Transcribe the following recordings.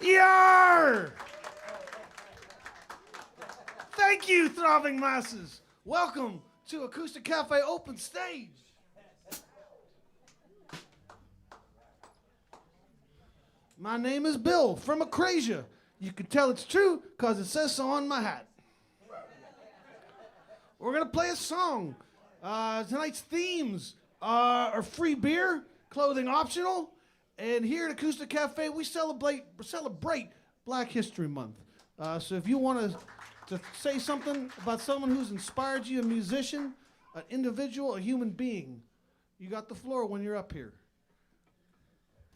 Yar! Thank you, throbbing masses. Welcome to AcoustiCafe Open Stage. My name is Bill from Akrasia. You can tell it's true because it says so on my hat. We're going to play a song. Tonight's themes are free beer, clothing optional, and here at AcoustiCafe we celebrate Black History Month. So if you want to say something about someone who's inspired you, a musician, an individual, a human being, you got the floor when you're up here.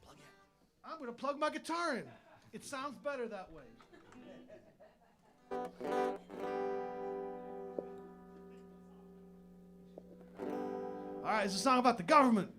Plug in. I'm going to plug my guitar in. It sounds better that way. All right, it's a song about the government.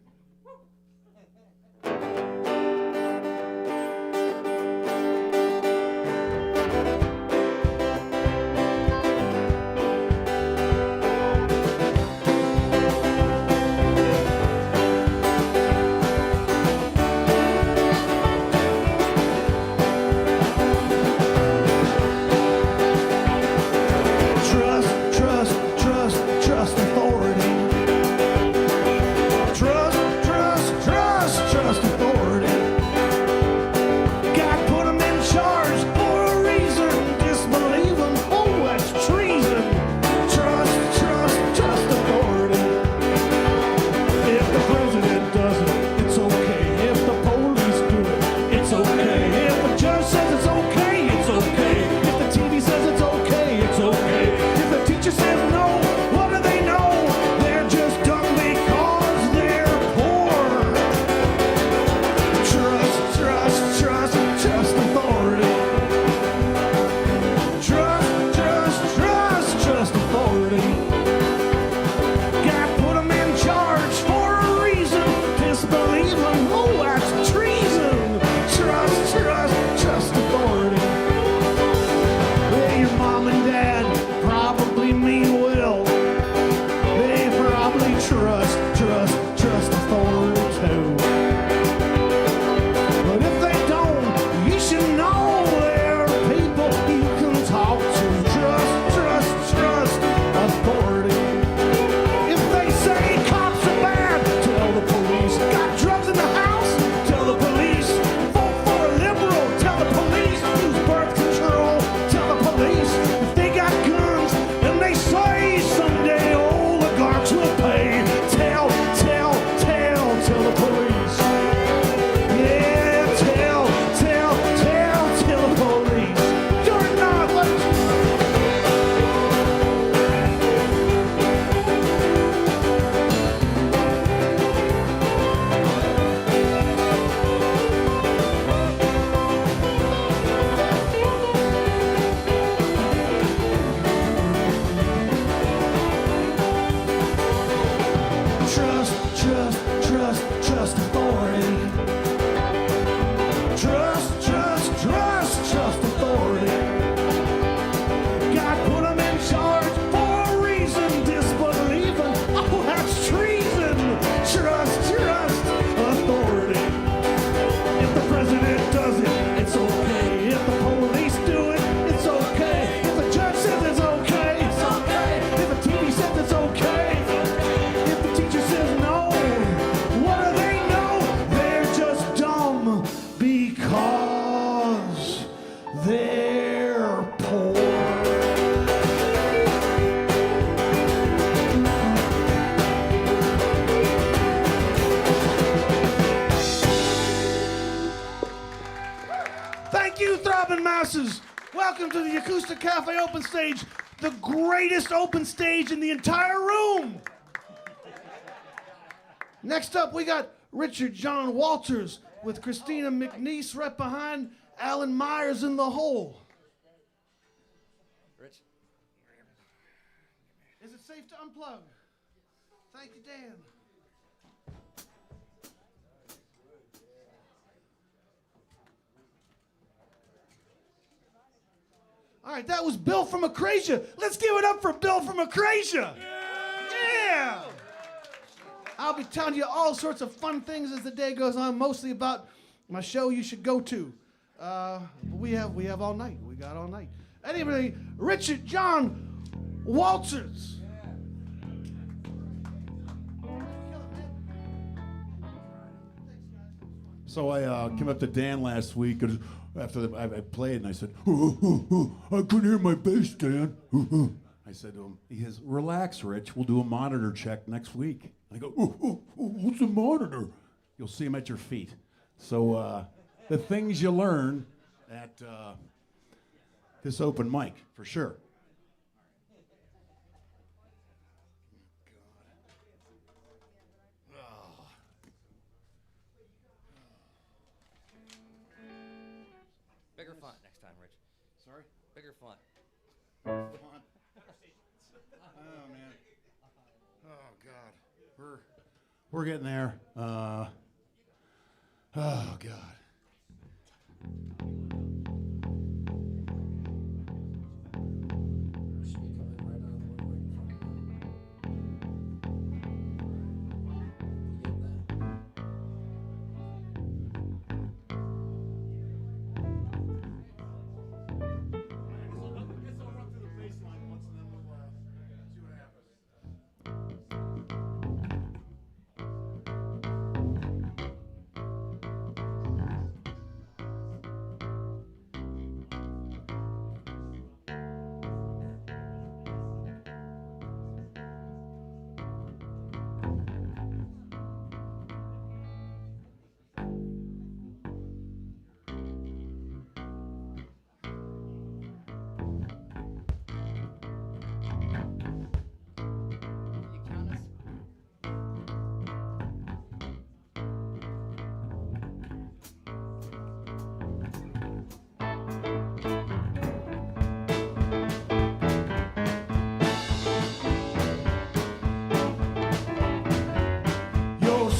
Welcome to the AcoustiCafe Open Stage, the greatest open stage in the entire room. Next up, we got Richard John Walters with Christina McNeese right behind Alan Myers in the hole. Rich? Is it safe to unplug? Thank you, Dan. All right, that was Bill from Akrasia. Let's give it up for Bill from Akrasia. Yeah! I'll be telling you all sorts of fun things as the day goes on, mostly about my show you should go to. We have all night. We got all night. Anybody, Richard John Walters. So I came up to Dan last week after I played, and I said, I couldn't hear my bass, Dan. I said to him, he says, relax, Rich. We'll do a monitor check next week. I go, what's a monitor? You'll see him at your feet. So the things you learn at this open mic, for sure. Bigger font next time, Rich. Sorry? Bigger font. Oh, man. Oh, God. We're getting there. Oh, God.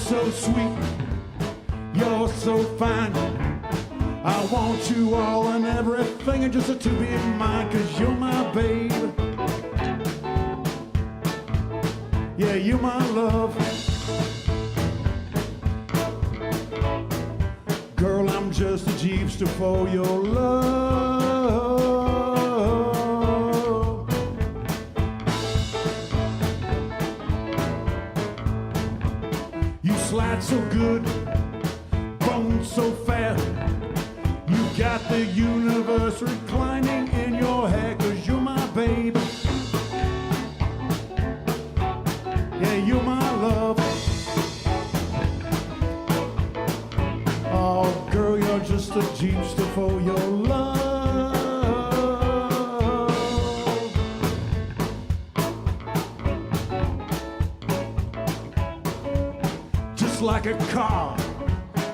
So sweet, you're so fine. I want you all and everything, and just to be mine, 'cause you're my babe. Yeah, you're my love. Girl, I'm just a jeepster for your love. Slide so good, bone so fat. You got the universe reclining in your hair, 'cause you're my baby. Yeah, you're my love. Oh, girl, you're just a jeepster for your love. Like a car,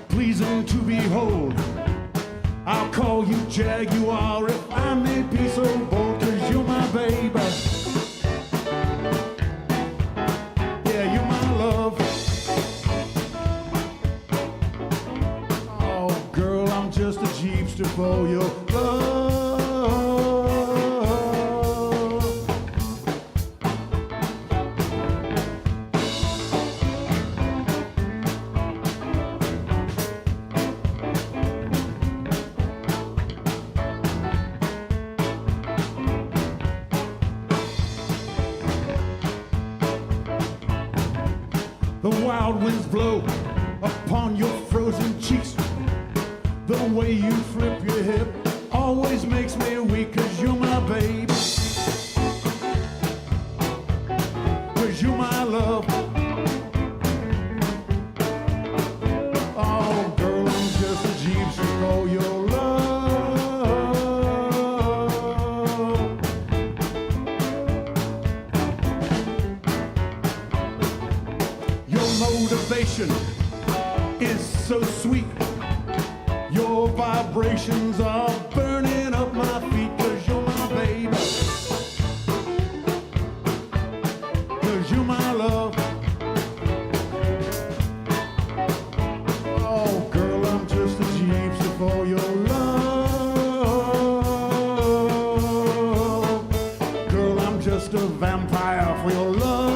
pleasing to behold. I'll call you Jaguar if I may be so bold, 'cause you're my baby. Yeah, you're my love. Oh, girl, I'm just a jeepster for your love. The wild winds blow upon your frozen cheeks. The way you flip your hip always makes me weak, 'cause you're my babe. 'Cause you're my love. Oh, girl, I'm just a jeepster for your motivation is so sweet. Your vibrations are burning up my feet, 'cause you're my baby. 'Cause you're my love. Oh, girl, I'm just a jeepster for your love. Girl, I'm just a vampire for your love.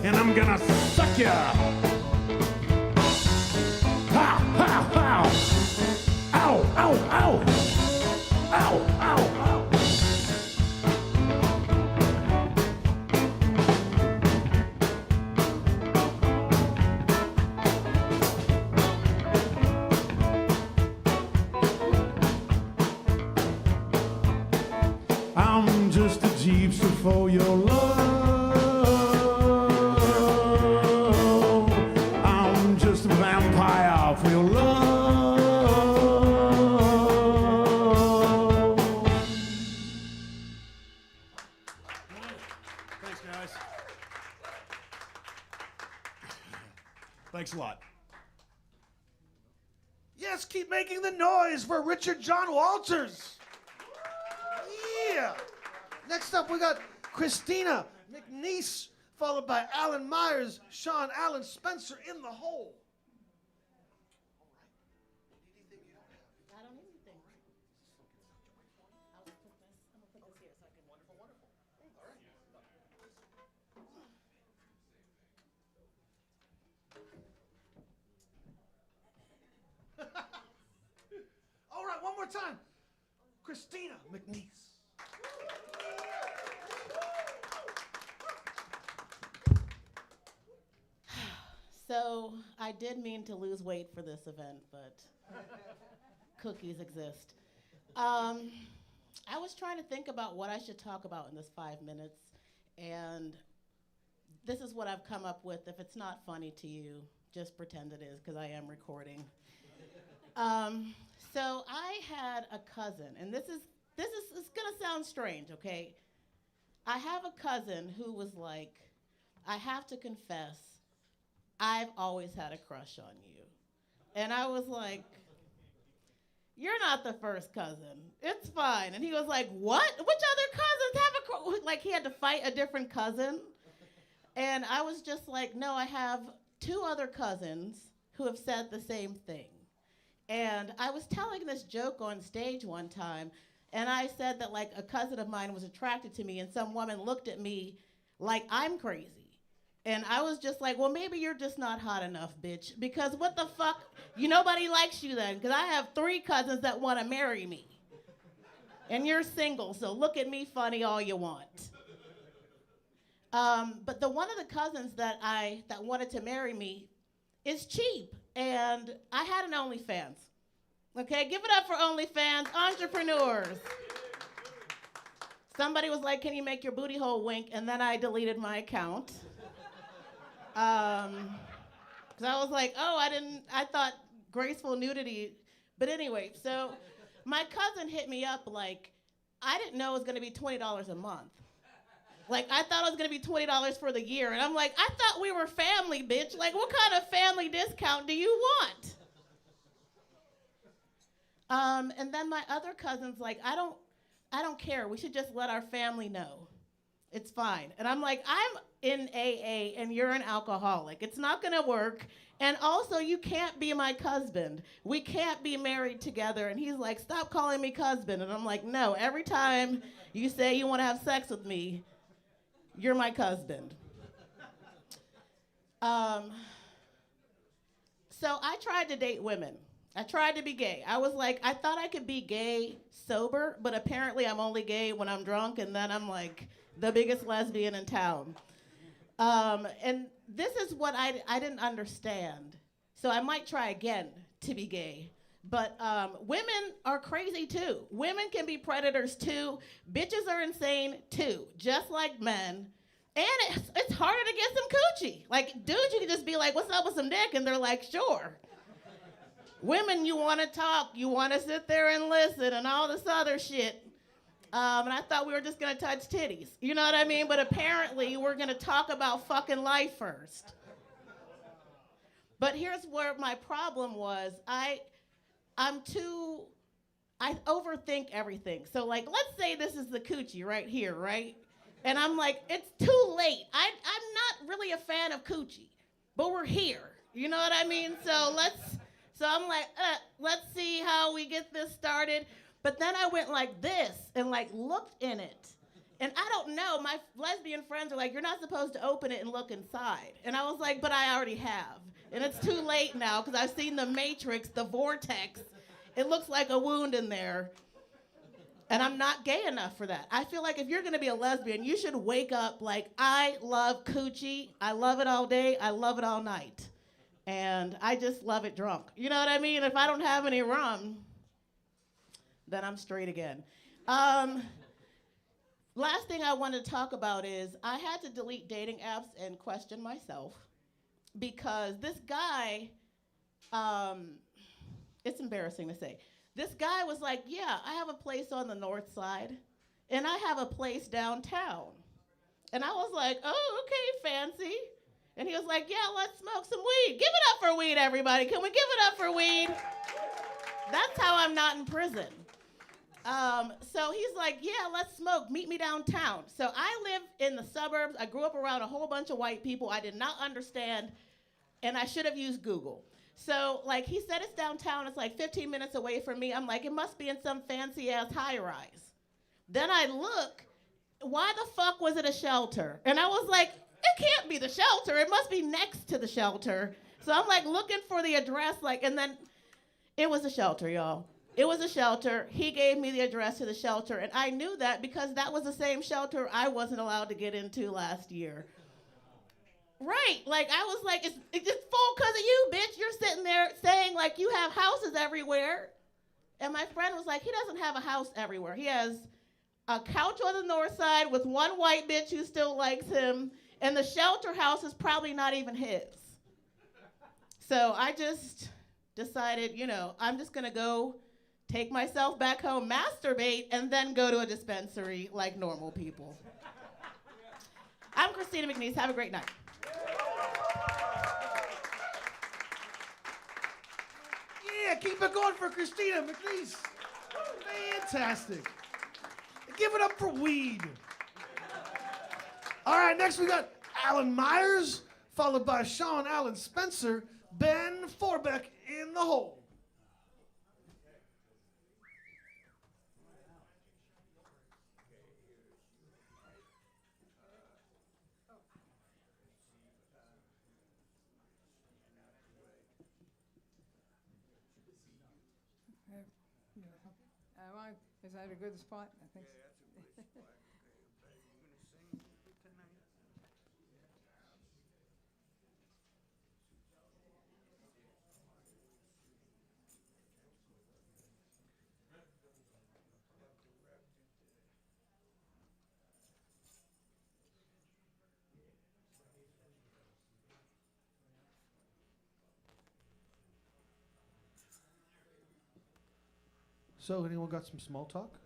And I'm gonna suck ya. Ha! ow, ow. Ow, ow, ow. I'm just a jeepster for your love. I'm just a vampire for your love. Thanks, guys. Thanks a lot. Yes, keep making the noise for Richard John Walters. Yeah. Next up, we got Christina McNeese, followed by Alan Myers, Sean Allen Spencer in the hole. I don't need anything. I'm gonna put this here so I can. Wonderful, wonderful. All right, one more time. Christina McNeese. So I did mean to lose weight for this event, but cookies exist. I was trying to think about what I should talk about in this 5 minutes, and this is what I've come up with. If it's not funny to you, just pretend it is, because I am recording. So I had a cousin, and this is gonna sound strange, okay? I have a cousin who was like, I have to confess, I've always had a crush on you. And I was like, you're not the first cousin. It's fine. And he was like, what? Which other cousins have a crush? Like he had to fight a different cousin. And I was just like, no, I have 2 other cousins who have said the same thing. And I was telling this joke on stage one time, and I said that like a cousin of mine was attracted to me, and some woman looked at me like I'm crazy. And I was just like, well, maybe you're just not hot enough, bitch. Because what the fuck? Nobody likes you then. Because I have 3 cousins that want to marry me. And you're single, so look at me funny all you want. But the one of the cousins that wanted to marry me is cheap. And I had an OnlyFans. Okay, give it up for OnlyFans entrepreneurs. Somebody was like, can you make your booty hole wink? And then I deleted my account. Because I was like, I thought graceful nudity. But anyway, so my cousin hit me up like, I didn't know it was going to be $20 a month. Like, I thought it was going to be $20 for the year. And I'm like, I thought we were family, bitch. Like, what kind of family discount do you want? And then my other cousin's like, I don't care. We should just let our family know. It's fine. And I'm like, I'm in AA and you're an alcoholic. It's not gonna work. And also, you can't be my husband. We can't be married together. And he's like, stop calling me husband. And I'm like, no, every time you say you wanna have sex with me, you're my husband. So I tried to date women. I tried to be gay. I was like, I thought I could be gay sober, but apparently I'm only gay when I'm drunk, and then I'm like the biggest lesbian in town. And this is what I didn't understand. So I might try again to be gay. But women are crazy too. Women can be predators too. Bitches are insane too, just like men. And it's harder to get some coochie. Like, dudes, you can just be like, what's up with some dick? And they're like, sure. Women, you want to talk, you want to sit there and listen and all this other shit. And I thought we were just going to touch titties. You know what I mean? But apparently, we're going to talk about fucking life first. But here's where my problem was. I overthink everything. So, like, let's say this is the coochie right here, right? And I'm like, it's too late. I'm not really a fan of coochie, but we're here. You know what I mean? So I'm like, let's see how we get this started. But then I went like this and like looked in it. And I don't know, my lesbian friends are like, you're not supposed to open it and look inside. And I was like, but I already have. And it's too late now because I've seen The Matrix, the vortex. It looks like a wound in there. And I'm not gay enough for that. I feel like if you're gonna be a lesbian, you should wake up like, I love coochie. I love it all day. I love it all night. And I just love it drunk. You know what I mean? If I don't have any rum, then I'm straight again. Last thing I want to talk about is I had to delete dating apps and question myself because this guy, it's embarrassing to say, this guy was like, yeah, I have a place on the north side and I have a place downtown. And I was like, oh, okay, fancy. And he was like, yeah, let's smoke some weed. Give it up for weed, everybody. Can we give it up for weed? That's how I'm not in prison. So he's like, yeah, let's smoke. Meet me downtown. So I live in the suburbs. I grew up around a whole bunch of white people. I did not understand, and I should have used Google. So, like, he said it's downtown. It's like 15 minutes away from me. I'm like, it must be in some fancy-ass high-rise. Then I look. Why the fuck was it a shelter? And I was like, it can't be the shelter. It must be next to the shelter. So I'm, like, looking for the address, like, and then it was a shelter, y'all. It was a shelter. He gave me the address to the shelter, and I knew that because that was the same shelter I wasn't allowed to get into last year. Right, like I was like, it's just full because of you, bitch. You're sitting there saying like you have houses everywhere. And my friend was like, he doesn't have a house everywhere. He has a couch on the north side with one white bitch who still likes him, and the shelter house is probably not even his. So I just decided, you know, I'm just gonna go take myself back home, masturbate, and then go to a dispensary like normal people. I'm Christina McNeese. Have a great night. Yeah, keep it going for Christina McNeese. Fantastic. Give it up for weed. All right, next we got Alan Myers, followed by Sean Allen Spencer, Ben Forbeck in the hole. Is that a good spot? I think so. So, anyone got some small talk?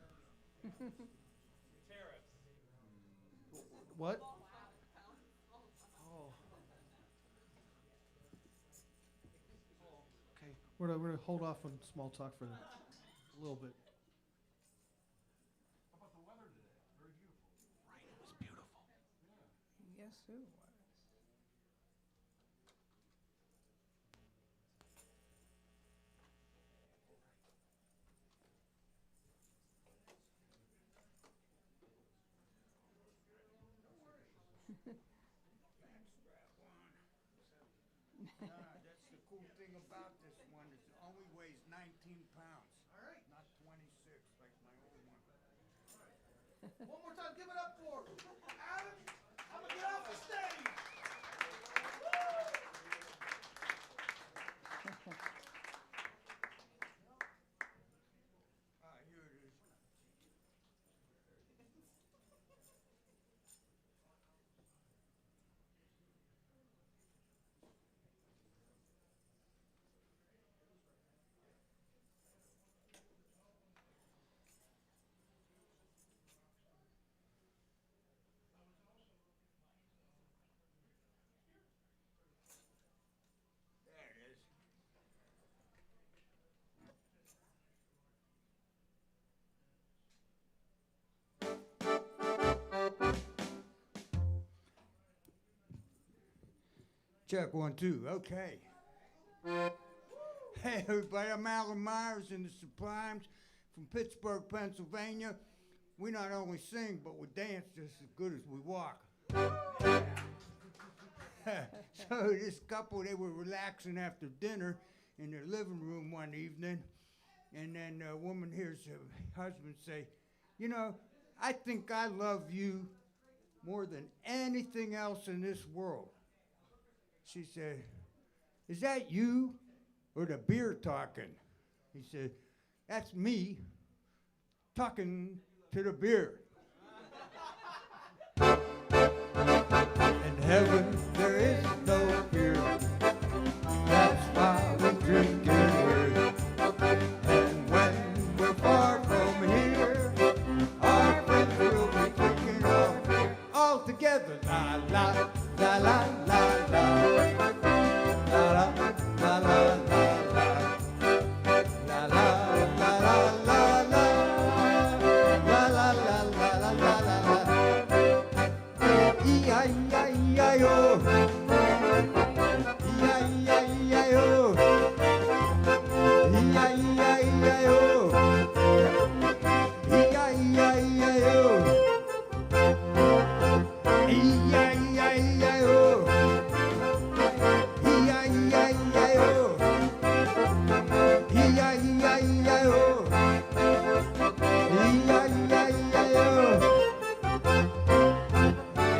What? Oh. Okay, we're gonna hold off on small talk for a little bit. How about the weather today? Very beautiful. Right, it was beautiful. Yes, it was. That's the cool thing about this one. It only weighs 19 pounds. All right. Not 26 like my old one. One more time, give it up for Adam. I'm gonna get off the stage. Here it is. There it is. Check 1, 2. Okay. Hey everybody, I'm Alan Myers in the Sublimes from Pittsburgh, Pennsylvania. We not only sing, but we dance just as good as we walk. So this couple, they were relaxing after dinner in their living room one evening, And then a woman hears her husband say, you know, I think I love you more than anything else in this world. She said, is that you or the beer talking? He said, that's me talking to the beer. In heaven there is no beer. That's why we drink it here. And when we're far from here, our friends will be drinking all together. La la la la la la. La la la la la. La la la la la la. La la la la la la la. E-I-E-I-E-I-O. E-I-E-I-E-I-O. E-I-E-I-E-I-O. E-I-E-I-E-I-O. E-I-E-I-E-I-O. E-I-E-I-E-I-O. E-I-E-I-E-I-O. E-I-E-I-E-I-O.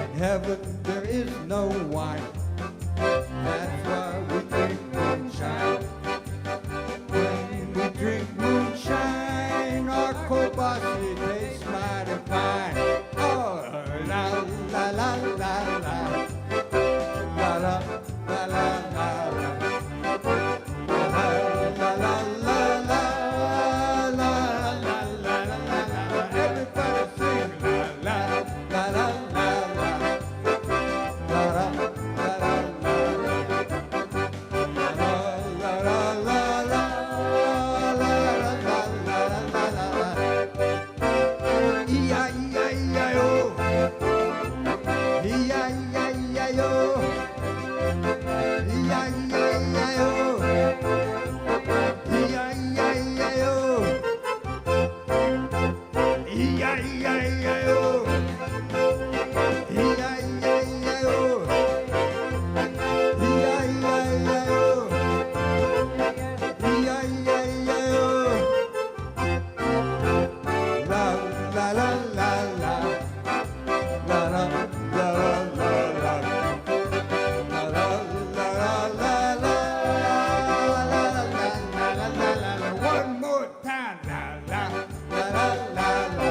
In heaven there is no wine. That's why we drink moonshine. When we drink moonshine, our kobasi tastes mighty fine. Oh, la la la la la. La la la la la la. La la la la la. La la la la la. Everybody sing la la la la la. La la la la la. E-I-E-I-E-I-O. E-I-E-I-E-I-O. E-I-E-I-E-I-O. E-I-E-I-E-I-O. E-I-E-I-E-I-O. E-I-E-I-E-I-O. E-I-E-I-E-I-O. E-I-E-I-E-I-O. La la la la la. La la la la la la. La la la la la la. La la la la la la. One more time. La la la la la la.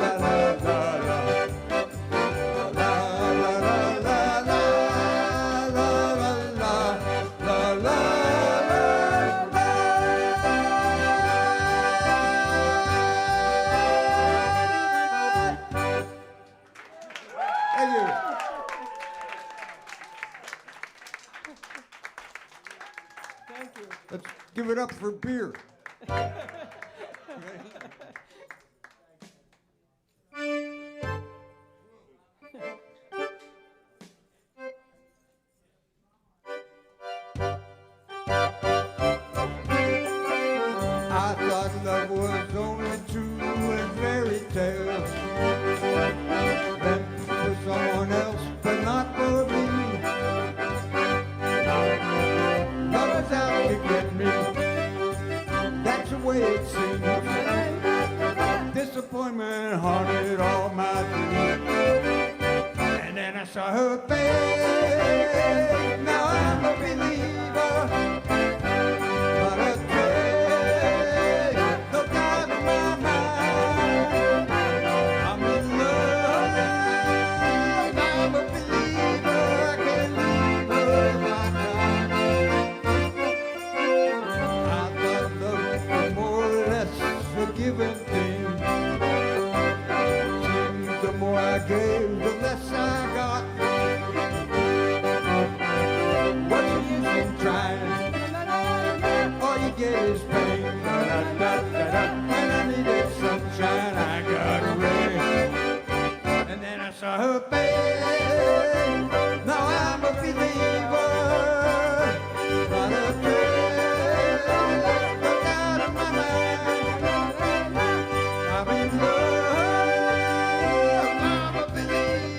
La la la la la la. La la la la la. La la la la la. Thank you. Thank you. Let's give it up for beer. I thought love was only true in fairy tales, meant for someone else, but not for me. Love is out to get me. That's the way it seems. Disappointment haunted all my dreams. And then I saw her face. Now I'm a believer. But a trace, no doubt in my mind. I'm in love. I'm a believer. I can't leave her right now. I thought love was more or less a given thing. Seems the more I gave, the less I got. What's the use in trying? All you get is pain. When I needed sunshine, I got rain. And then I saw her face. Now I'm a believer. Not a trace. Look out of my mind. I'm in love. I'm a believer.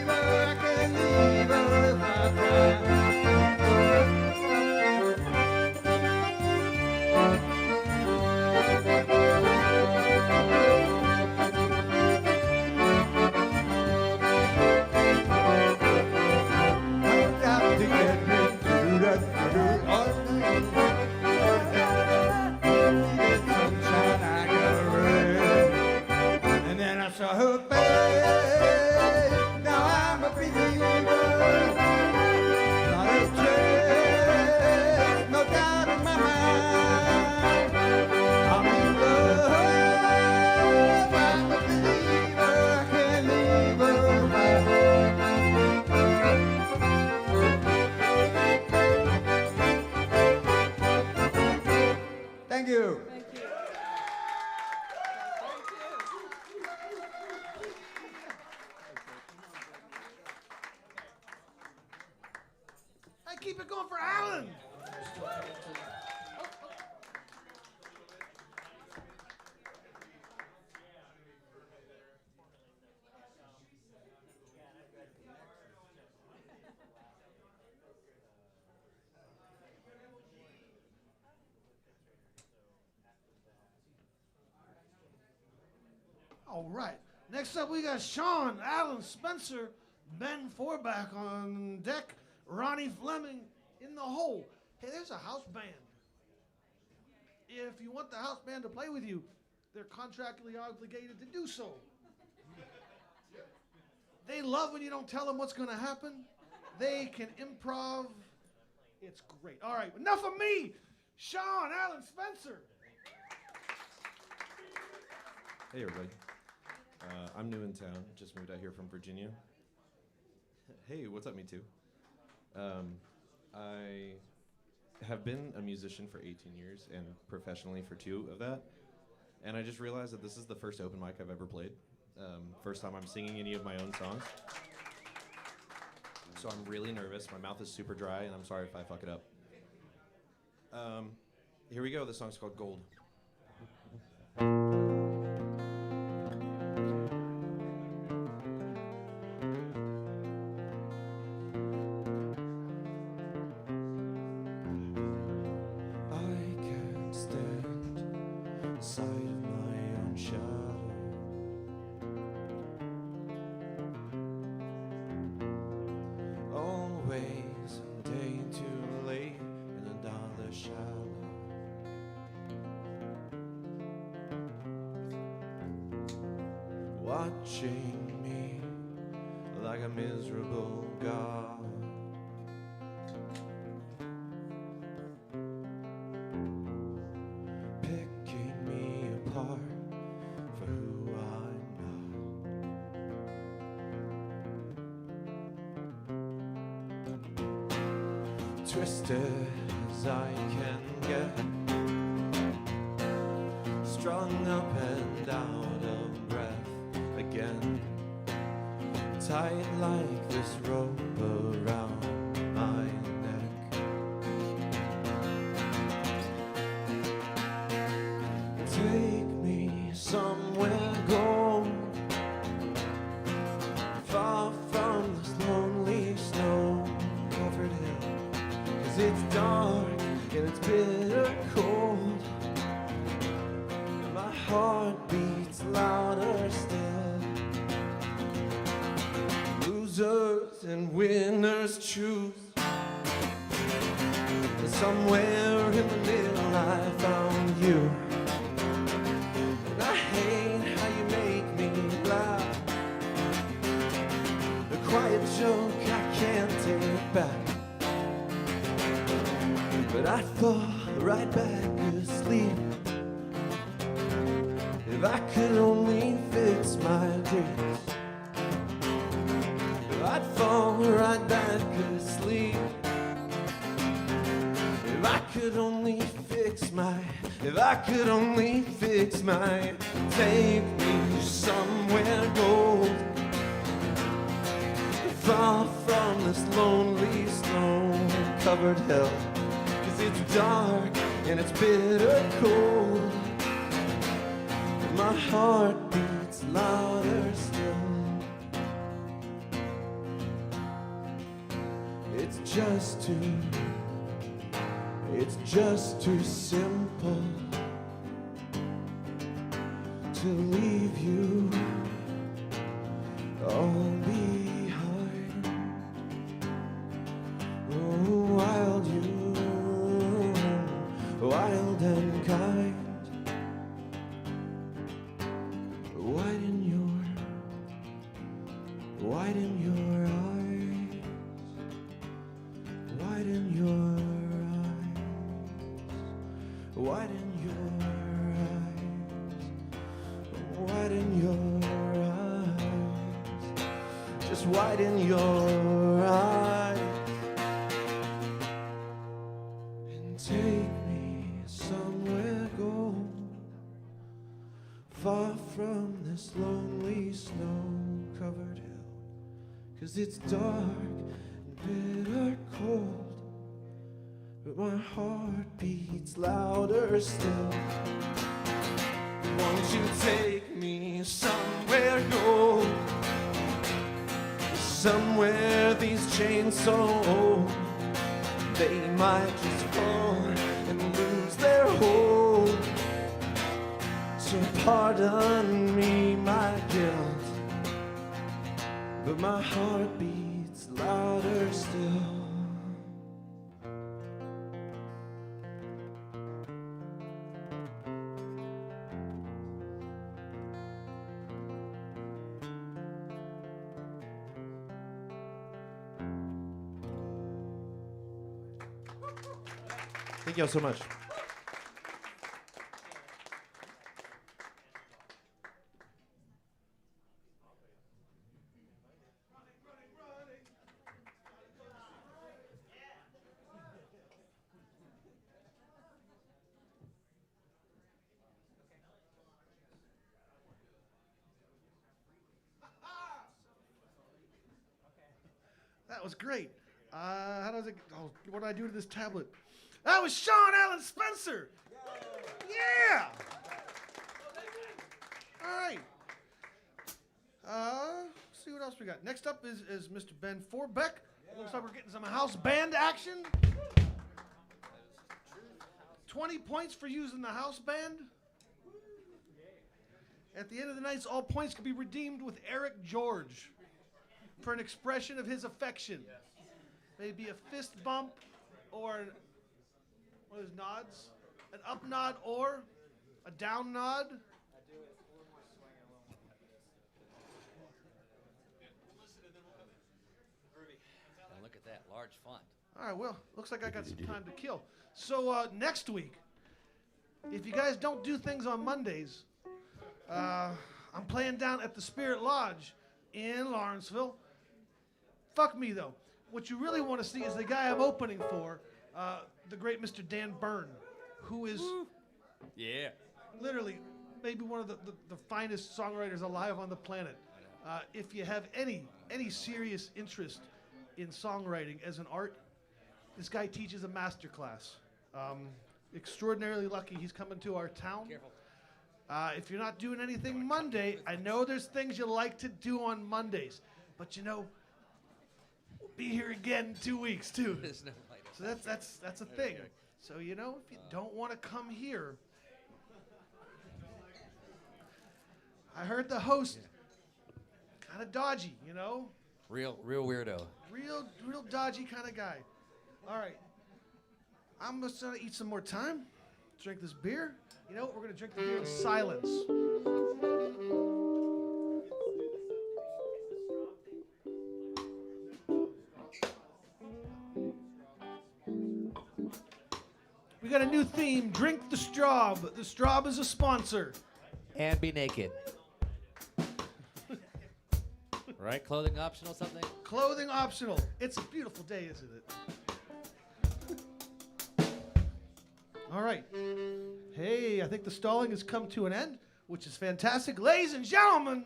All right. Next up, we got Sean, Alan, Spencer, Ben Forback on deck, Ronnie Fleming in the hole. Hey, there's a house band. If you want the house band to play with you, they're contractually obligated to do so. They love when you don't tell them what's going to happen. They can improv. It's great. All right, enough of me. Sean, Alan, Spencer. Hey everybody, I'm new in town, just moved out here from Virginia. Hey, what's up, me too? I have been a musician for 18 years and professionally for 2 of that. And I just realized that this is the first open mic I've ever played. First time I'm singing any of my own songs. So I'm really nervous, my mouth is super dry, and I'm sorry if I fuck it up. Here we go, this song's called Gold. Watching me like a miserable god. Picking me apart for who I'm not. Twisted as I can get, strung up and out of breath again, tight like this rope around my neck. Take me somewhere gold, far from this lonely snow-covered hill, 'cause it's dark and it's bitter cold, and my heart beats louder still. Losers and winners choose, and somewhere in the middle I found you. And I hate how you make me laugh, a quiet joke I can't take back, but I'd fall right back asleep if I could only fix my dreams. I'd fall right back asleep if I could only fix my, if I could only fix my. Take me somewhere gold, far from this lonely snow-covered hell, 'cause it's dark and it's bitter cold, and my heart beats louder still. It's just too simple to leave you all behind. Oh, wild and kind, widen your eyes, widen your eyes, widen your eyes, widen your eyes, just widen your eyes, and take me somewhere gold, far from this lonely snow-covered hill, 'cause it's dark and bitter cold, but my heart beats louder still. Won't you take me somewhere gold, somewhere these chains so old they might just fall and lose their hold. So pardon me my guilt, but my heart beats louder still. Thank you all so much. That was great. How does it? Oh, what did I do to this tablet? That was Sean Allen Spencer. Yeah. All right. Let's see what else we got. Next up is Mr. Ben Forbeck. Looks like we're getting some house band action. 20 points for using the house band. At the end of the night, all points can be redeemed with Eric George for an expression of his affection. Maybe a fist bump or one of those nods, an up nod or a down nod. And look at that large font. All right, well, looks like I got some time to kill. So next week, if you guys don't do things on Mondays, I'm playing down at the Spirit Lodge in Lawrenceville. Fuck me, though. What you really want to see is the guy I'm opening for, the great Mr. Dan Bern, who is literally maybe one of the finest songwriters alive on the planet. If you have any serious interest in songwriting as an art, this guy teaches a master class. Extraordinarily lucky he's coming to our town. Careful. If you're not doing anything Monday, I know there's things you like to do on Mondays, but you know, we'll be here again in 2 weeks too. There's no light. So that's a thing. So you know, if you don't want to come here, I heard the host kind of dodgy, you know, Real weirdo. real dodgy kind of guy. All right, I'm just gonna eat some more time, drink this beer. You know what? We're gonna drink the beer in silence. We got a new theme, Drink the Straub. The Straub is a sponsor. And be naked. Right? Clothing optional something? Clothing optional. It's a beautiful day, isn't it? All right. Hey, I think the stalling has come to an end, which is fantastic. Ladies and gentlemen,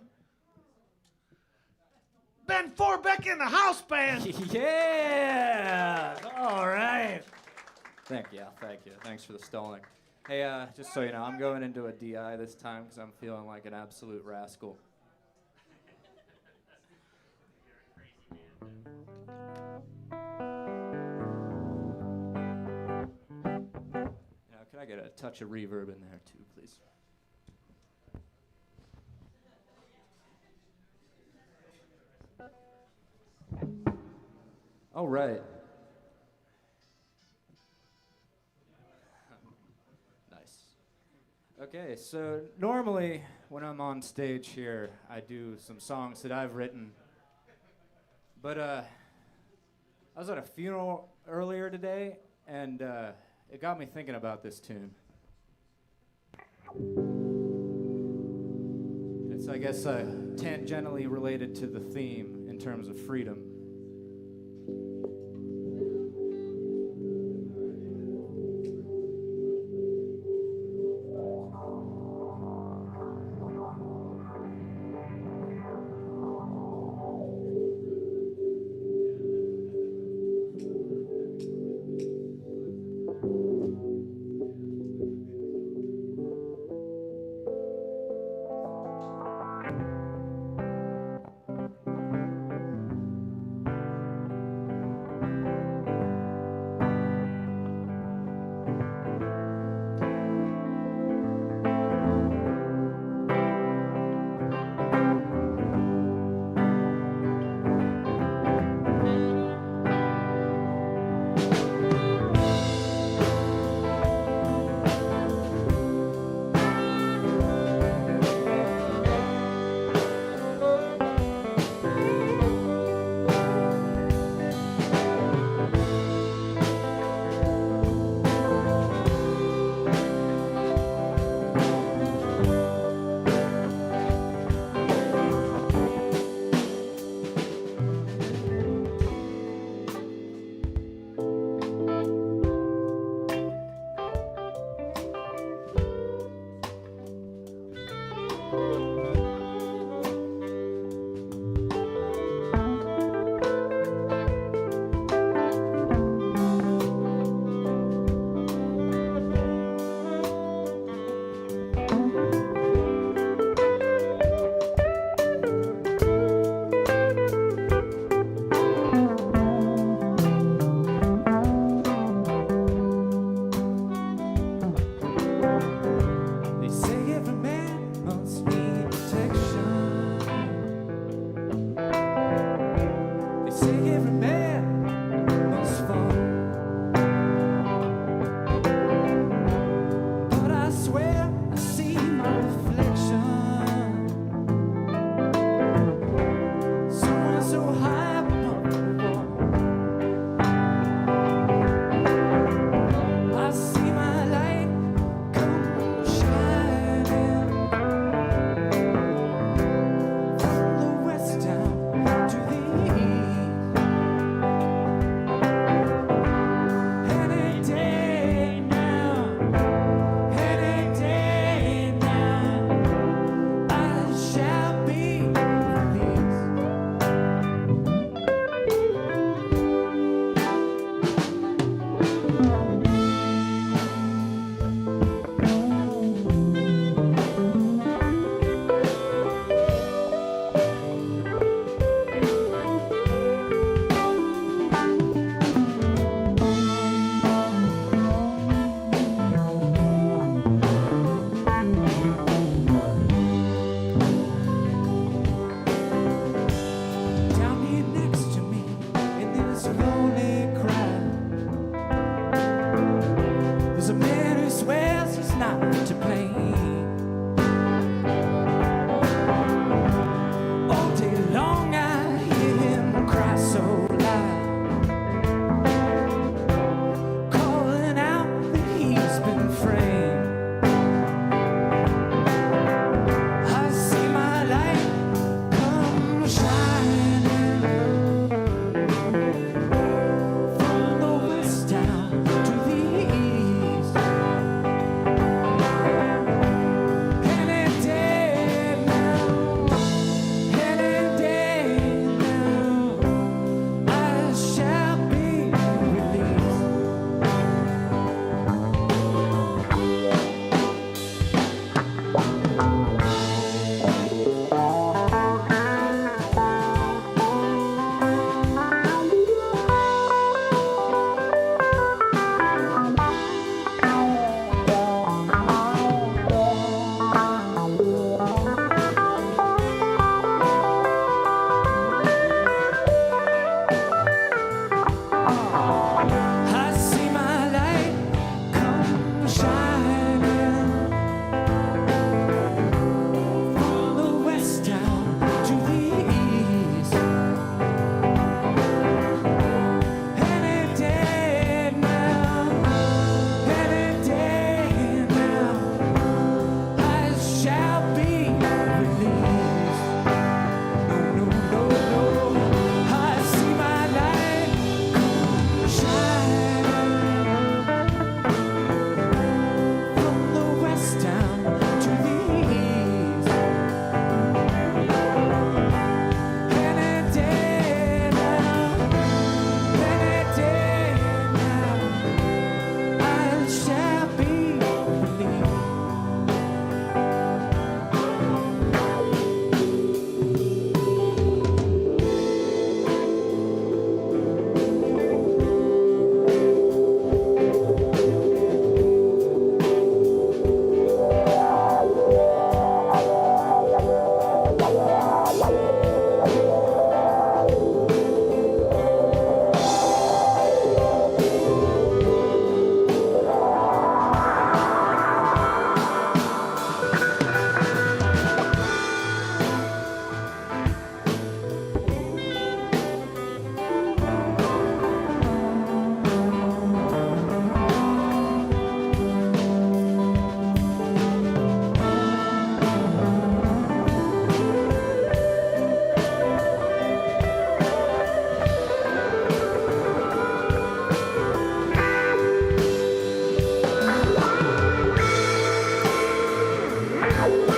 Ben Forbeck in the house band. Yeah! All right. Thank you. Thanks for the stalling. Hey, just so you know, I'm going into a DI this time because I'm feeling like an absolute rascal. Can I get a touch of reverb in there too, please? All right. Nice. Okay, so normally when I'm on stage here, I do some songs that I've written. But I was at a funeral earlier today, and it got me thinking about this tune. It's, I guess, tangentially related to the theme in terms of freedom. Thank you.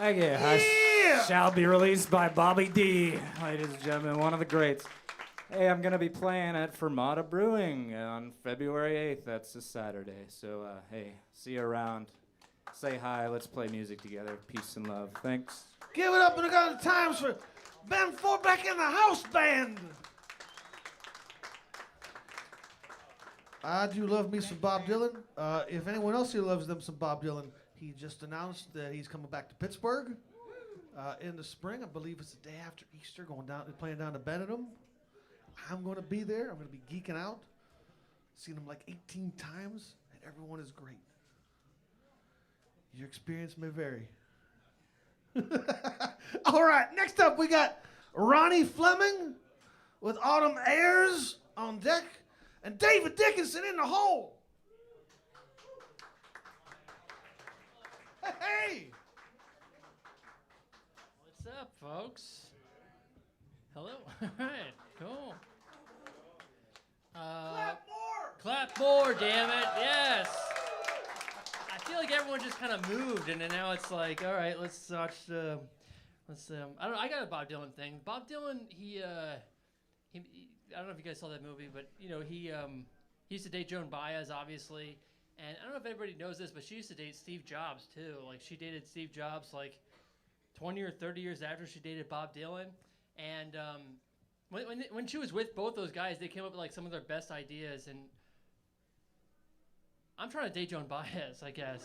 I shall be released by Bobby D, ladies and gentlemen, one of the greats. Hey, I'm going to be playing at Fermata Brewing on February 8th. That's this Saturday. So, hey, see you around. Say hi. Let's play music together. Peace and love. Thanks. Give it up in the kind of times for Ben Forbeck and the house band. I do love me some Bob Dylan. If anyone else here loves them some Bob Dylan, he just announced that he's coming back to Pittsburgh in the spring. I believe it's the day after Easter, playing down to Benedum. I'm going to be there. I'm going to be geeking out. Seen him like 18 times, and everyone is great. Your experience may vary. All right, next up we got Ronnie Fleming with Autumn Airs on deck, and David Dickinson in the hole. Hey! What's up, folks? Hello. All right, cool. Clap more! Clap more, damn it. Yes. I feel like everyone just kind of moved, and then now it's like, all right, let's watch the. I got a Bob Dylan thing. Bob Dylan, he I don't know if you guys saw that movie, but you know he used to date Joan Baez, obviously, and I don't know if everybody knows this, but she used to date Steve Jobs too. Like she dated Steve Jobs like 20 or 30 years after she dated Bob Dylan, and when she was with both those guys, they came up with like some of their best ideas, and I'm trying to date Joan Baez, I guess.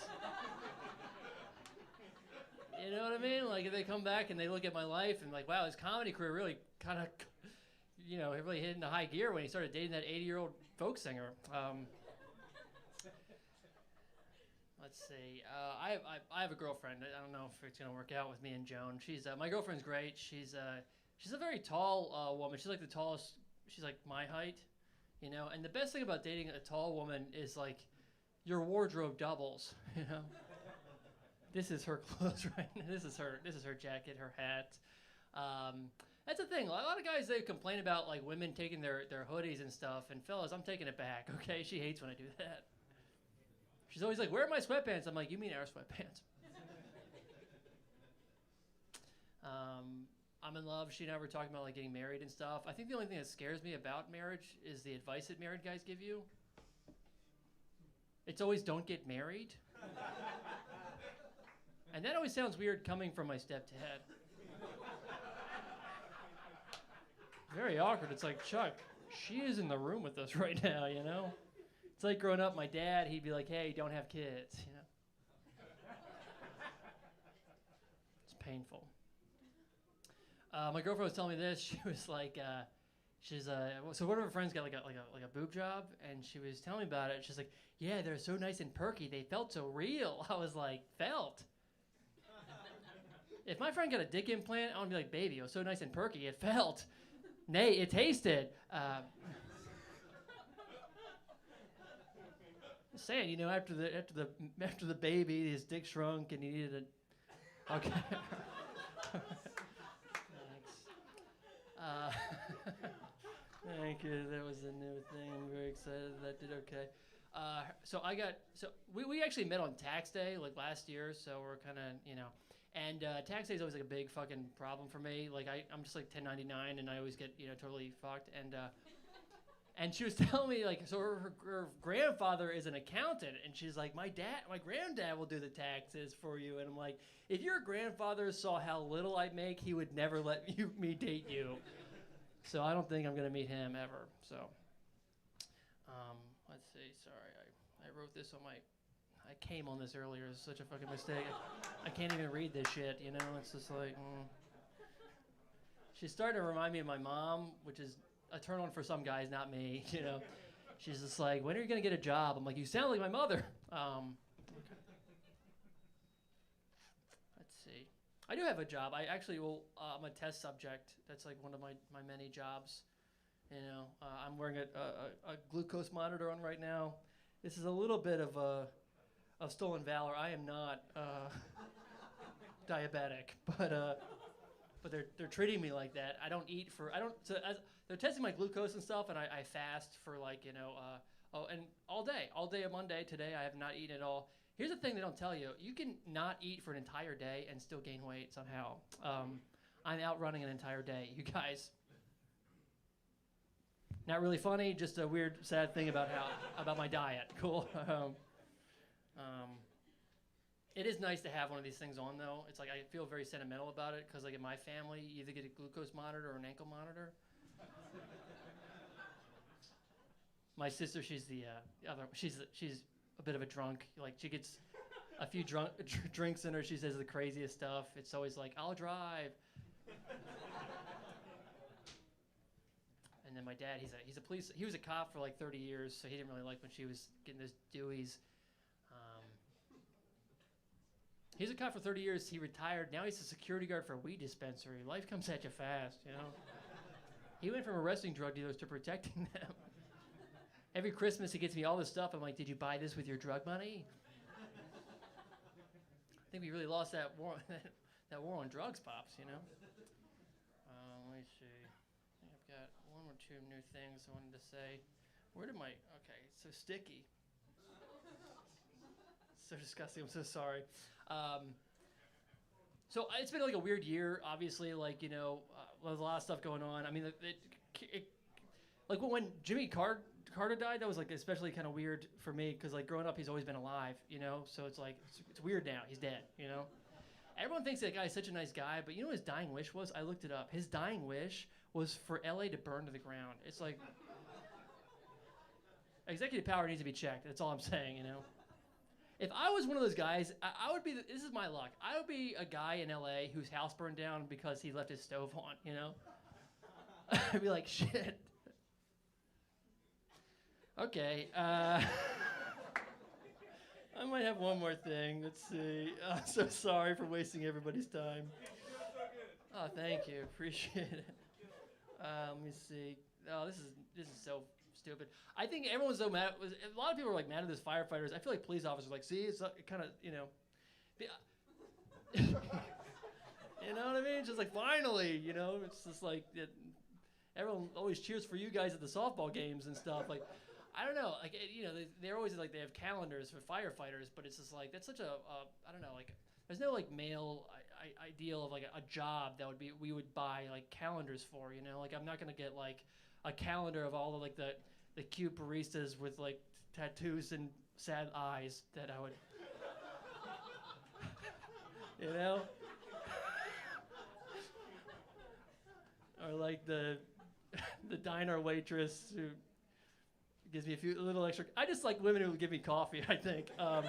You know what I mean? Like if they come back and they look at my life and like, wow, his comedy career really kind of, really hit into high gear when he started dating that 80-year-old folk singer. Let's see. I have a girlfriend. I don't know if it's gonna work out with me and Joan. She's my girlfriend's great. She's a very tall woman. She's like the tallest. She's like my height, And the best thing about dating a tall woman is like your wardrobe doubles. This is her clothes right now. This is her jacket, her hat. That's the thing. A lot of guys, they complain about like women taking their hoodies and stuff. And fellas, I'm taking it back. Okay, she hates when I do that. She's always like, "Where are my sweatpants?" I'm like, "You mean our sweatpants?" I'm in love. She and I were talking about like getting married and stuff. I think the only thing that scares me about marriage is the advice that married guys give you. It's always don't get married. And that always sounds weird coming from my stepdad. Very awkward. It's like, Chuck, she is in the room with us right now, It's like growing up, my dad, he'd be like, "Hey, don't have kids," It's painful. My girlfriend was telling me this. She was like, so one of her friends got like a boob job, and she was telling me about it. She's like, "Yeah, they're so nice and perky. They felt so real." I was like, "Felt?" If my friend got a dick implant, I would be like, "Baby, it was so nice and perky. It felt. Nay, it tasted." Saying, after the baby, his dick shrunk and he needed a. Okay. Thanks. Thank you. That was a new thing. I'm very excited that did okay. We actually met on tax day like last year, so we're kind of and tax day is always like a big fucking problem for me. Like I'm just like 1099 and I always get totally fucked and she was telling me like so her grandfather is an accountant and she's like my granddad will do the taxes for you, and I'm like, if your grandfather saw how little I make, he would never let me date you. So I don't think I'm gonna meet him ever. So let's see. Sorry, I wrote this on my. I came on this earlier. It's such a fucking mistake. I can't even read this shit. It's just like. She's starting to remind me of my mom, which is a turn on for some guys, not me. She's just like, "When are you gonna get a job?" I'm like, "You sound like my mother." Okay. Let's see. I do have a job. I actually will. I'm a test subject. That's like one of my many jobs. I'm wearing a glucose monitor on right now. This is a little bit of stolen valor. I am not diabetic, but they're treating me like that. I don't eat for. I don't. So they're testing my glucose and stuff, and I fast for like and all day of Monday. Today I have not eaten at all. Here's the thing they don't tell you: you can not eat for an entire day and still gain weight somehow. I'm outrunning an entire day, you guys. Not really funny, just a weird, sad thing about my diet. Cool. It is nice to have one of these things on, though. It's like I feel very sentimental about it because, like in my family, you either get a glucose monitor or an ankle monitor. My sister, she's the other. She's a bit of a drunk. Like she gets a few drinks in her. She says the craziest stuff. It's always like, "I'll drive." And then my dad, he's a police. He was a cop for like 30 years, so he didn't really like when she was getting those dewies. He's a cop for 30 years. He retired. Now he's a security guard for a weed dispensary. Life comes at you fast, He went from arresting drug dealers to protecting them. Every Christmas he gets me all this stuff. I'm like, "Did you buy this with your drug money?" I think we really lost that war on drugs, Pops, Let me see. I think I've got one or two new things I wanted to say. Where did my... Okay, it's so sticky. So disgusting. I'm so sorry. So it's been like a weird year, obviously. Like, there's a lot of stuff going on. I mean, like when Jimmy Carter died, that was like especially kind of weird for me because like growing up, he's always been alive, So it's like it's weird now. He's dead, Everyone thinks that guy's such a nice guy, but you know what his dying wish was? I looked it up. His dying wish was for LA to burn to the ground. It's like executive power needs to be checked. That's all I'm saying, If I was one of those guys, I would be. This is my luck. I would be a guy in LA whose house burned down because he left his stove on. I'd be like, shit. Okay. I might have one more thing. Let's see. I'm so sorry for wasting everybody's time. Oh, thank you. Appreciate it. Let me see. Oh, this is so stupid. I think everyone's so mad. A lot of people are like mad at this firefighters. I feel like police officers are like, see, it's kind of, you know. You know what I mean? Just like finally, you know, it's just like everyone always cheers for you guys at the softball games and stuff. Like, I don't know, like you know, they're always like they have calendars for firefighters, but it's just like that's such a I don't know, like there's no like male ideal of like a job that we would buy like calendars for, you know, like I'm not gonna get like a calendar of all the like the cute baristas with like tattoos and sad eyes that I would, you know. Or like the diner waitress who gives me a little extra. I just like women who give me coffee, I think. All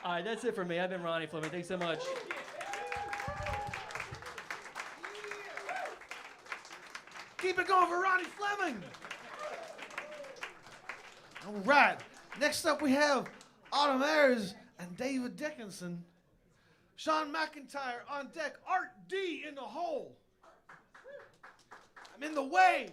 right, that's it for me. I've been Ronnie Fleming. Thanks so much. Keep it going for Ronnie Fleming. All right. Next up, we have Autumn Ayers and David Dickinson. Sean McIntyre on deck. Art D in the hole. I'm in the way.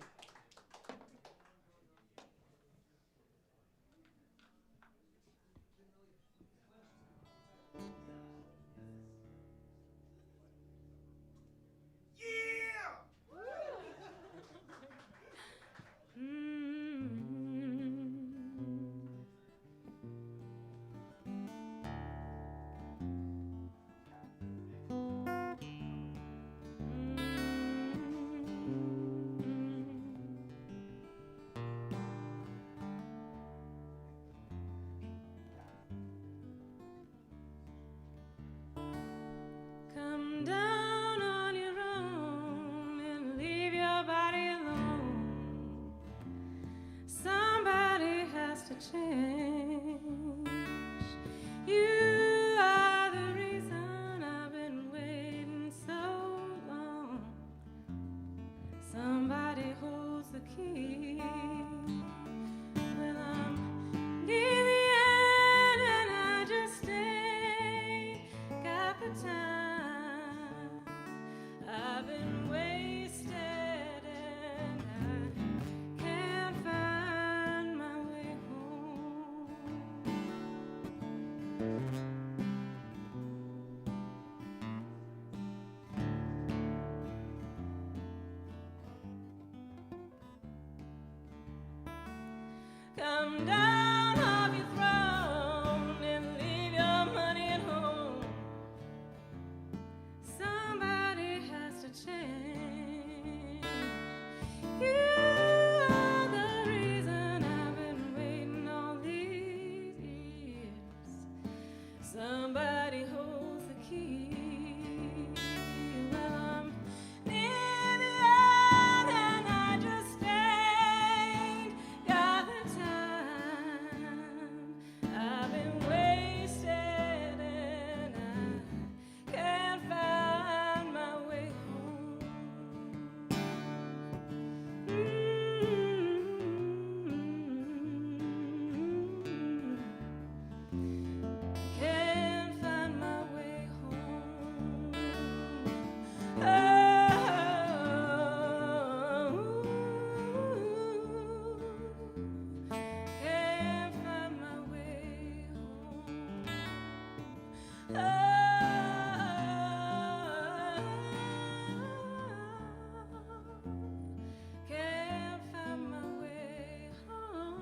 Come down on your own and leave your body alone. Somebody has to change. You are the reason I've been waiting so long. Somebody holds the key. Well, I'm near the end and I just ain't got the time. I've been wasted and I can't find my way home. Come down off your throne and leave your money at home. Somebody has to change. You are the reason I've been waiting all these years. Somebody holds the key. Well, I'm near the end and I just ain't got the time. I've been wasted and I can't find my way home. Can't find my way home. Can't find my way home. Can't find my way home.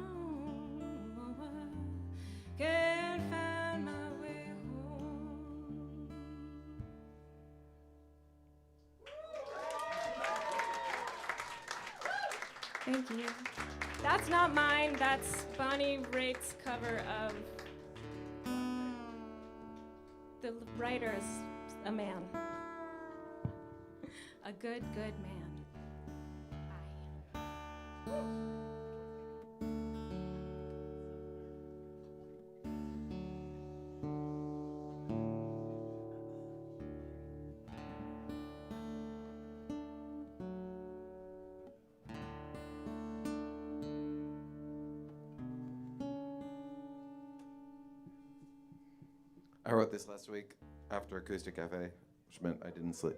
Can't find my way home. Thank you. That's not mine. That's Bonnie Raitt's cover of the writer's a man. A good man. Bye. I wrote this last week after Acoustic Cafe, which meant I didn't sleep.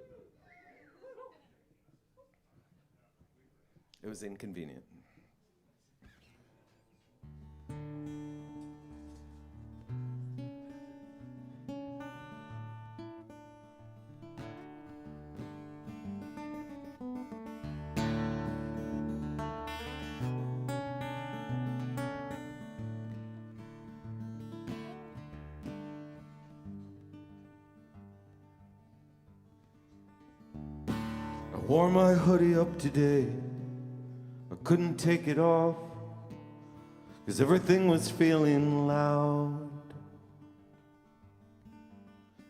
It was inconvenient. I wore my hoodie up today. I couldn't take it off, 'cause everything was feeling loud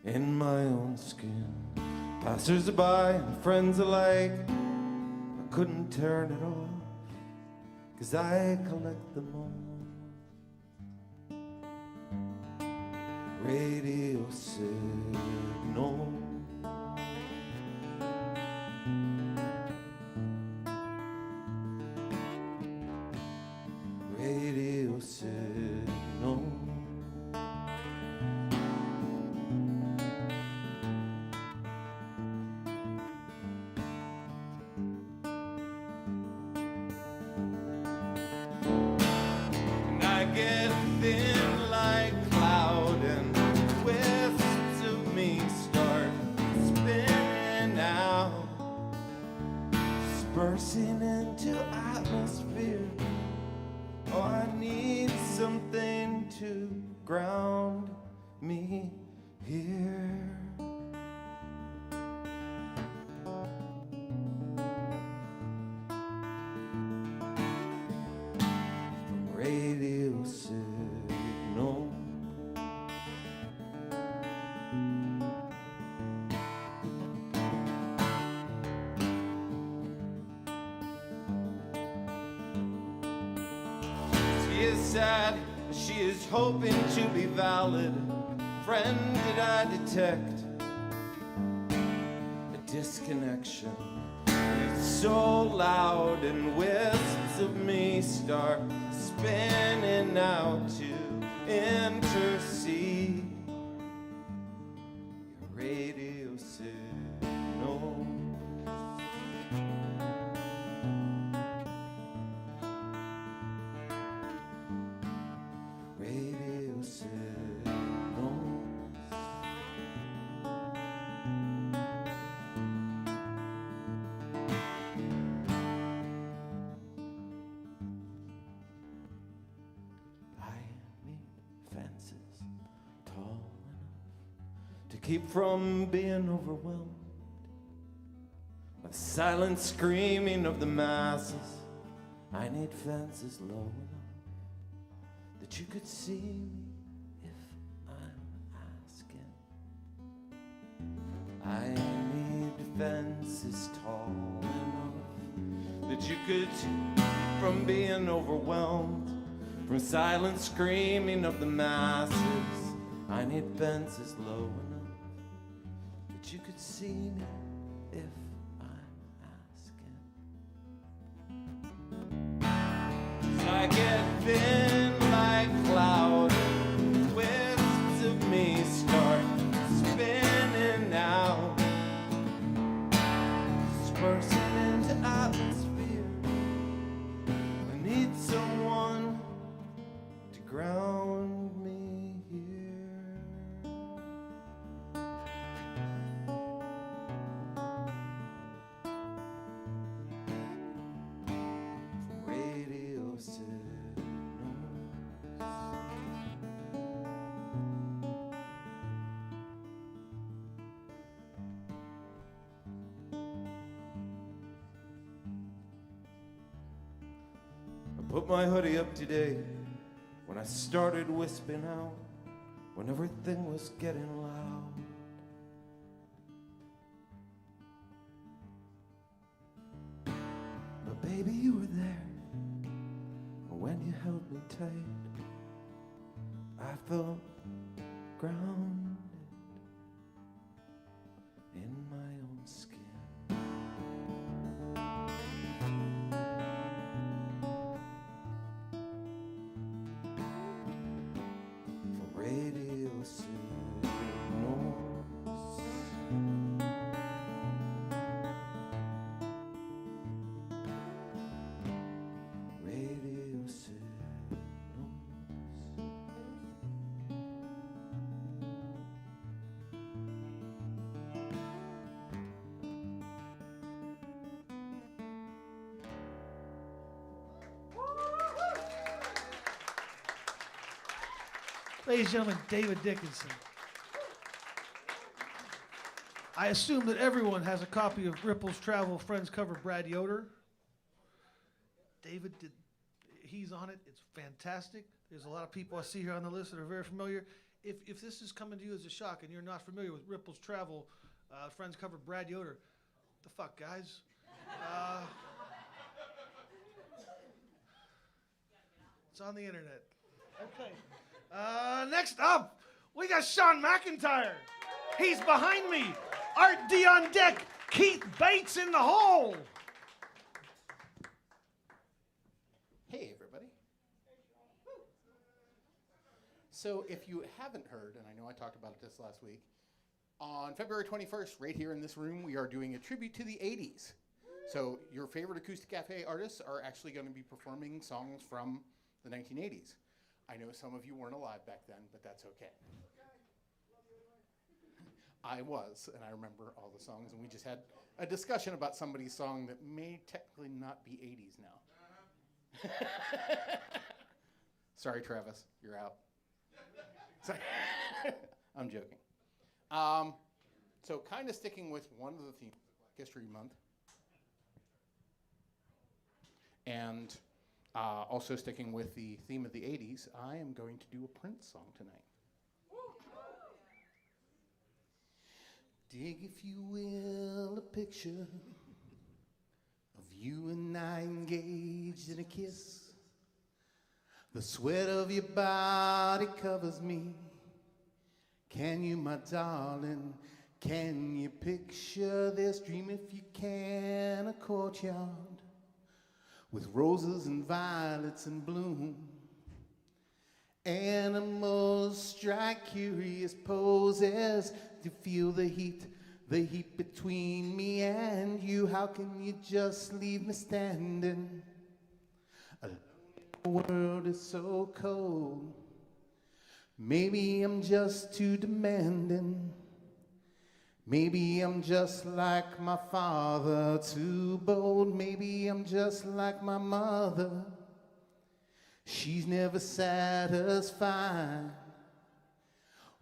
in my own skin. Passers-by and friends alike, I couldn't turn it off, 'cause I collect them all. Radio signal. Radio signal. And I get thin like cloud, and wisps of me start spinning out, dispersing into atmosphere. Oh, I need something to ground me here. Radio signal. She is sad, she is hoping to be valid. Friend, did I detect a disconnection? It's so loud, and wisps of me start spinning out to intercede. Your radio signal. Radio signal. I need fences tall enough to keep from being overwhelmed by the silent screaming of the masses. I need fences low enough that you could see me if I'm asking. I need fences tall enough that you could keep from being overwhelmed, from silent screaming of the masses. I need fences low enough that you could see me if I'm asking. So I get thin like cloud, wisps of me start spinning out, dispersing into atmosphere. I need someone to ground me here. Radio signals. I put my hoodie up today when I started wisping out, when everything was getting loud. But baby, you were there, and when you held me tight, I felt grounded in my own skin. For radio signal. Ladies and gentlemen, David Dickinson. I assume that everyone has a copy of Ripple's Travel Friends cover, Brad Yoder. David he's on it. It's fantastic. There's a lot of people I see here on the list that are very familiar. If this is coming to you as a shock and you're not familiar with Ripple's Travel Friends cover, Brad Yoder, what the fuck, guys? It's on the internet. Okay. Next up, we got Sean McIntyre. He's behind me. Art D on deck. Keith Bates in the hole. Hey, everybody. So if you haven't heard, and I know I talked about this last week, on February 21st, right here in this room, we are doing a tribute to the 80s. So your favorite AcoustiCafe artists are actually going to be performing songs from the 1980s. I know some of you weren't alive back then, but that's okay. I was, and I remember all the songs, and we just had a discussion about somebody's song that may technically not be 80s now. Sorry, Travis, you're out. Sorry. I'm joking. So kind of sticking with one of the themes of Black History Month, and also sticking with the theme of the 80s, I am going to do a Prince song tonight. Dig, if you will, a picture of you and I engaged in a kiss. The sweat of your body covers me. Can you, my darling, can you picture this dream if you can? A courtyard with roses and violets in bloom. Animals strike curious poses to feel the heat between me and you. How can you just leave me standing? The world is so cold. Maybe I'm just too demanding. Maybe I'm just like my father, too bold. Maybe I'm just like my mother. She's never satisfied.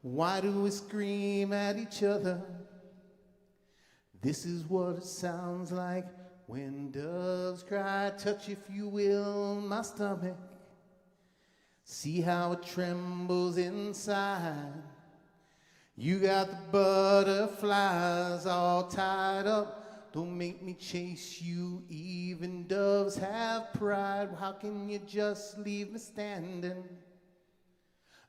Why do we scream at each other? This is what it sounds like when doves cry. Touch, if you will, my stomach. See how it trembles inside. You got the butterflies all tied up. Don't make me chase you. Even doves have pride. How can you just leave me standing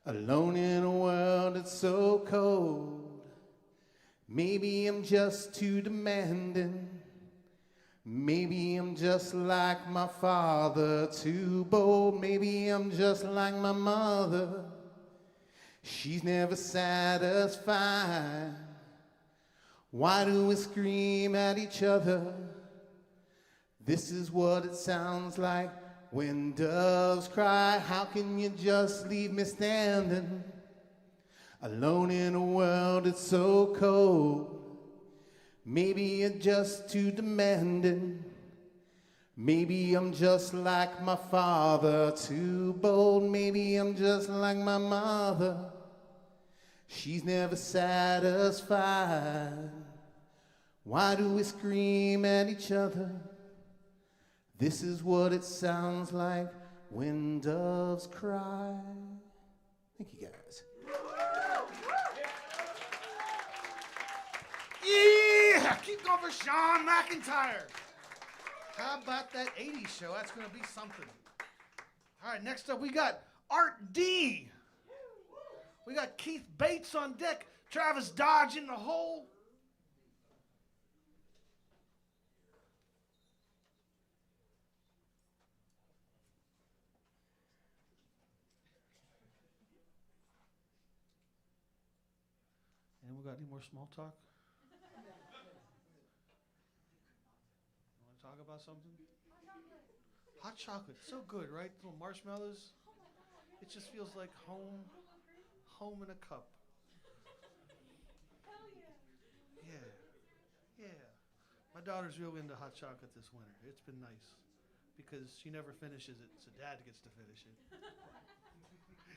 alone in a world that's so cold? Maybe I'm just too demanding. Maybe I'm just like my father, too bold. Maybe I'm just like my mother. She's never satisfied. Why do we scream at each other? This is what it sounds like when doves cry. How can you just leave me standing alone in a world that's so cold? Maybe you're just too demanding. Maybe I'm just like my father, too bold. Maybe I'm just like my mother. She's never satisfied. Why do we scream at each other? This is what it sounds like when doves cry. Thank you, guys. Yeah! Keep going for Sean McIntyre. How about that 80s show? That's going to be something. All right, next up we got Art D. We got Keith Bates on deck. Travis Dodge in the hole. And we got any more small talk? Talk about something? Hot chocolate, so good, right? Little marshmallows. It just feels like home in a cup. Yeah. My daughter's real into hot chocolate this winter. It's been nice because she never finishes it, so Dad gets to finish it.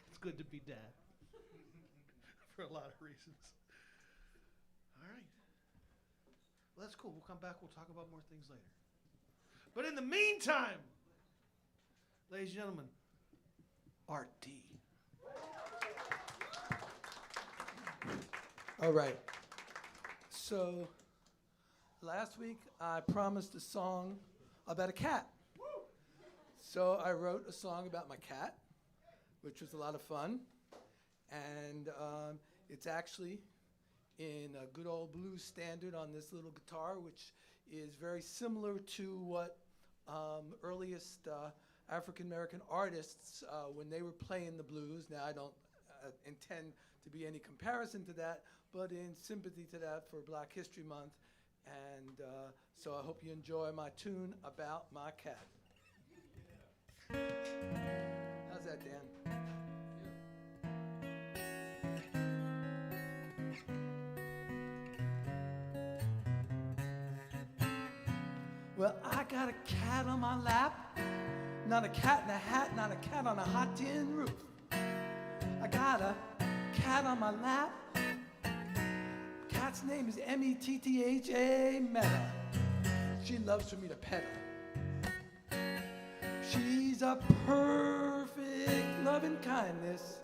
It's good to be Dad. for a lot of reasons. All right. Well, that's cool. We'll come back. We'll talk about more things later. But in the meantime, ladies and gentlemen, Art D. All right. So last week I promised a song about a cat. So I wrote a song about my cat, which was a lot of fun. And it's actually in a good old blues standard on this little guitar, which is very similar to what earliest African-American artists, when they were playing the blues. Now, I don't intend to be any comparison to that, but in sympathy to that for Black History Month. And so I hope you enjoy my tune about my cat. How's that, Dan? Well, I got a cat on my lap, not a cat in a hat, not a cat on a hot tin roof. I got a cat on my lap. Cat's name is M-E-T-T-H-A, Meta. She loves for me to pet her. She's a perfect loving kindness,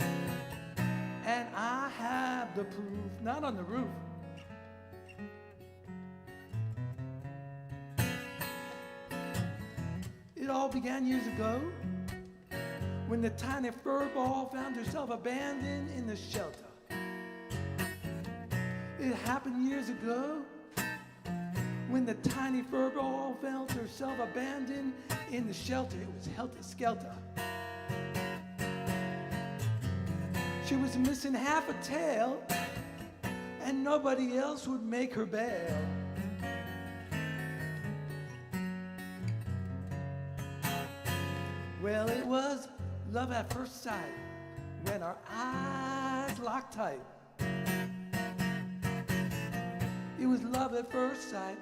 and I have the proof, not on the roof. It all began years ago when the tiny furball found herself abandoned in the shelter. It happened years ago when the tiny furball found herself abandoned in the shelter. It was helter-skelter. She was missing half a tail, and nobody else would make her bail. Well, it was love at first sight when our eyes locked tight. It was love at first sight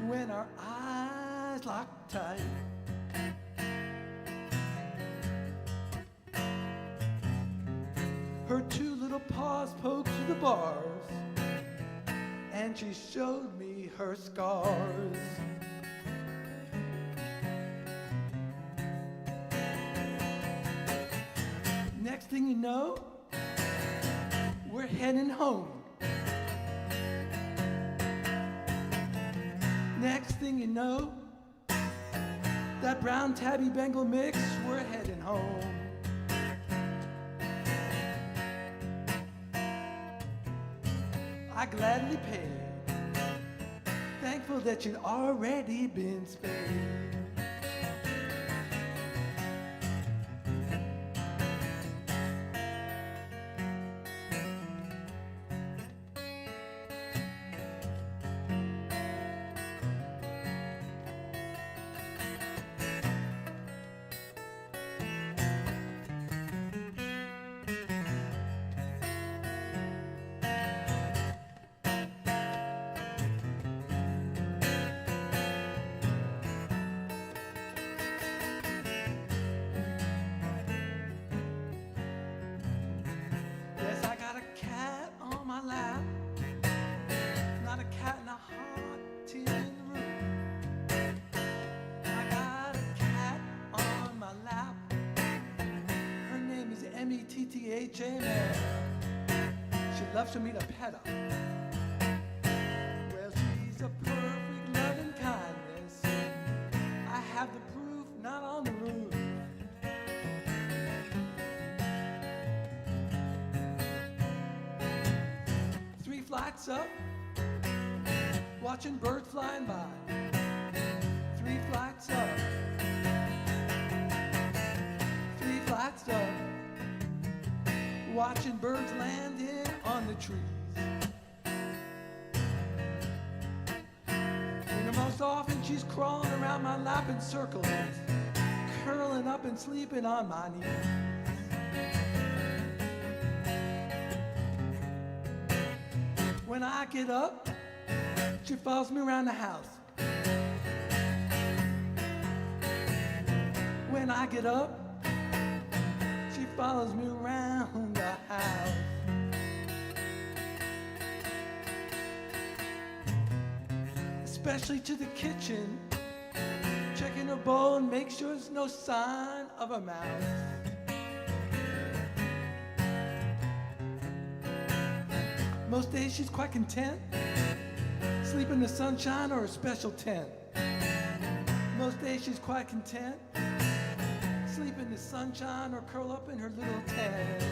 when our eyes locked tight. Her two little paws poked through the bars, and she showed me her scars. Next thing you know, we're heading home. Next thing you know, that brown tabby Bengal mix, we're heading home. I gladly paid, thankful that you'd already been spayed. She loves for me to pet her. Well, she's a perfect loving kindness. I have the proof, not on the roof. Three flights up, watching birds flying by. Three flights up, three flights up, watching birds landing on the trees. You know, most often she's crawling around my lap in circles, curling up and sleeping on my knees. When I get up, she follows me around the house. When I get up, she follows me around the house. especially to the kitchen, checking her bowl and make sure there's no sign of a mouse. Most days she's quite content, sleep in the sunshine or a special tent. Most days she's quite content, sleep in the sunshine or curl up in her little tent.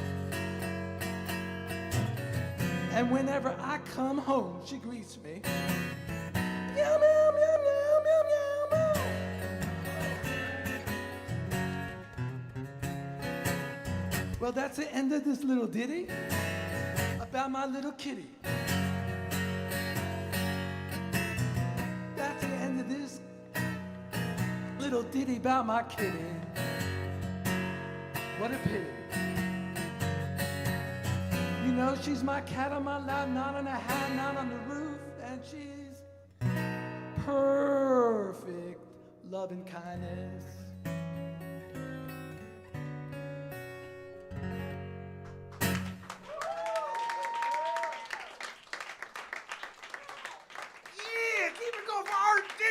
And whenever I come home, she greets me. Meow, meow, meow, meow, meow, meow, meow. Well, that's the end of this little ditty about my little kitty. That's the end of this little ditty about my kitty. What a pity. You know, she's my cat on my lap, not on a hat, not on the roof, and she's perfect love and kindness. Yeah, keep it going for RD.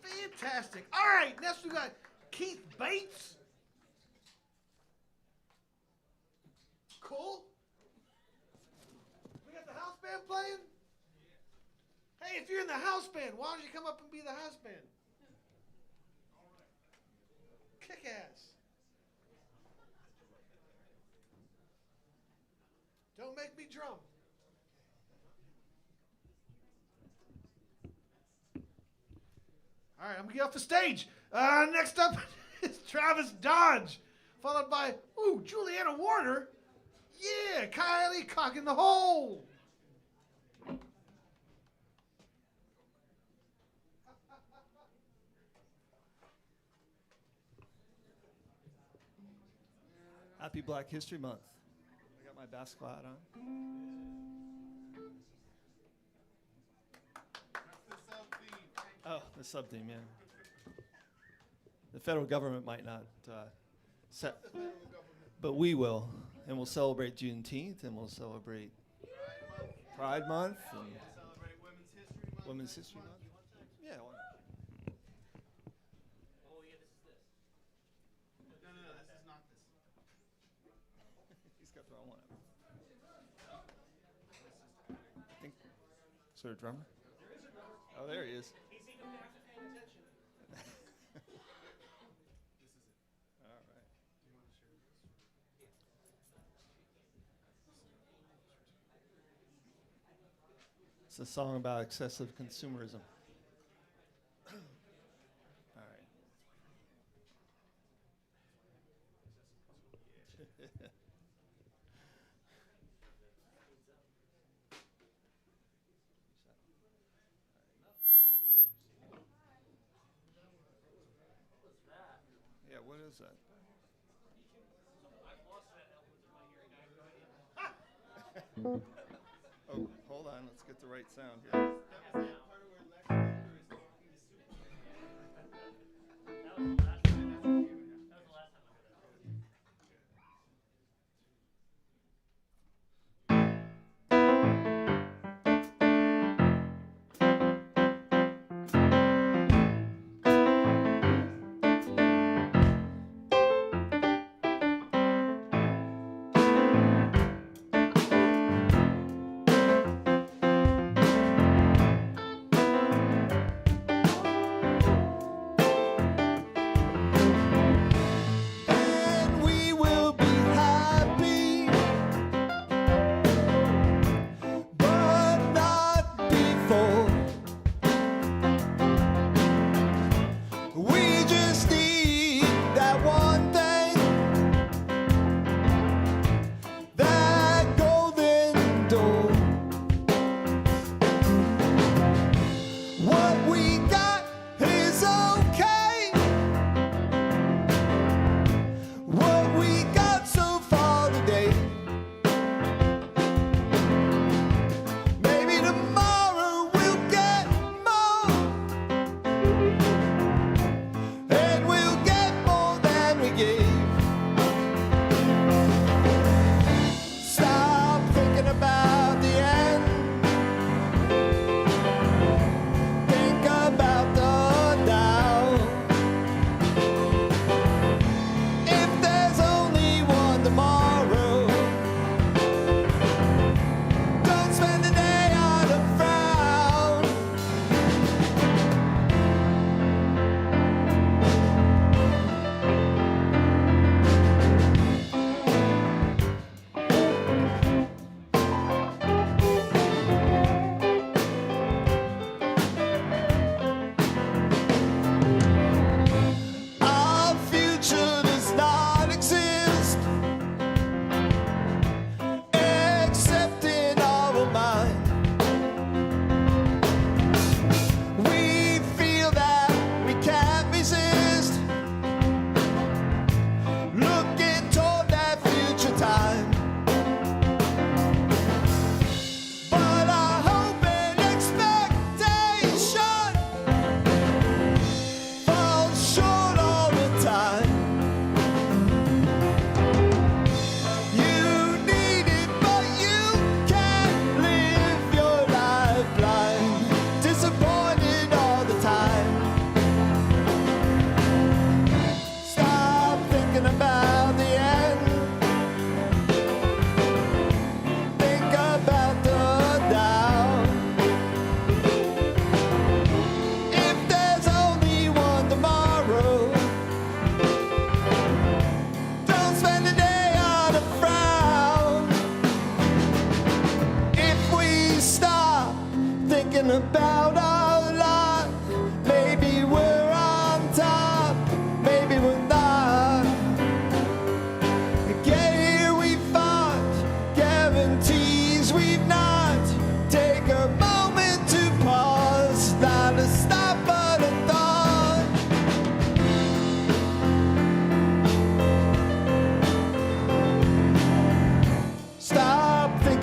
Fantastic. All right, next we got Keith Bates. Cool. We got the house band playing. Hey, if you're in the house band, why don't you come up and be the house band? Kick ass. Don't make me drum. All right, I'm gonna get off the stage. Next up is Travis Dodge, followed by Juliana Warner. Yeah, Kylie Cock in the hole. Happy Black History Month. I got my basketball hat on. Oh, the sub-theme, yeah. The federal government might not set, but we will. And we'll celebrate Juneteenth, and we'll celebrate Pride Month, and celebrate Women's History Month. Yeah, why not? Oh, yeah, this is this. No, this is not this. He's got thrown one up. I think, is there a drummer? Oh, there he is. He's even paying attention. All right. It's a song about excessive consumerism. All right. Yeah, what is that? Oh, hold on. Let's get the right sound here.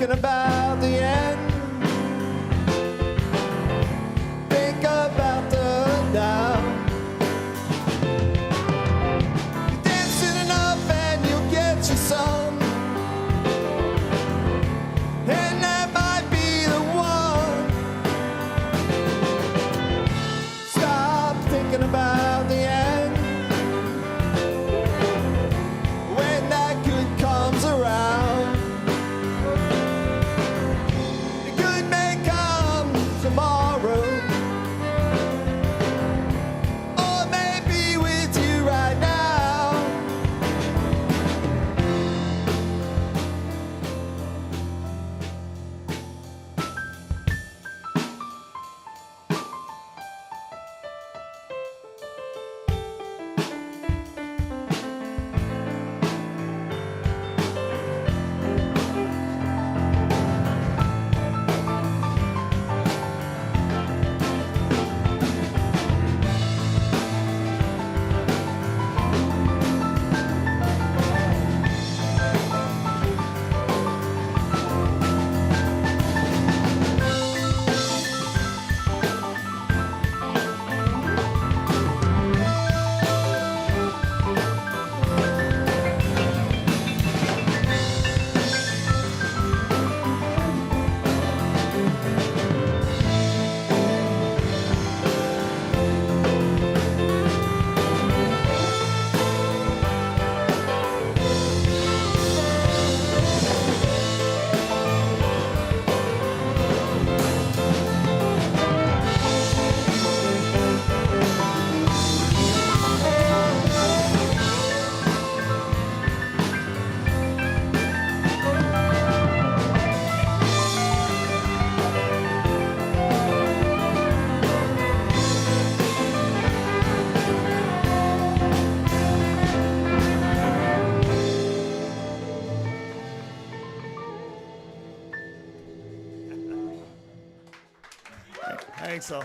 thinking about the end. Think about the down. You're dancing enough and you'll get you some. And that might be the one. Stop thinking about the end. When that good comes around. The good may come tomorrow. Or maybe with you right now. I think so.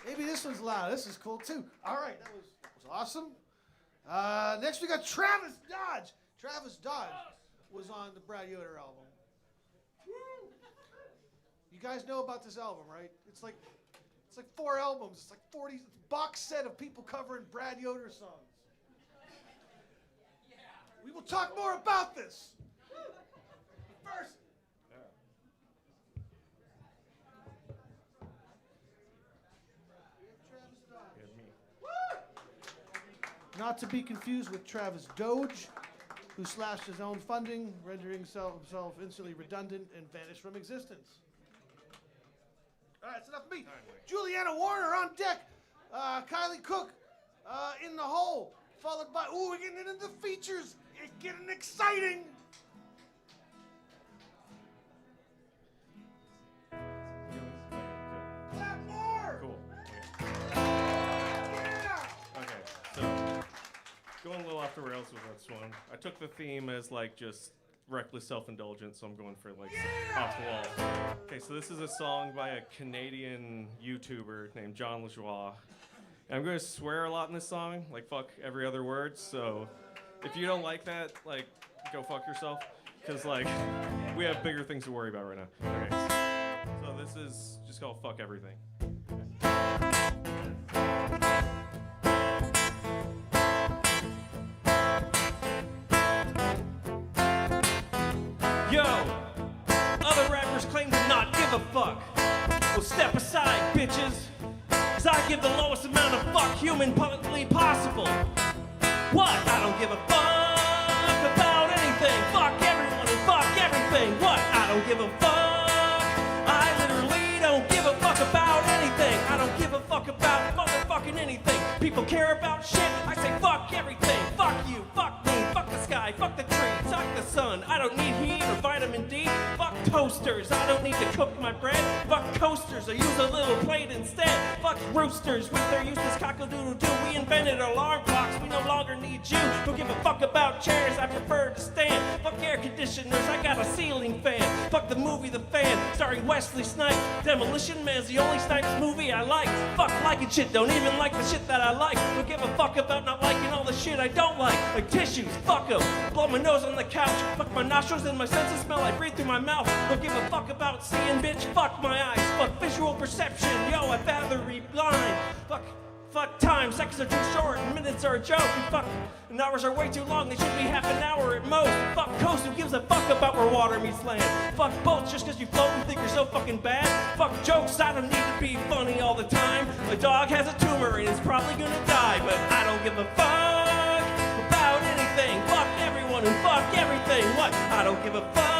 Maybe this one's loud. This is cool too. All right, that was awesome. Next we got Travis Dodge. Travis Dodge was on the Brad Yoder album. You guys know about this album, right? It's like 4 albums. It's like 40 box set of people covering Brad Yoder songs. We will talk more about this. First. Not to be confused with Travis Doge, who slashed his own funding, rendering himself instantly redundant and vanished from existence. All right, that's enough of me. Juliana Warner on deck. Kylie Cook in the hole. Followed by, ooh, we're getting into the features. It's getting exciting. Clap more. Cool. Okay, so going a little off the rails with this one. I took the theme as like just reckless self-indulgence, so I'm going for like off the wall. Okay, so this is a song by a Canadian YouTuber named John LaJoie. And I'm going to swear a lot in this song, like fuck every other word, so if you don't like that, like, go fuck yourself, because like, we have bigger things to worry about right now. Okay, so this is just called Fuck Everything. Yo, other rappers claim to not give a fuck. Well, step aside, bitches. Cause I give the lowest amount of fuck humanly possible. What? I don't give a fuck about anything. Fuck everyone and fuck everything. What? I don't give a fuck. I literally don't give a fuck about anything. I don't give a fuck about motherfucking anything. People care about shit. I say fuck everything. Fuck you, fuck me, fuck the sky, fuck the tree, fuck the sun. I don't need heat or vitamin D. Fuck toasters. I don't need to cook my bread. Fuck coasters, I use a little plate instead. Fuck roosters with their useless cock-a-doodle-doo. We invented alarm clocks, we no longer need you. Don't give a fuck about chairs, I prefer to stand. Fuck air conditioners, I got a ceiling fan. Fuck the movie The Fan, starring Wesley Snipes. Demolition Man's the only Snipes movie I like. Fuck liking shit, don't even like the shit that I like. Don't give a fuck about not liking all the shit I don't like tissues, fuck 'em. Blow my nose on the couch, fuck my nostrils and my sense of smell I breathe through my mouth. Don't give a fuck about seeing, bitch, fuck my eyes. Fuck visual perception, yo, I'd rather read blind. Fuck time, seconds are too short, and minutes are a joke. And fuck, and hours are way too long, they should be half an hour at most. Fuck coast, who gives a fuck about where water meets land? Fuck boats, just cause you float and think you're so fucking bad. Fuck jokes, I don't need to be funny all the time. My dog has a tumor and is probably gonna die, but I don't give a fuck about anything. Fuck everyone and fuck everything. What? I don't give a fuck.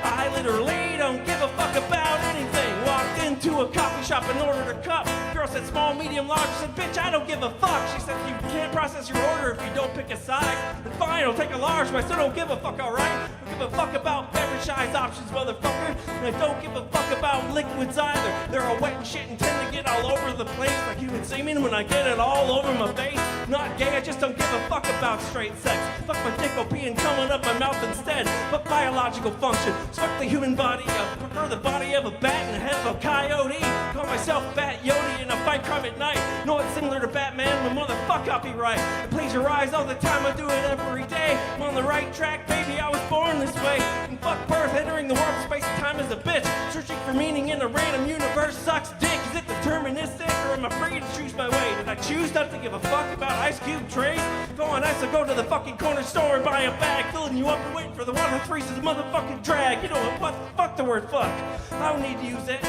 I literally don't give a fuck about anything. Walked into a coffee shop and ordered a cup. Girl said small, medium, large. I said, bitch, I don't give a fuck. She said, you can't process your order if you don't pick a size. But fine, I'll take a large, but I still don't give a fuck, alright? Don't give a fuck about beverage size options, motherfucker. And I don't give a fuck about liquids either. They're all wet and shit and tend to get all over the place. Like human semen when I get it all over my face. Not gay, I just don't give a fuck about straight sex. Fuck my dick, I'll pee and coming up my mouth instead. Fuck biological function. Fuck the human body. I prefer the body of a bat and the head of a coyote. Call myself Bat Yodi and I fight crime at night. Know it's similar to Batman, but motherfuck, I'll be right. I please your eyes all the time, I do it every day. I'm on the right track, baby, I was born this way. And fuck birth, entering the world of space and time is a bitch. Searching for meaning in a random universe sucks dick. Is it deterministic or am I free to choose my way? Did I choose not to give a fuck about Ice Cube trays? Go on ice, I'll go to the fucking corner store and buy a bag, filling you up and waiting for the one that freezes the motherfucking drag. You know what? Fuck the word fuck. I don't need to use it.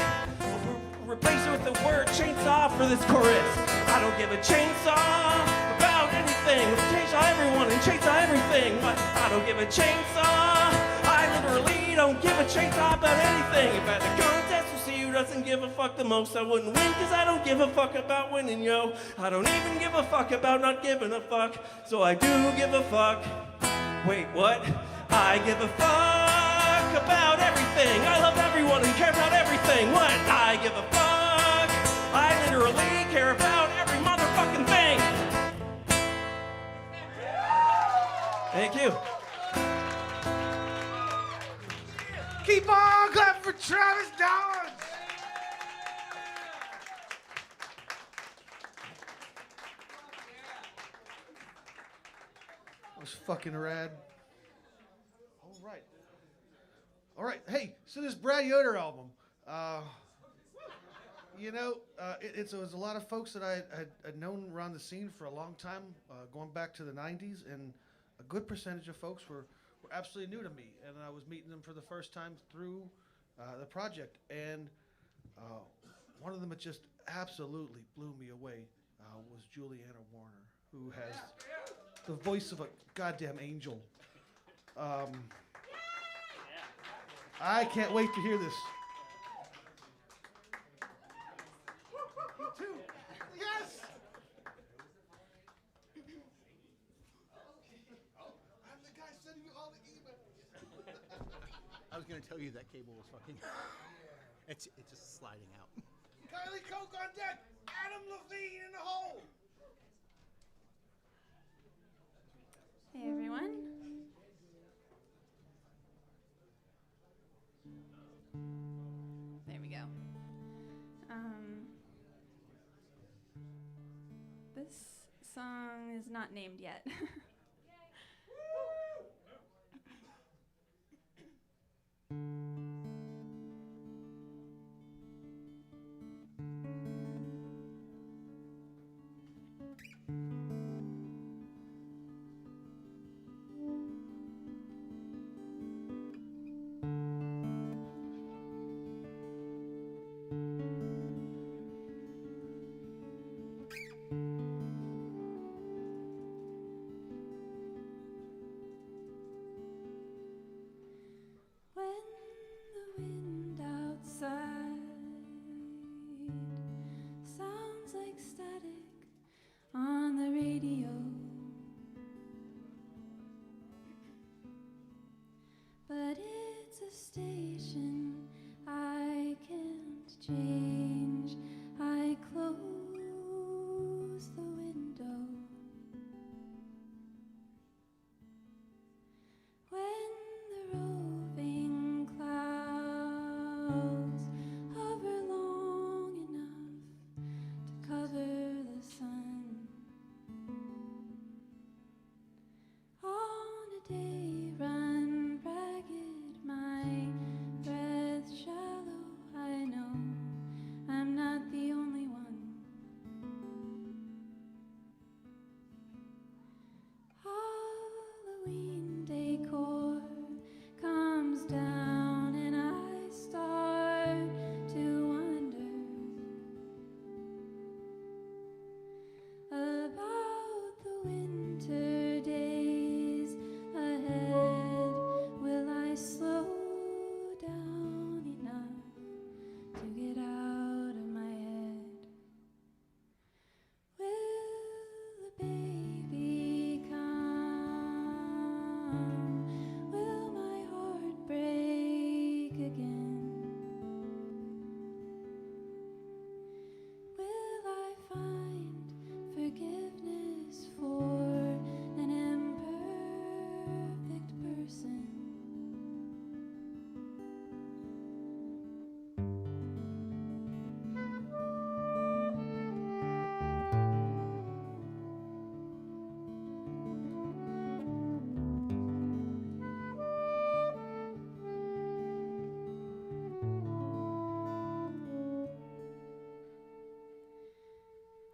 Replace it with the word chainsaw for this chorus. I don't give a chainsaw about anything. Chainsaw everyone and chainsaw everything. What? I don't give a chainsaw. I literally don't give a chainsaw about anything. If at the contest we'll see who doesn't give a fuck the most. I wouldn't win cause I don't give a fuck about winning, yo. I don't even give a fuck about not giving a fuck. So I do give a fuck. Wait, what? I give a fuck about everything. I love everyone and care about everything. What? I give a fuck. I literally care about every motherfucking thing. Thank you. Keep on clapping for Travis Downs. That was fucking rad. All right, hey, so this Brad Yoder album, it was a lot of folks that I had known around the scene for a long time, going back to the 90s, and a good percentage of folks were absolutely new to me, and I was meeting them for the first time through the project, and one of them that just absolutely blew me away was Juliana Warner, who has the voice of a goddamn angel. I can't wait to hear this. You too. Yes. I'm the guy sending you all the emails. I was going to tell you that cable was fucking. It's just sliding out. Kylie Coke on deck. Adam Levine in the hole. Hey everyone. There we go. This song is not named yet. change, I close the window. When the roving clouds hover long enough to cover the sun, on a day run ragged, my breath shallow, I know I'm not the only one. Halloween decor comes down and I start to wonder about the winter days ahead. Will I slow down enough to get out of my head? Will a baby come? Will my heart break again? Will I find forgiveness for an imperfect person?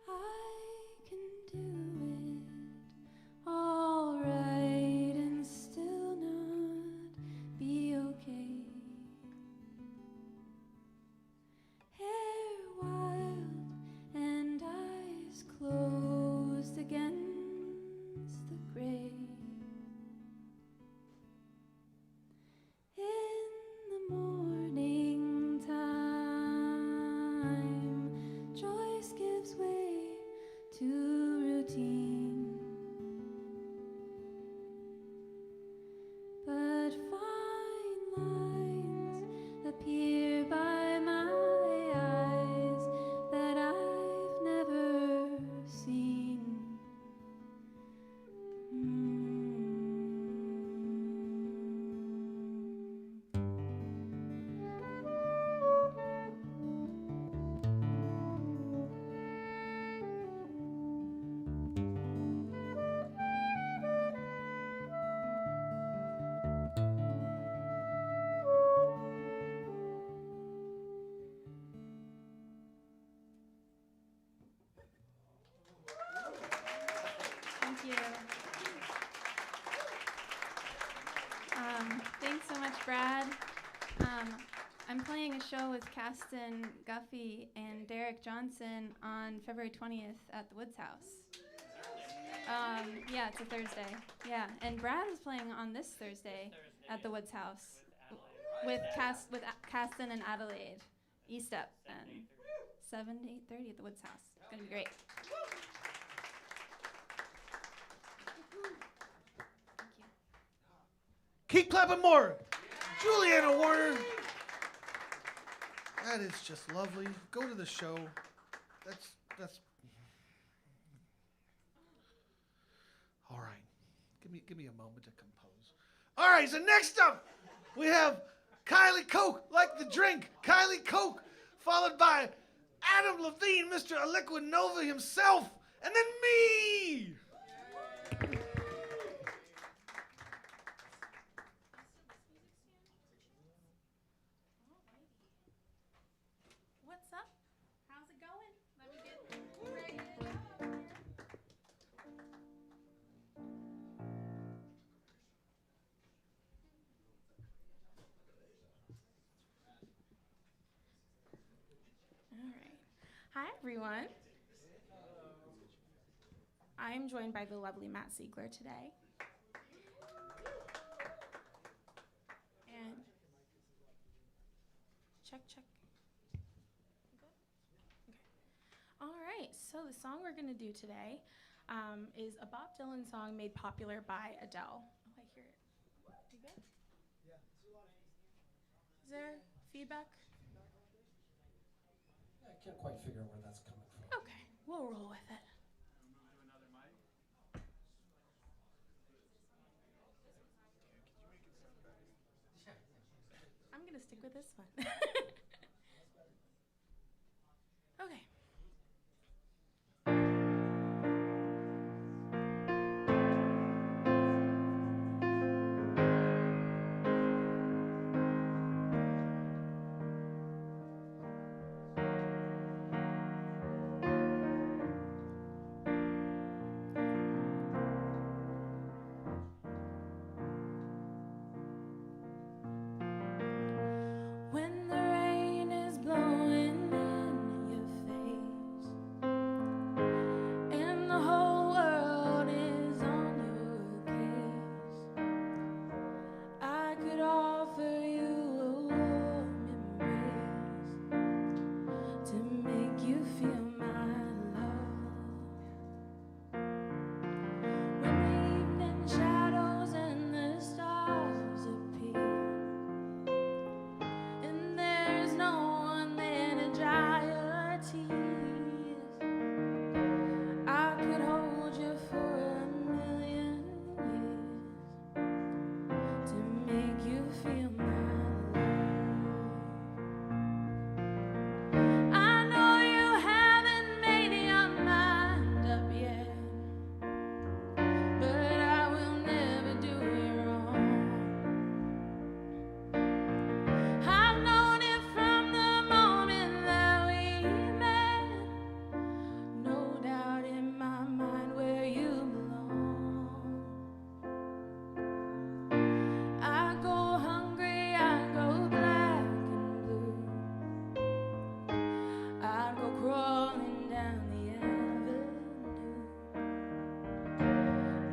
I can do it all right and still not be okay. Hair wild and eyes closed against the gray. In the morning time, choice gives way to routine, but fine lines appear by my eyes that I've never seen. Thank you. Thanks so much, Brad. I'm playing a show with Caston Guffey and Derek Johnson on February 20th at the Woods House. Yeah, it's a Thursday. Yeah, and Brad is playing on this Thursday at the Woods House with Caston and Adelaide, E-Step, and 7 to 8:30 at the Woods House. It's gonna be great. Keep clapping more. Juliana Warner. That is just lovely. Go to the show. That's. All right. Give me a moment to compose. All right. So next up, we have Kylie Coke, like the drink. Kylie Coke, followed by Adam Levine, Mr. Aliquid Novi himself, and then me. What's up? How's it going? Let me get ready to go. All right. Hi, everyone. I am joined by the lovely Matt Siegler today. And check. All right, so the song we're going to do today is a Bob Dylan song made popular by Adele. Oh, I hear it. You good? Yeah. Is there feedback? can't quite figure out where that's coming from. Okay, we'll roll with it. I'm gonna stick with this one. Okay. When the rain is blowing in your face and the whole world is on your case, I could offer you a warm embrace to make you feel my love. When the evening shadows and the stars appear and there's no one there to dry your tears, I could hold you for a million years to make you feel my love. I know you haven't made your mind up yet, but I will never do it wrong. I've known it from the moment that we met. No doubt in my mind where you belong. I go hungry, I go black and blue. I go crawling down the avenue.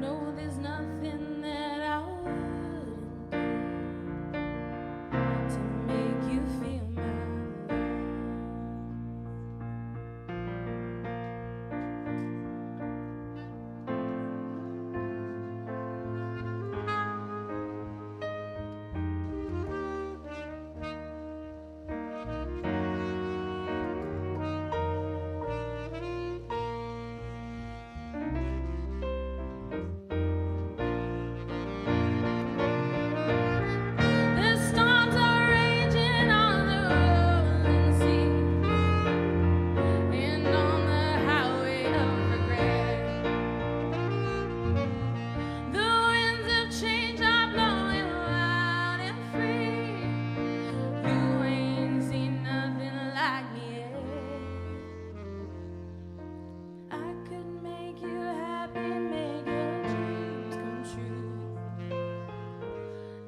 No, there's nothing that I wouldn't do to make you feel my love. The storms are raging on the rolling sea and on the highway of regret. The winds of change are blowing wild and free. You ain't seen nothing like me yet. I could make you happy, make your dreams come true.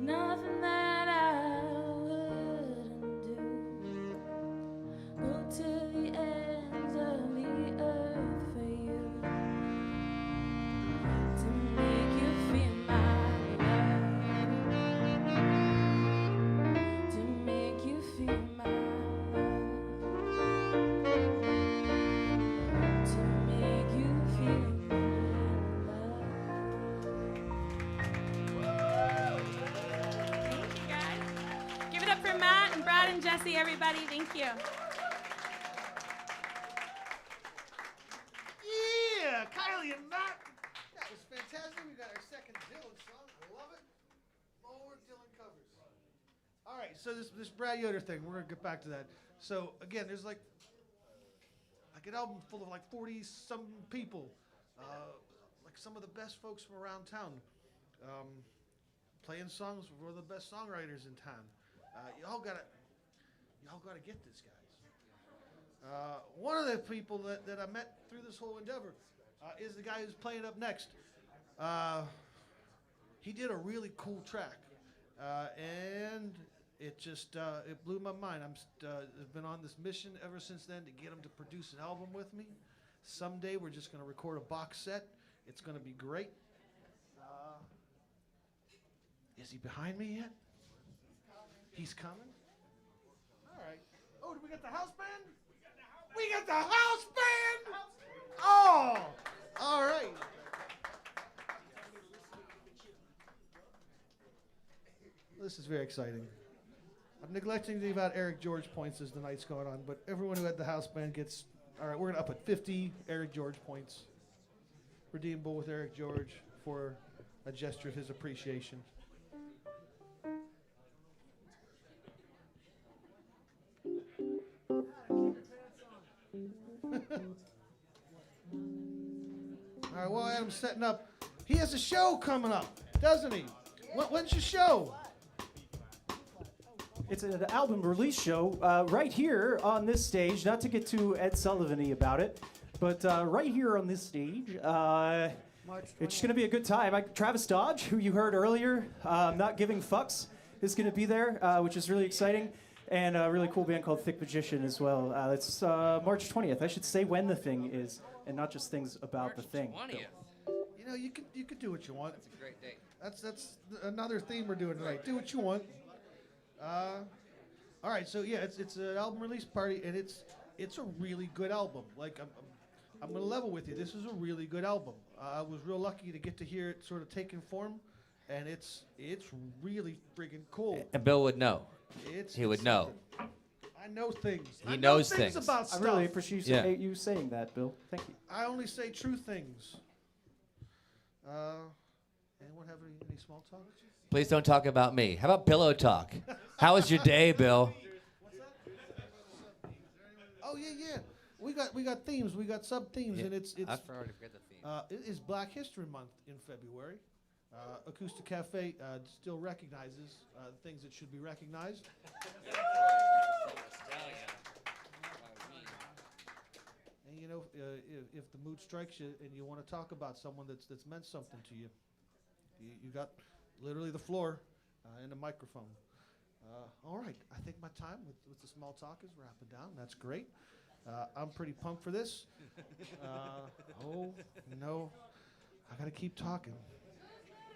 Nothing that I wouldn't do. Go to the ends of the earth for you to make you feel my love. To make you feel my love. To make you feel my love. Thank you, guys. Give it up for Matt and Brad and Jesse, everybody. Thank you. Yeah, Kylie and Matt. That was fantastic. We got our second Dylan song. I love it. More Dylan covers. All right, so this Brad Yoder thing, we're gonna get back to that. So again, there's like an album full of like 40-some people, like some of the best folks from around town, playing songs with one of the best songwriters in town. Y'all gotta get this, guys. One of the people that I met through this whole endeavor is the guy who's playing up next. He did a really cool track, and it just it blew my mind. I've been on this mission ever since then to get him to produce an album with me. Someday we're just going to record a box set. It's going to be great. Is he behind me yet? He's coming. All right. Oh, do we got the house band? We got the house band. Oh, all right. This is very exciting. neglecting to leave out Eric George points as the night's going on, but everyone who had the house band gets, all right, we're going to up at 50 Eric George points. Redeemable with Eric George for a gesture of his appreciation. All right, while Adam's setting up, he has a show coming up, doesn't he? When's your show? It's an album release show right here on this stage. Not to get too Ed Sullivan-y about it, but right here on this stage, it's going to be a good time. Travis Dodge, who you heard earlier, Not Giving Fucks, is going to be there, which is really exciting. And a really cool band called Thick Magician as well. It's March 20th. I should say when the thing is, and not just things about the thing. 20th. You know, you can do what you want. That's a great date. That's another theme we're doing tonight. Do what you want. All right, so yeah, it's an album release party, and it's a really good album. Like I'm gonna level with you. This is a really good album. I was real lucky to get to hear it sort of taking form, and it's really friggin' cool. And Bill would know. He would know. I know things. He I know knows things things. about stuff. I really appreciate you saying that, Bill. Thank you. I only say true things. Anyone have any small talk? Please don't talk about me. How about pillow talk? How was your day, Bill? Oh yeah. We got themes. We got sub themes, Yeah. and it's. I already forget the theme. It is Black History Month in February. AcoustiCafe still recognizes things that should be recognized. And you know, if the mood strikes you and you want to talk about someone that's meant something to you, you got literally the floor and a microphone. All right, I think my time with the small talk is wrapping down. That's great. I'm pretty pumped for this. Oh no, I gotta keep talking.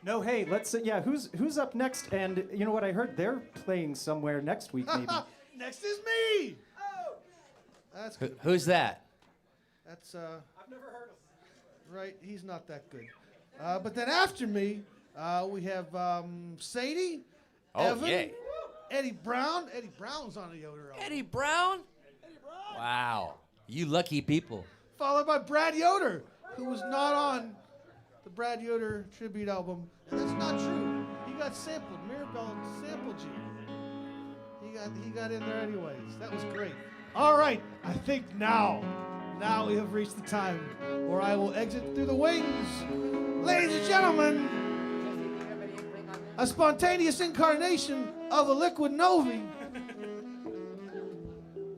No, hey, let's who's up next? And you know what I heard? They're playing somewhere next week, maybe. Next is me. Oh, that's good. Who's that? That's I've never heard of him. Right, he's not that good. But then after me, we have Sadie, Evan, yay. Eddie Brown. Eddie Brown's on the Yoder album. Eddie Brown? Wow. You lucky people. Followed by Brad Yoder, who was not on the Brad Yoder tribute album. And that's not true. He got sampled. Mirabelle sampled you. He got in there anyways. That was great. All right, I think now we have reached the time where I will exit through the wings. Ladies and gentlemen, a spontaneous incarnation of Aliquid Novi.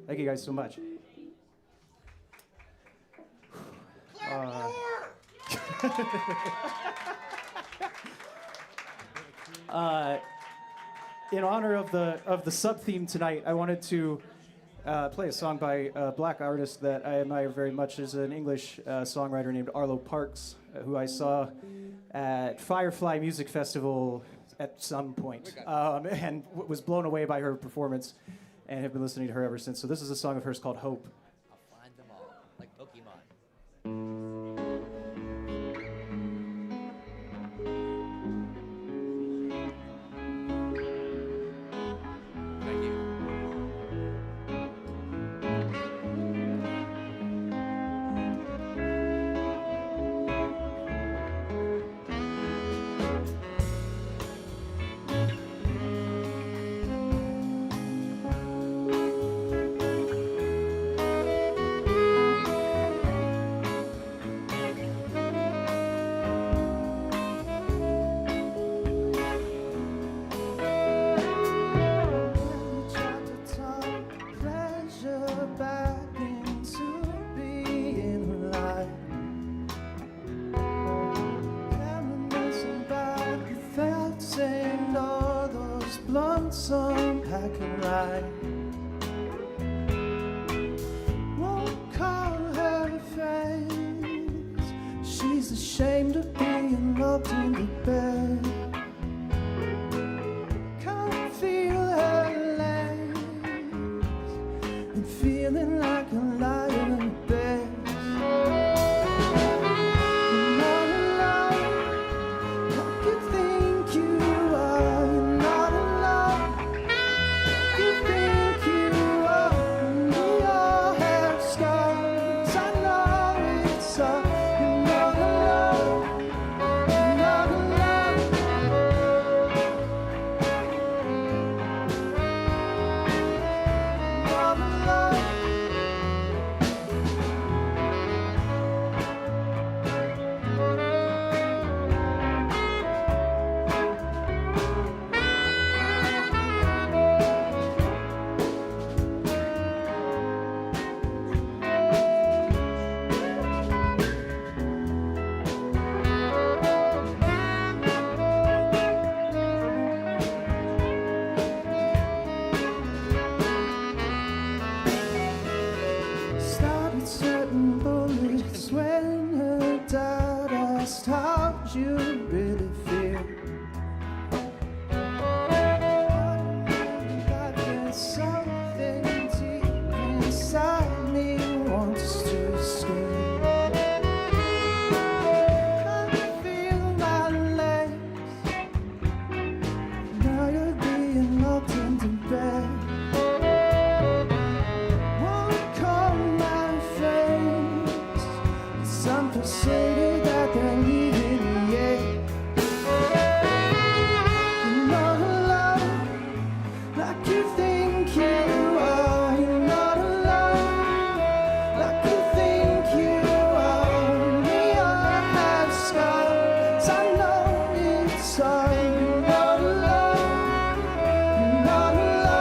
Thank you guys so much. In honor of the sub theme tonight, I wanted to play a song by a black artist that I admire very much. Is an English songwriter named Arlo Parks, who I saw at Firefly Music Festival at some point, and was blown away by her performance, and have been listening to her ever since. So this is a song of hers called Hope. I'll find them all, like Pokemon. Thank you. Lonesome packing ride. Won't call her face. She's ashamed of being locked in the bed. Can't feel her legs and feeling like a lion in bed. You're not alone like you think you are. You're not alone. say that they're leaving, yeah. You're not alone, like you think you are. You're not alone, like you think you are. We all have scars, I know it's hard. You're not alone, you're not alone.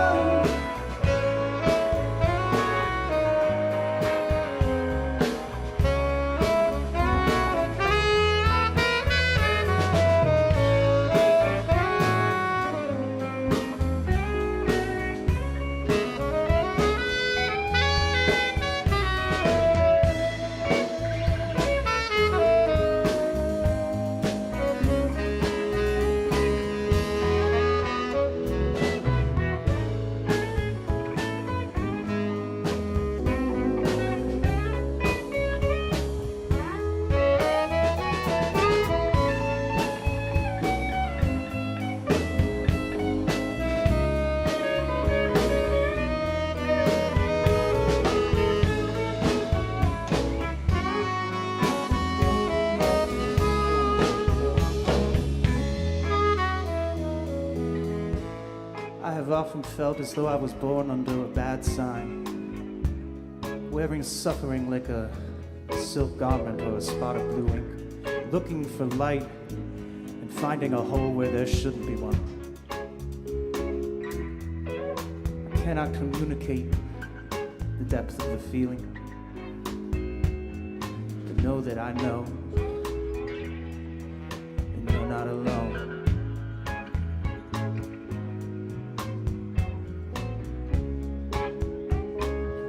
I have often felt as though I was born under a bad sign, wearing suffering like a silk garment or a spot of blue ink, looking for light and finding a hole where there shouldn't be one. I cannot communicate the depth of the feeling, to know that I know, and you're not alone.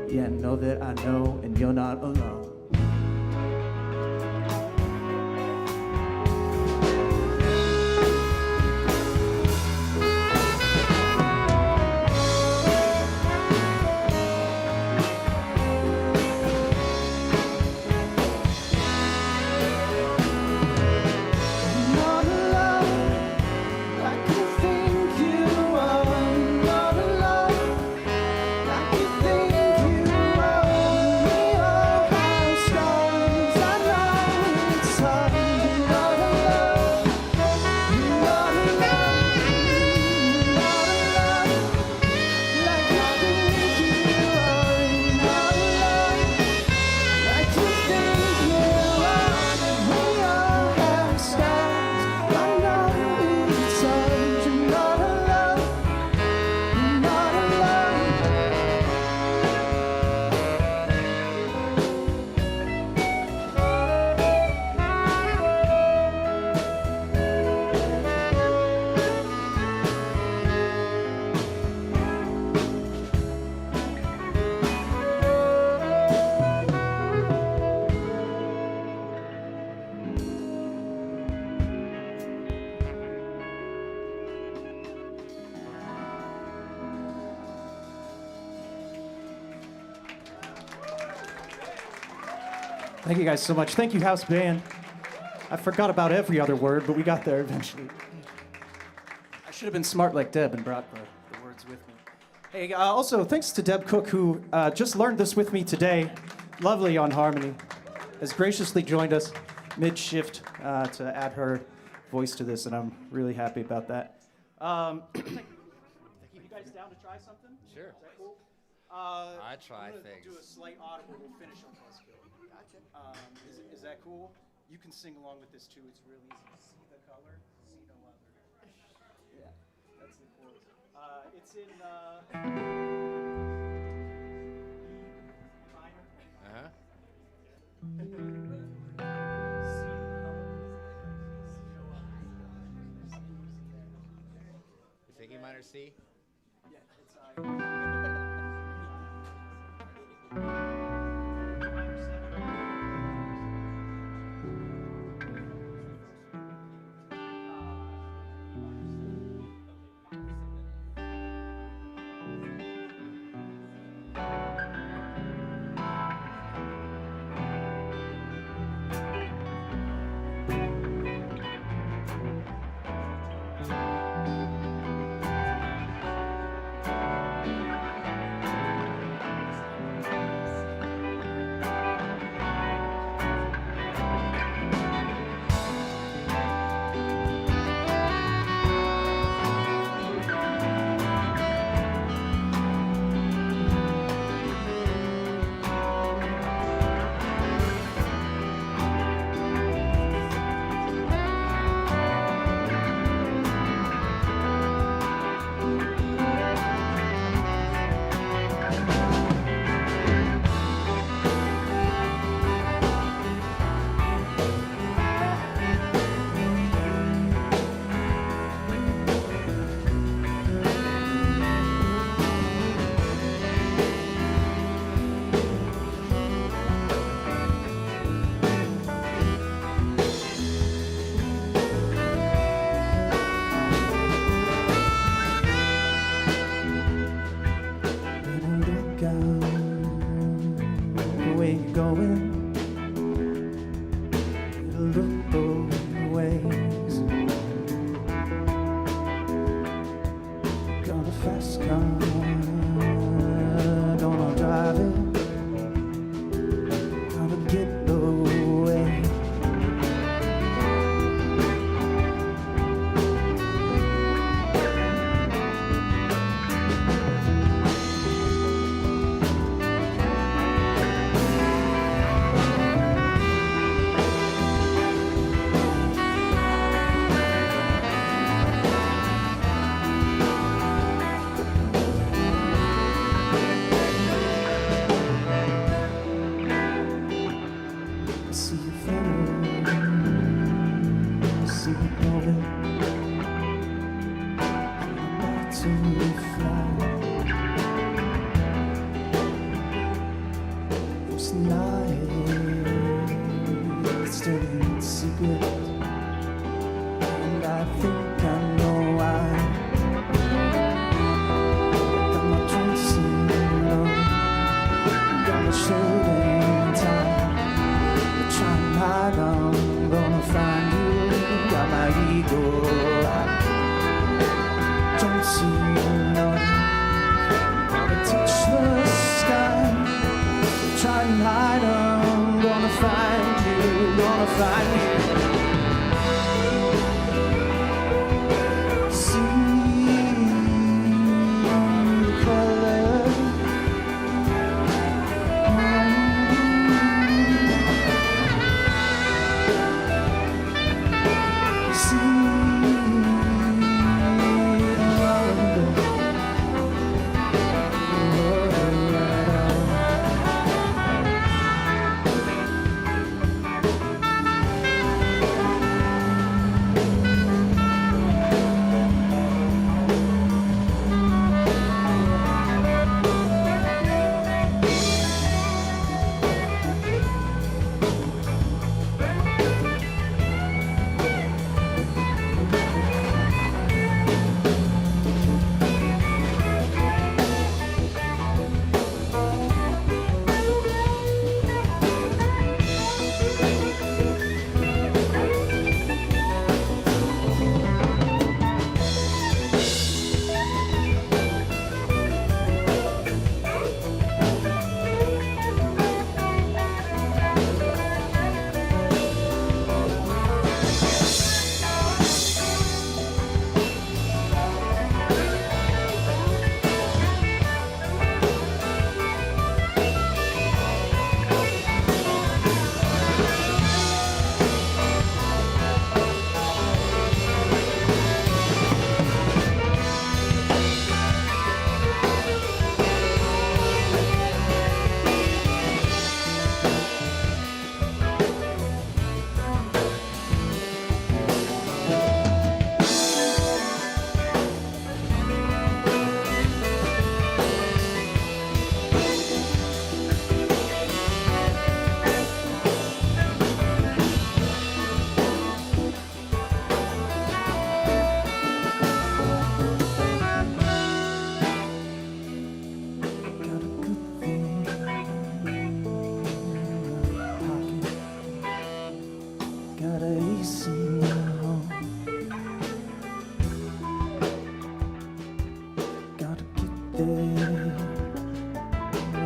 Yeah, know that I know, and you're not alone. Not alone, like you think you are. Not alone, like you think you are. We all have scars, I know it's hard. You're not alone, you're not alone, not alone, like you think you are. You're not alone, like you think you are. We all have scars, I know it's hard. You're not alone, you're not alone. Thank you guys so much. Thank you, House Band. I forgot about every other word, but we got there eventually. I should have been smart like Deb and brought the words with me. Hey, also, thanks to Deb Cook, who just learned this with me today. Lovely on harmony. Has graciously joined us mid-shift to add her voice to this, and I'm really happy about that. You guys down to try something? Sure. Is that cool? I try I'm gonna things. do a slight audible finish on buzzkill. Gotcha. Is that cool? You can sing along with this too. It's real easy. See the color, see no other. Yeah, that's the chorus. It's in E minor. Uh-huh. You say E minor C? Yeah, it's look out the way you're going. Look both ways. Got a fast car, gonna drive it. Gotta get away. See you flying, see you going. About to fly. First night, still in secret, and I think I know why. Got my drinks in low, got my shirt in tight. Try and hide, I'm gonna find you. Got my ego out. Don't see nothing. Gonna touch the sky. Try and hide, I'm gonna find you. Gonna find you. See the color.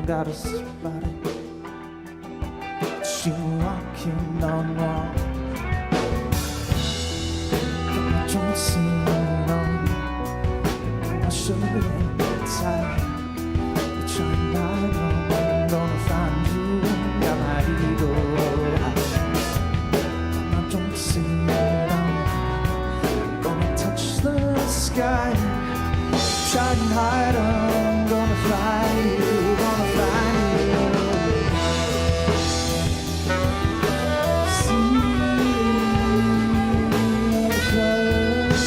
Got a spot. She walking on wall. Got my joints in on. Got my shoulder tight. Trying not on. Gonna find you. Got my ego high. Got my joints in on. Gonna touch the sky. Try and hide, I'm gonna find you, gonna find you. See the colors.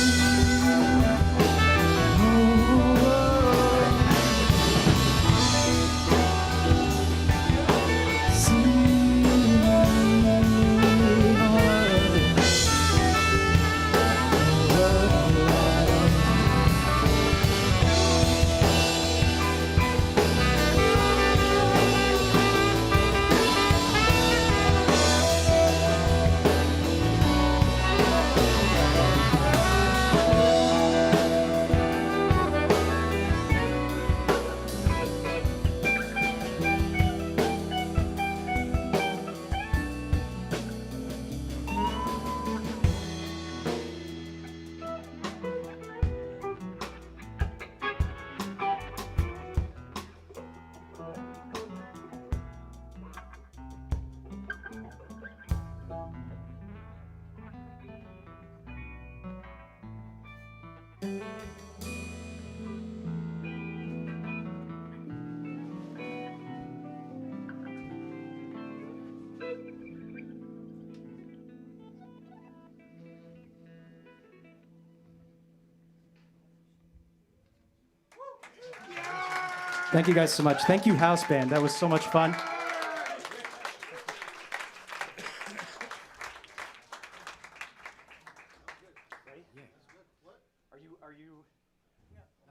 Thank you guys so much. Thank you, House Band. That was so much fun.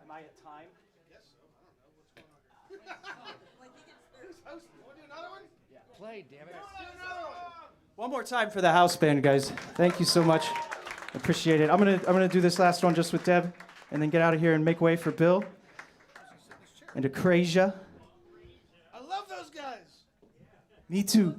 Am I at time? Play, damn it. One more time for the house band, guys. Thank you so much. Appreciate it. I'm gonna do this last one just with Deb, and then get out of here and make way for Bill and Akrasia. I love those guys. Me too.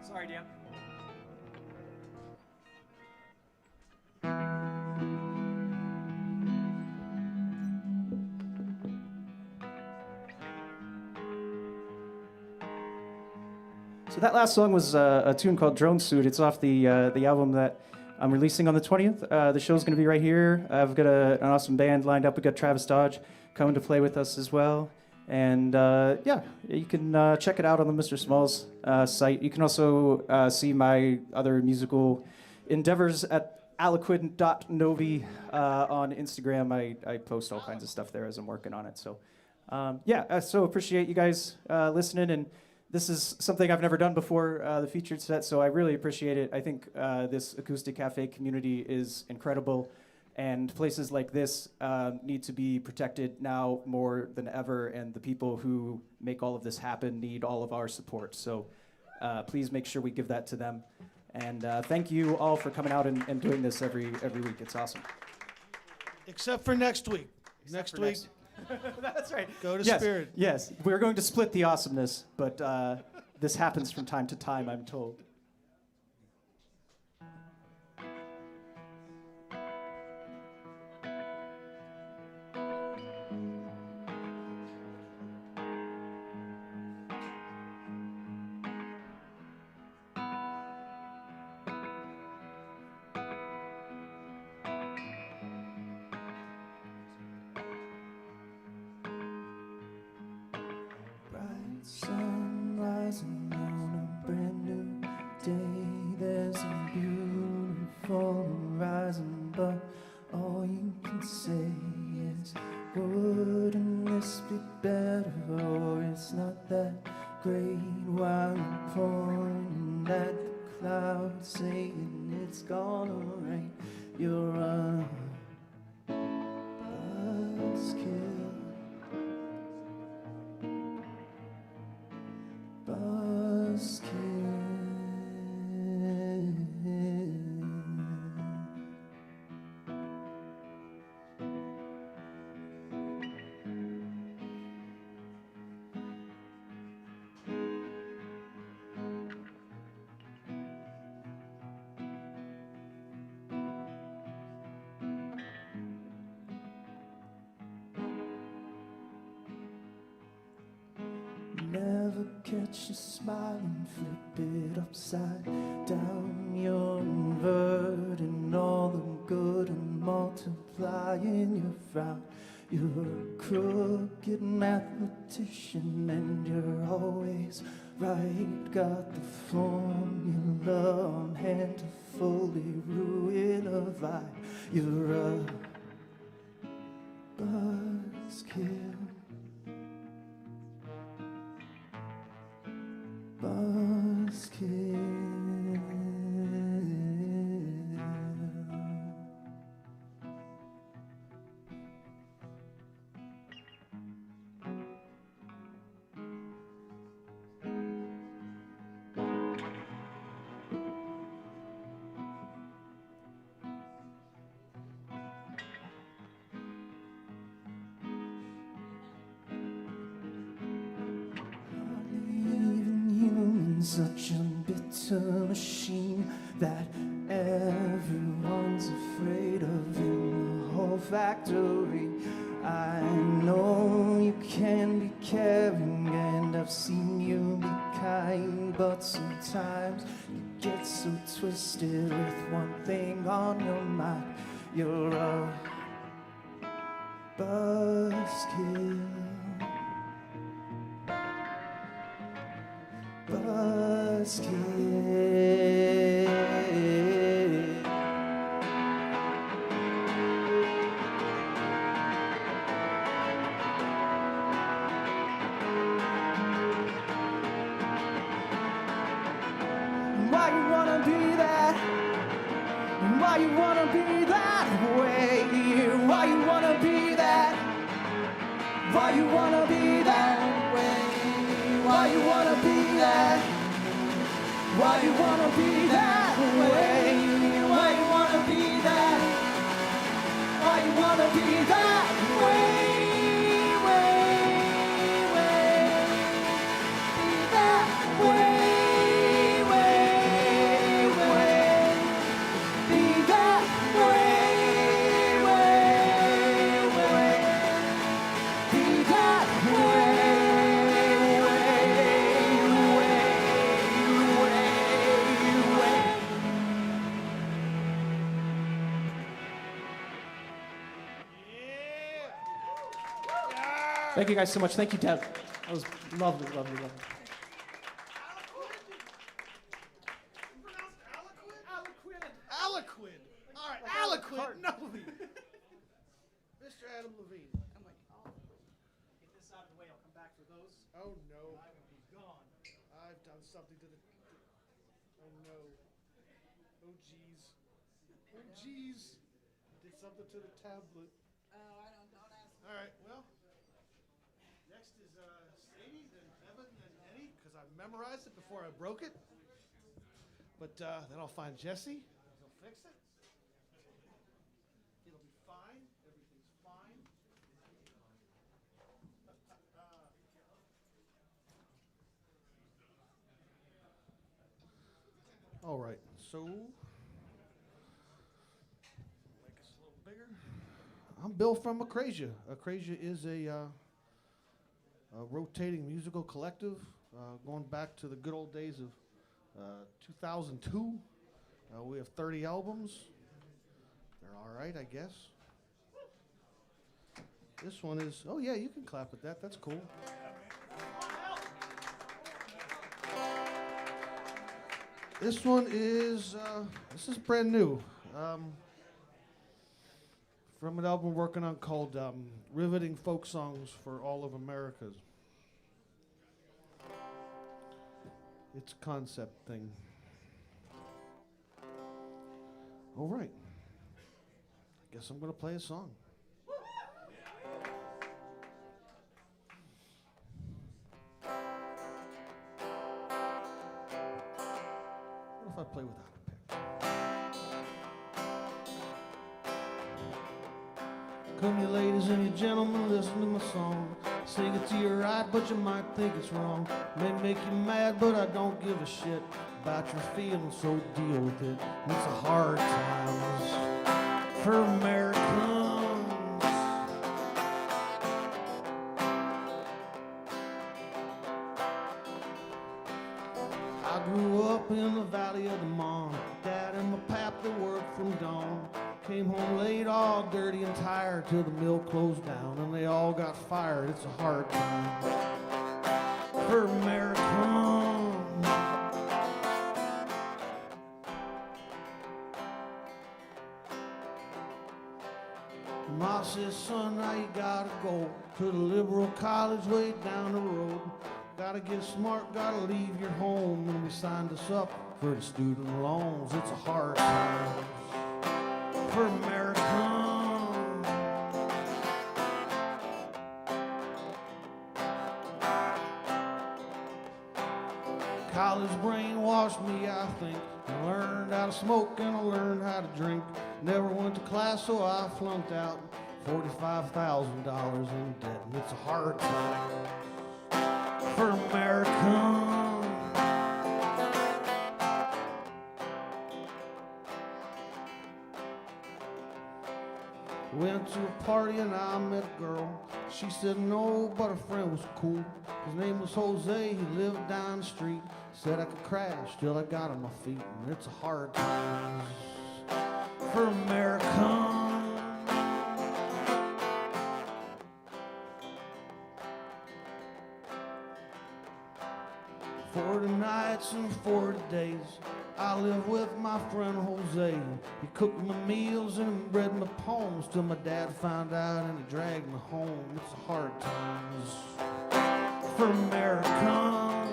Sorry, Dan. So that last song was a tune called Drone Suit. It's off the album that I'm releasing on the 20th. The show's going to be right here. I've got an awesome band lined up. We've got Travis Dodge coming to play with us as well. And yeah, you can check it out on the Mr. Smalls site. You can also see my other musical endeavors at Aliquid.Novi on Instagram. I post all kinds of stuff there as I'm working on it. So yeah, I so appreciate you guys listening. And this is something I've never done before, the featured set, so I really appreciate it. I think this Acoustic Cafe community is incredible, and places like this need to be protected now more than ever, and the people who make all of this happen need all of our support. So please make sure we give that to them. And thank you all for coming out and doing this every week. It's awesome. Except for next week. Next week. That's right. Go to yes, Spirit. Yes, we're going to split the awesomeness, but this happens from time to time, I'm told. Sun rising on a brand new day. There's a beautiful horizon, but all you can say is, wouldn't this be better? Or it's not that great while you're pointing at the clouds, saying it's gonna rain. You're a buzzkill. Never catch you smiling, flip it upside down. You're inverting all the good and multiplying your frown. You're a crooked mathematician and you're always right. Got the formula on hand to fully ruin a vibe. You're a buzzkill. Buzzkill. Such a bitter machine, that everyone's afraid of in the whole factory. I know you can be caring and I've seen you be kind, but sometimes you get so twisted with one thing on your mind. You're a buzzkill. Why you wanna be that? Why you wanna be that way? Why you wanna be that? Why you wanna be that way? Why you wanna be that? Why you wanna be that way? Why you wanna be that? Why you wanna be that way? Be that way. Thank you guys so much. Thank you, Deb. That was lovely, lovely, lovely. Aliquid. All right, Aliquid Novi. Mr. Adam Levine. I'm like, oh. Get this out of the way. I'll come back for those. Oh no. I will be gone. I've done something to the. Oh no. Oh jeez. Oh jeez. Did something to the tablet. Oh, I don't ask. All right. Well. Next is Sadie, then Evan, then Eddie, because I memorized it before I broke it. But then I'll find Jesse. He'll fix it. It'll be fine. Everything's fine. All right. So make this a little bigger. I'm Bill from Akrasia. Akrasia is a rotating musical collective going back to the good old days of 2002. We have 30 albums. They're all right, I guess. This one is, oh yeah, you can clap at that. That's cool. This one is, this is brand new. From an album we're working on called Riveting Folk Songs for All of Americas. It's a concept thing. All right. I guess I'm going to play a song. What if I play without a pick? Come you ladies and you gentlemen, listen to my song. Sing it to your right, but you might think it's wrong. May make you mad, but I don't give a shit about your feelings, so deal with it. It's a hard times for Americans. I grew up in the valley of the Mon. Dad and my pap, they worked from dawn. Came home late, all dirty and tired, till the mill closed down and they all got fired. It's a hard time for Americans. Ma says, son, now you gotta go to the liberal college way down the road. Gotta get smart, gotta leave your home. And we signed us up for the student loans. It's a hard time for Americans. College brainwashed me, I think. I learned how to smoke and I learned how to drink. Never went to class, so I flunked out. $45,000 in debt, and it's a hard time for Americans. Went to a party and I met a girl. She said no, but her friend was cool. His name was Jose, he lived down the street. Said I could crash till I got on my feet. And it's a hard time for Americans. 40 nights and 40 days I live with my friend Jose. He cooked my meals and he read my poems till my dad found out and he dragged me home. It's a hard times for Americans.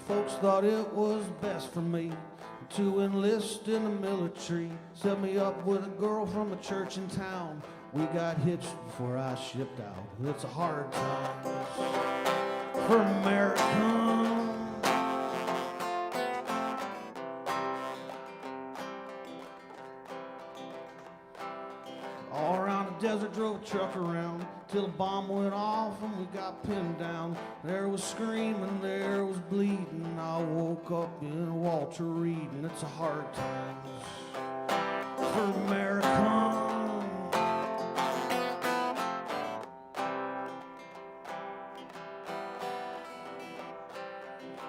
Folks thought it was best for me to enlist in the military. Set me up with a girl from a church in town. We got hitched before I shipped out. It's a hard time for Americans. All around the desert, drove a truck around till a bomb went off and we got pinned down. There was screaming, there was bleeding. I woke up in Walter Reed, and it's a hard time for Americans.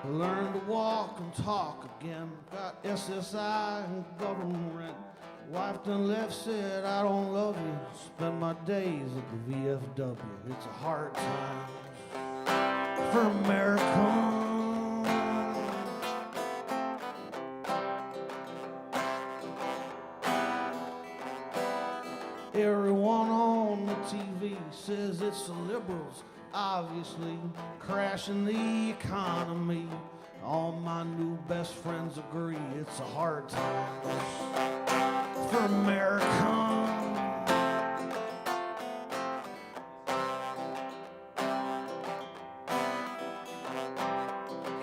Learned to walk and talk again. Got SSI and government rent. Wife done left, said I don't love you. Spend my days at the VFW. It's a hard time for Americans. Everyone on the TV says it's the liberals, obviously, crashing the economy. All my new best friends agree it's a hard time for Americans.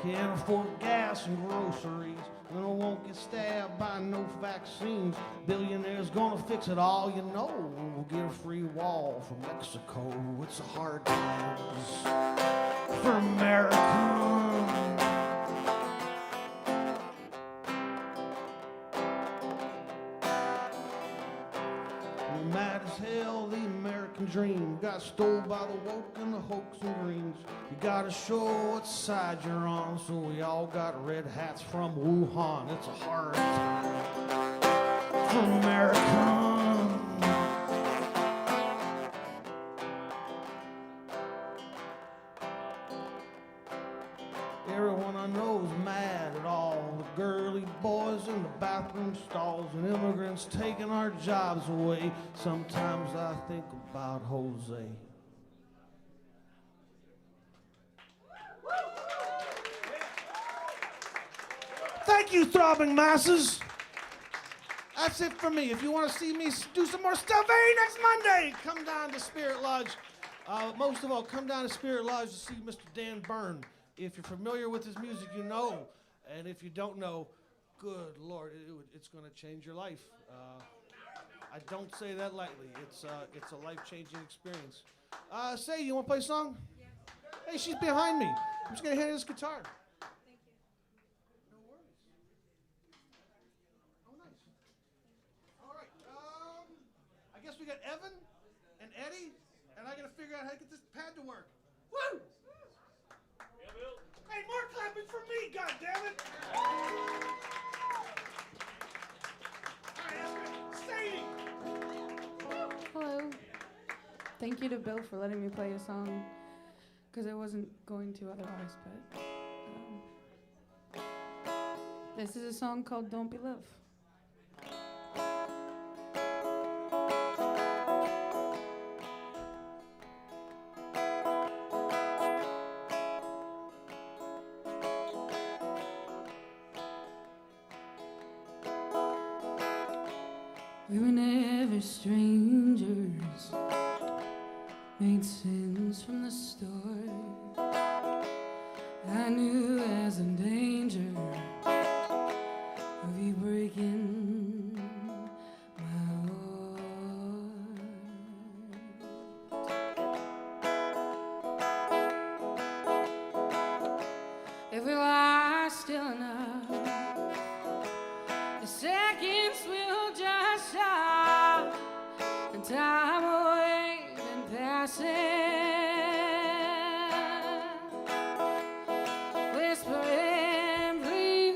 Can't afford gas and groceries, and I won't get stabbed by no vaccines. Billionaires gonna fix it all, you know. We'll get a free wall from Mexico. It's a hard times for Americans. Mad as hell, the American dream got stole by the woke and the hoax and greens. You gotta show what side you're on, so we all got red hats from Wuhan. It's a hard time for Americans. Everyone I know is mad at all the girly boys in the bathroom stalls and immigrants taking our jobs away. Sometimes I think about Jose. Thank you, throbbing masses. That's it for me. If you want to see me do some more stuff, hey, next Monday, come down to Spirit Lodge. Most of all, come down to Spirit Lodge to see Mr. Dan Bern. If you're familiar with his music, you know. And if you don't know, good Lord, it's going to change your life. I don't say that lightly. It's a life-changing experience. Say, you want to play a song? Yeah. Hey, she's behind me. I'm just going to hand her this guitar. Thank you. No worries. Oh, nice. All right. I guess we got Evan and Eddie, and I got to figure out how to get this pad to work. Woo! Hey, more clapping for me, goddammit! Sadie! Hello. Thank you to Bill for letting me play a song, because I wasn't going to otherwise, but this is a song called Don't Be Love. We were never strangers, made sense from the start. I knew as a danger of you breaking my heart. If we lie still seconds will just stop, and time away and passing. Whispering, please,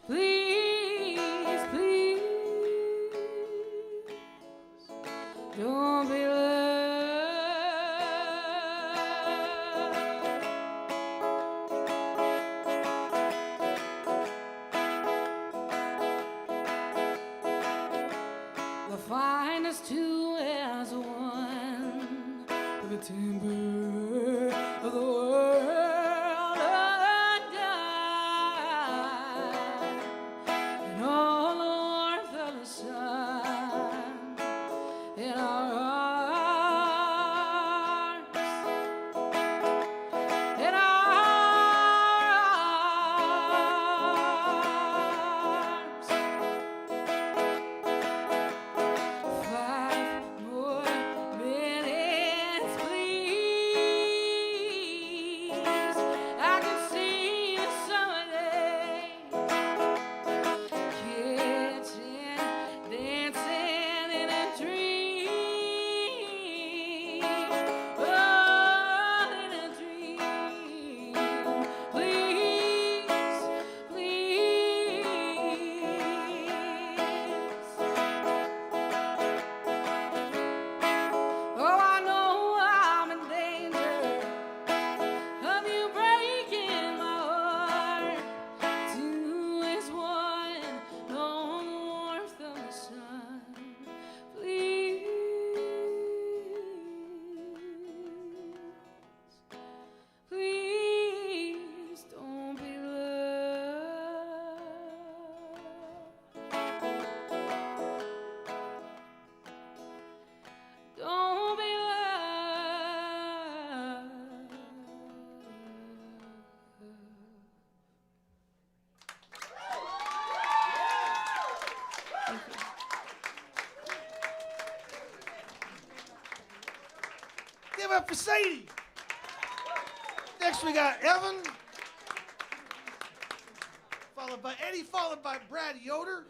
please, please, don't be loved. The finest two as one, the timber of the world undone, and all the warmth of the sun in our arms, in our arms. 5 more minutes, please. I can see the summer day, kitchen dancing in a dream, oh, in a dream. Please, please. Oh, I know I'm in danger of you breaking my heart. 2 is 1, no warmth of the sun. Please, please don't be loved. Don't be loved. Give it up for Sadie. Next we got Evan, followed by Eddie, followed by Brad Yoder.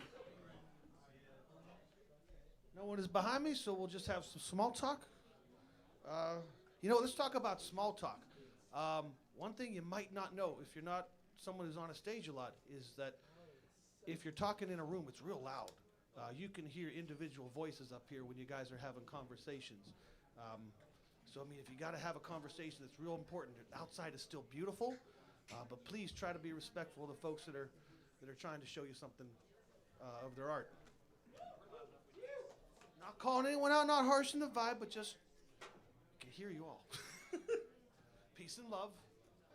No one is behind me, so we'll just have some small talk. Let's talk about small talk. One thing you might not know if you're not someone who's on a stage a lot is that if you're talking in a room, it's real loud. You can hear individual voices up here when you guys are having conversations. If you got to have a conversation that's real important, outside is still beautiful, but please try to be respectful of the folks that are trying to show you something of their art. Not calling anyone out, not harshing the vibe, but just I can hear you all. Peace and love.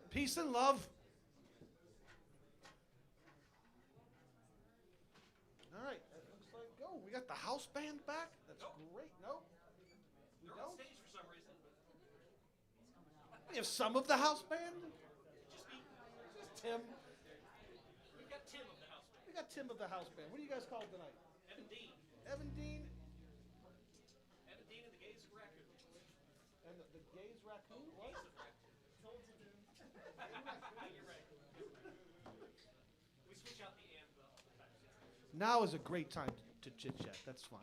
Peace and love. All right, that looks like go. We got the house band back. That's great. No, we don't. on stage for some reason. We have some of the house band. Just Tim. We've got Tim of the house band. We got Tim of the house band. What do you guys call it tonight? Evan Dean. Evan Dean. Evan Dean and the Gays of Raccoon. And the Gays Raccoon? What? You're right. We switch out the and all the time. Now is a great time to chit chat. That's fine.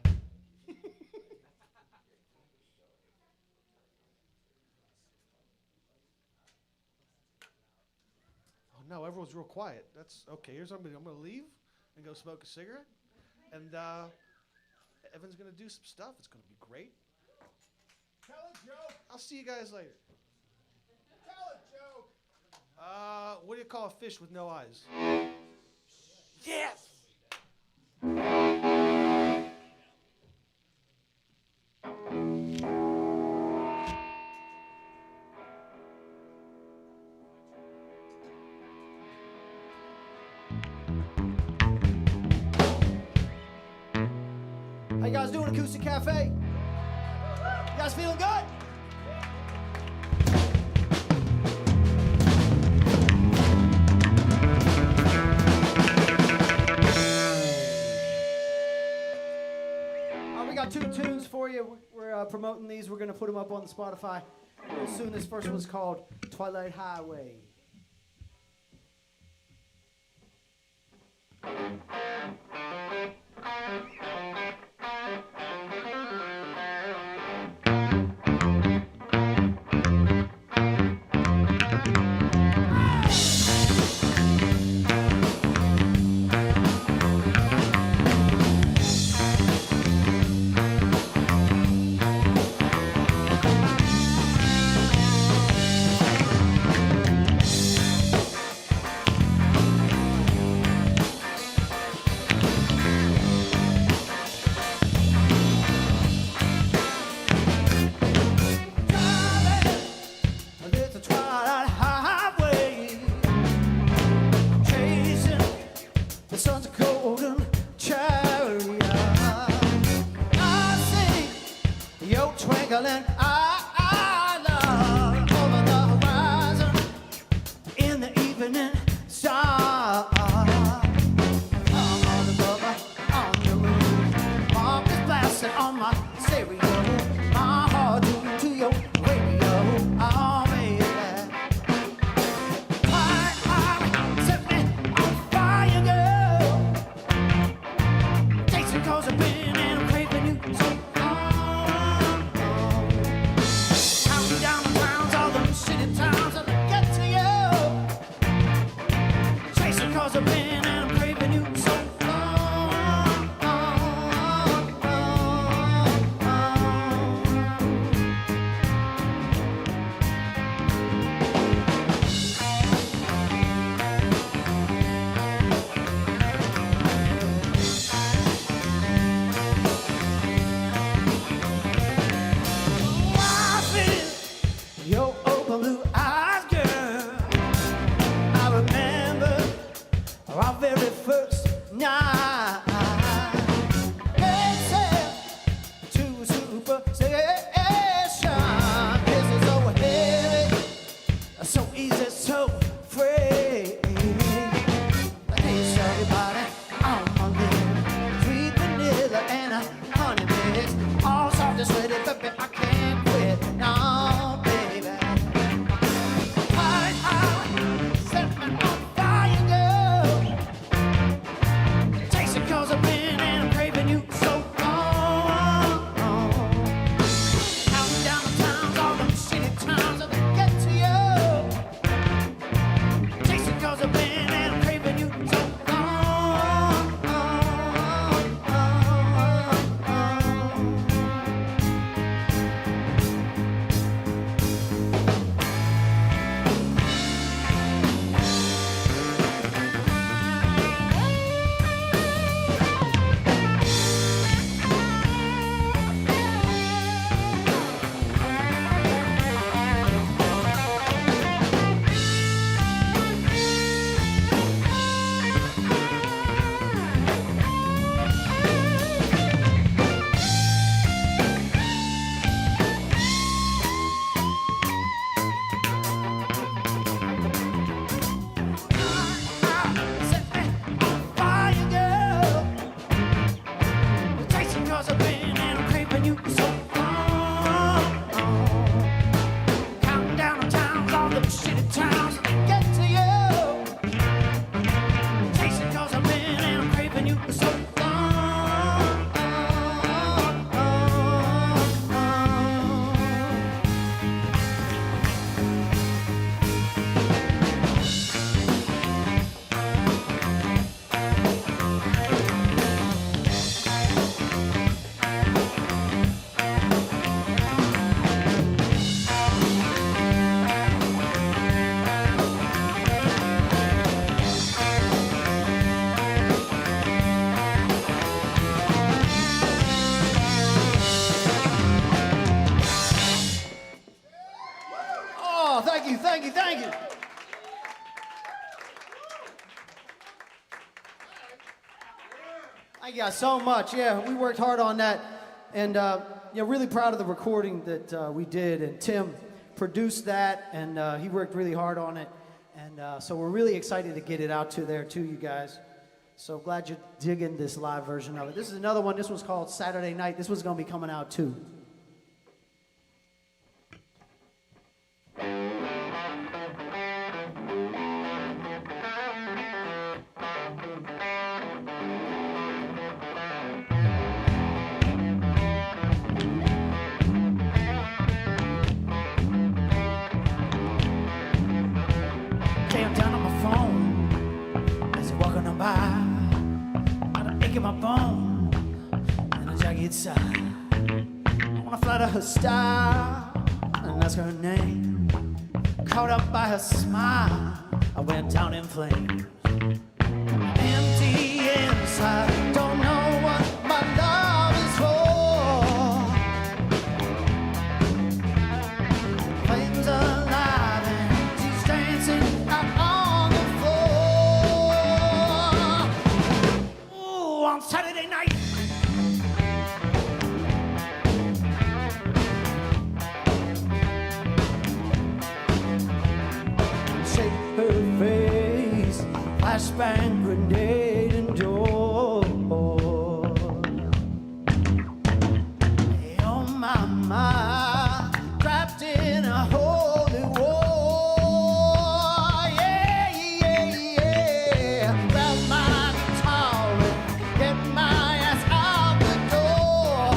Oh no, everyone's real quiet. That's okay. Here's what I'm gonna leave and go smoke a cigarette, and Evan's gonna do some stuff. It's gonna be great. Tell a joke. I'll see you guys later. Tell a joke. What do you call a fish with no eyes? Yes! How you guys doing, Acoustic Cafe? You guys feeling good? We got 2 tunes for you. We're promoting these. We're going to put them up on Spotify real soon. This first one's called Twilight Highway. yelling, I love over the horizon in the evening star. I'm on the bubble, on the roof. Mark is blasting on my stereo. My heart tuned to your radio. Oh, baby. Set me on fire, girl. Takes it 'cause I've been and I'm craving you so long. Counting down the towns, all them shitty towns, and I get to you. Chasing 'cause I've been and I'm craving you so your open blue eyes, girl. I remember our very first night. Except to superstition. This is so heavy, so easy, so free. The taste of your body on my lips, sweet vanilla and a honey mix, all soft and sweaty, baby, I can't quit. No. Thank you. Thank you guys so much. Yeah, we worked hard on that, and really proud of the recording that we did. And Tim produced that, and he worked really hard on it. And so we're really excited to get it out to there too, you guys. So glad you're digging this live version of it. This is another one. This one's called Saturday Night. This one's gonna be coming out too. My bone and a jagged side. I wanna fly to her style and ask her name. Caught up by her smile, I went down in flames. Empty inside, don't know what my love is for. Flames alive and she's dancing out on the floor. On Saturday night. flashbang grenade and door. Oh my, my, trapped in a holy war. Yeah, yeah, yeah. Grab my guitar and get my ass out the door.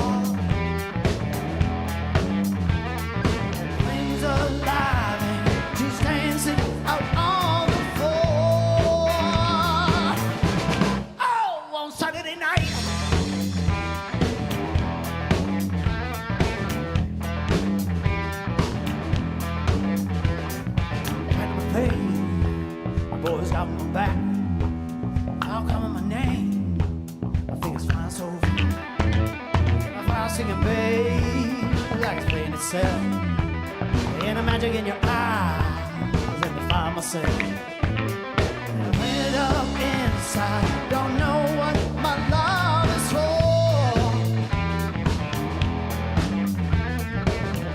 Flames alive and she's dancing out on the floor. Oh, on Saturday night. Hey, my boys got my back. How come my name? I think it's fine so my fire singing, babe, like it's playing itself. And the magic in your eyes, let me find myself. Went up inside, don't know what my love is for.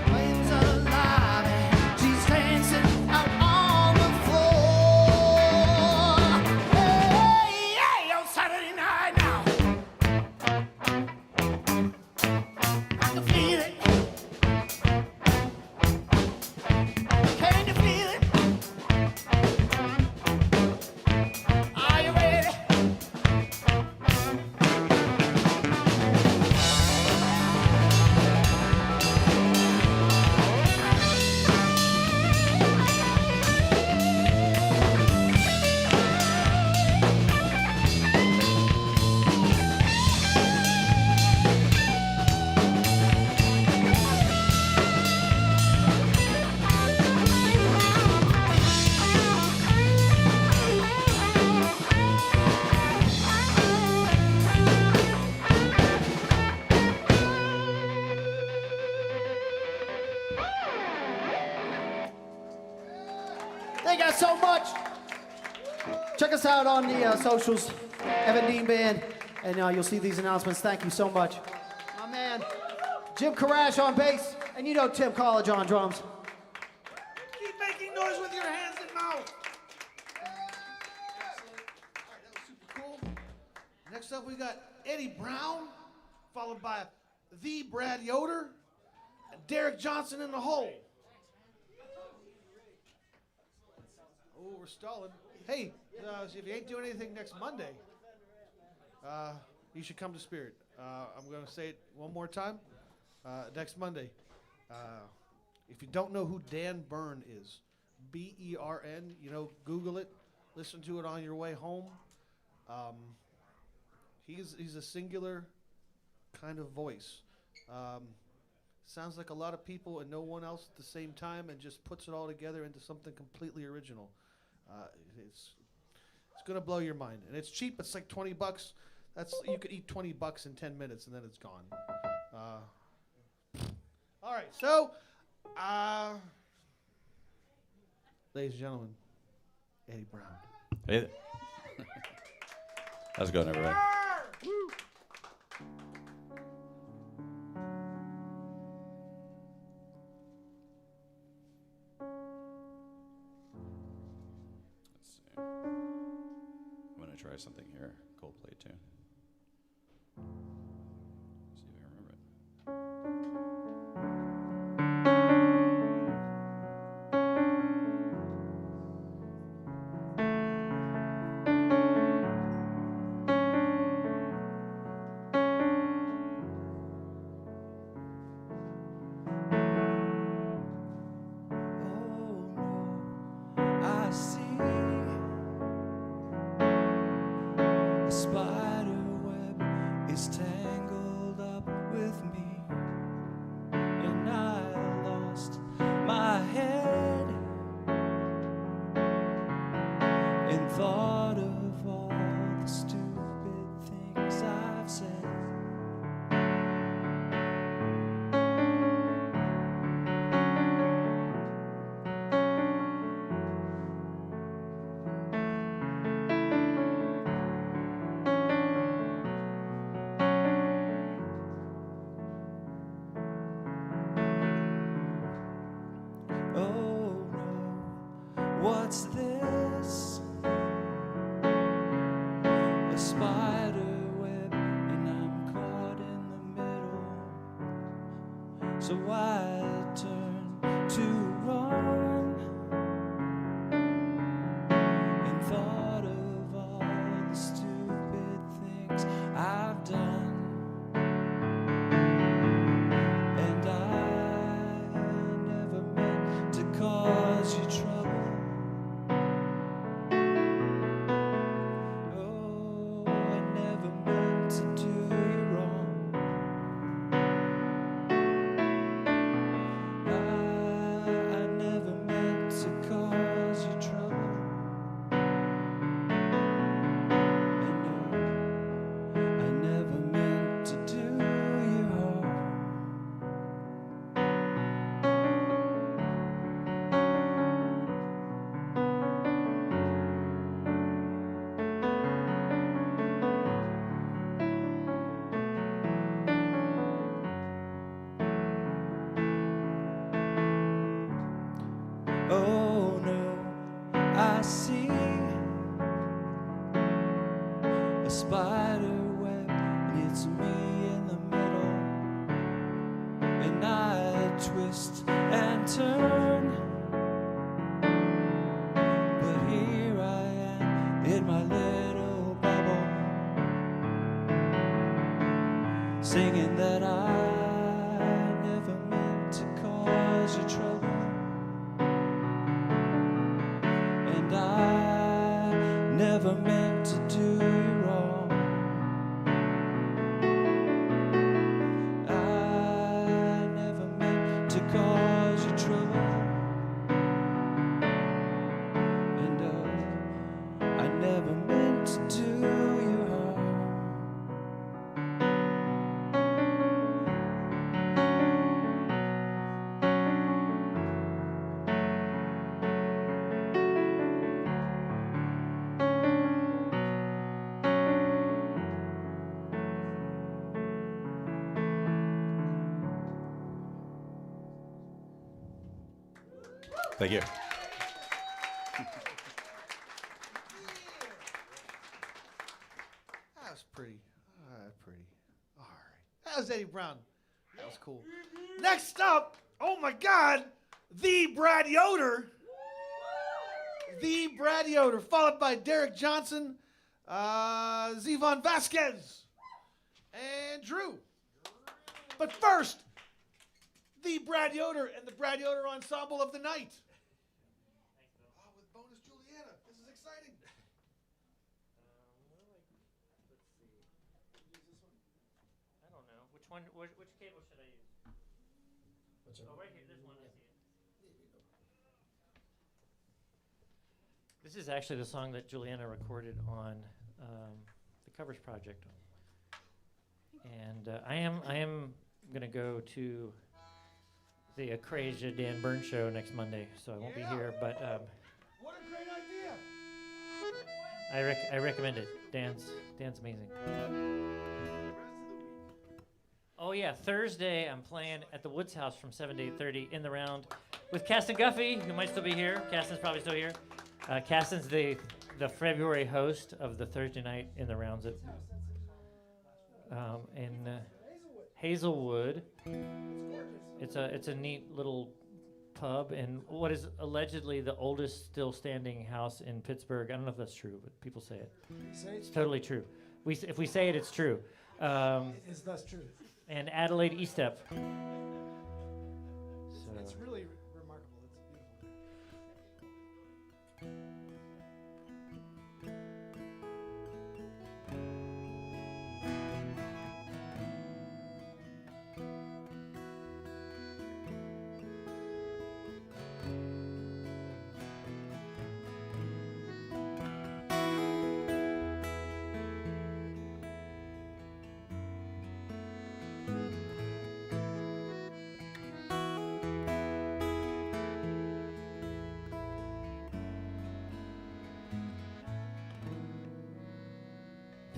Flames alive and she's dancing out on the floor. Hey, hey, on Saturday night now. I can feel it. Can you feel it? Are you ready? Thank you guys so much. Check us out on the socials, Evan Dean Band, and you'll see these announcements. Thank you so much. My man, Jim Karash on bass, and you know Tim College on drums. Keep making noise with your hands and mouth. All right, that was super cool. Next up, we got Eddie Brown, followed by the Brad Yoder, and Derek Johnson in the hole. Oh, we're stalling. Hey, if you ain't doing anything next Monday, you should come to Spirit. I'm going to say it one more time. Next Monday. If you don't know who Dan Bern is, B-E-R-N, Google it. Listen to it on your way home. He's a singular kind of voice. Sounds like a lot of people and no one else at the same time, and just puts it all together into something completely original. It's gonna blow your mind, and it's cheap. It's like $20. You could eat $20 in 10 minutes, and then it's gone. All right, so, ladies and gentlemen, Eddie Brown. Hey. How's it going, everybody? Try something here, Coldplay tune. See if I remember it. What's this? So I turned to run and thought of all the stupid things I've done. And I never meant to cause you trouble. Oh, I never meant to do you wrong. I never meant to cause you trouble. And no, I never meant to do you harm. Oh no, I see a spider web, and it's me in the middle, and I twist and turn, but here I am in my little bubble, singing that I never meant to cause you trouble. And I never meant to do you wrong. I never meant to cause you trouble. And oh, I never meant to do you harm. Thank you. That was pretty. Pretty. All right. That was Eddie Brown. That was cool. Next up, oh my God, the Brad Yoder. The Brad Yoder, followed by Derek Johnson, Zevon Vasquez, and Drew. But first, the Brad Yoder and the Brad Yoder Ensemble of the night. With bonus Juliana. This is exciting. I don't know. Which one? Which cable should I use? Oh, right here. This one. I see it. This is actually the song that Juliana recorded on the Covers Project. And I am gonna go to the Akrasia Dan Bern show next Monday, so I won't be here. But What a great idea. I recommend it. Dan's amazing. Oh yeah, Thursday I'm playing at the Woods House from 7 to 8:30 in the round with Caston Guffey, who might still be here. Caston's probably still here. Caston's the February host of the Thursday night in the rounds at in Hazelwood. It's a neat little pub in what is allegedly the oldest still standing house in Pittsburgh. I don't know if that's true, but people say it. It's totally true. If we say it, it's true. It's thus true. And Adelaide Eastep. It's really remarkable. It's beautiful.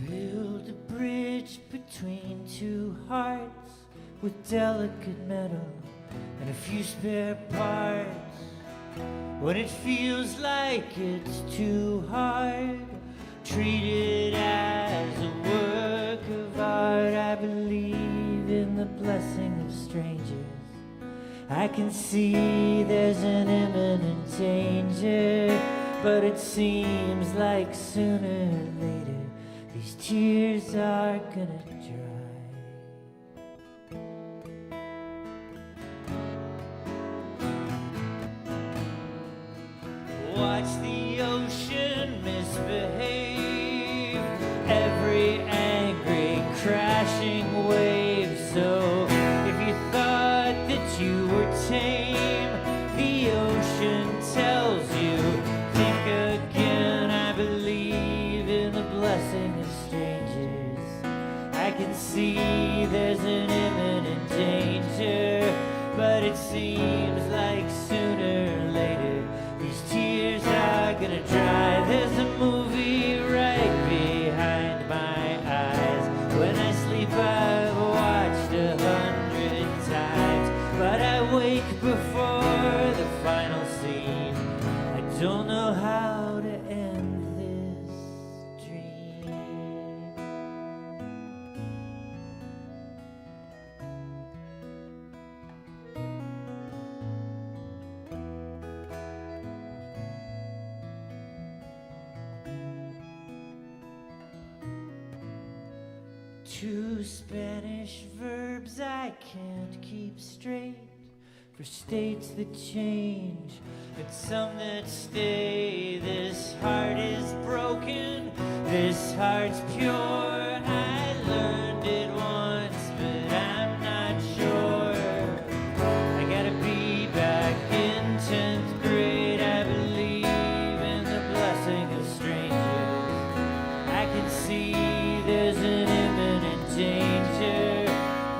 Build a bridge between two hearts with delicate metal and a few spare parts. When it feels like it's too hard, treat it as a work of art. I believe in the blessing of strangers. I can see there's an imminent danger, but it seems like sooner or later these tears are gonna dry. Watch the ocean misbehave, every angry crashing wave. So if you thought that you were tame, the ocean tells you, think again. I believe in the blessing of strangers. I can see there's an imminent danger, but it seems like sooner or later these tears are gonna dry. There's a movie right behind my eyes. When I sleep I've watched 100 times, but I wake before the final scene. I don't know how to end this dream. Two Spanish verbs I can't keep straight, for states that change and some that stay. This heart is broken, this heart's pure. I learned it once, but I'm not sure. I gotta be back in 10th grade. I believe in the blessing of strangers. I can see there's an imminent danger,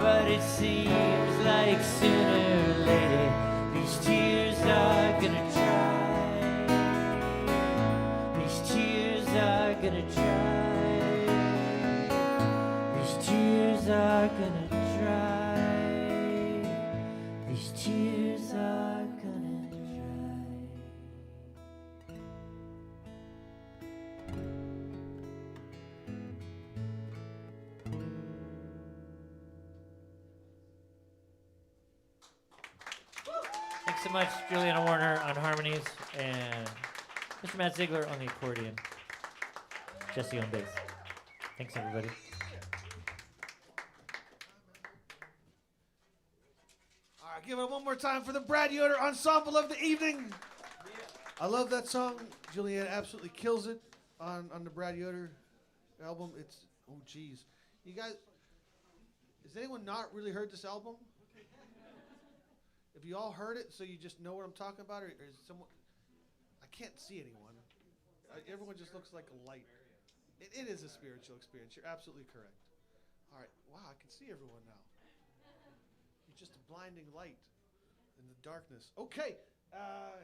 but it seems like sooner or later these tears are gonna dry. These tears are gonna dry. These tears are gonna dry. These tears are gonna dry. Thanks so much, Juliana Warner on harmonies, and Mr. Matt Ziegler on the accordion. Jesse on bass. Thanks, everybody. All right, give it one more time for the Brad Yoder ensemble of the evening. I love that song. Julianne absolutely kills it on the Brad Yoder album. It's, oh geez. You guys, has anyone not really heard this album? Have you all heard it so you just know what I'm talking about? Or is someone, I can't see anyone. Everyone just looks like a light. It is a spiritual experience. You're absolutely correct. All right. Wow, I can see everyone now. You're just a blinding light in the darkness. Okay.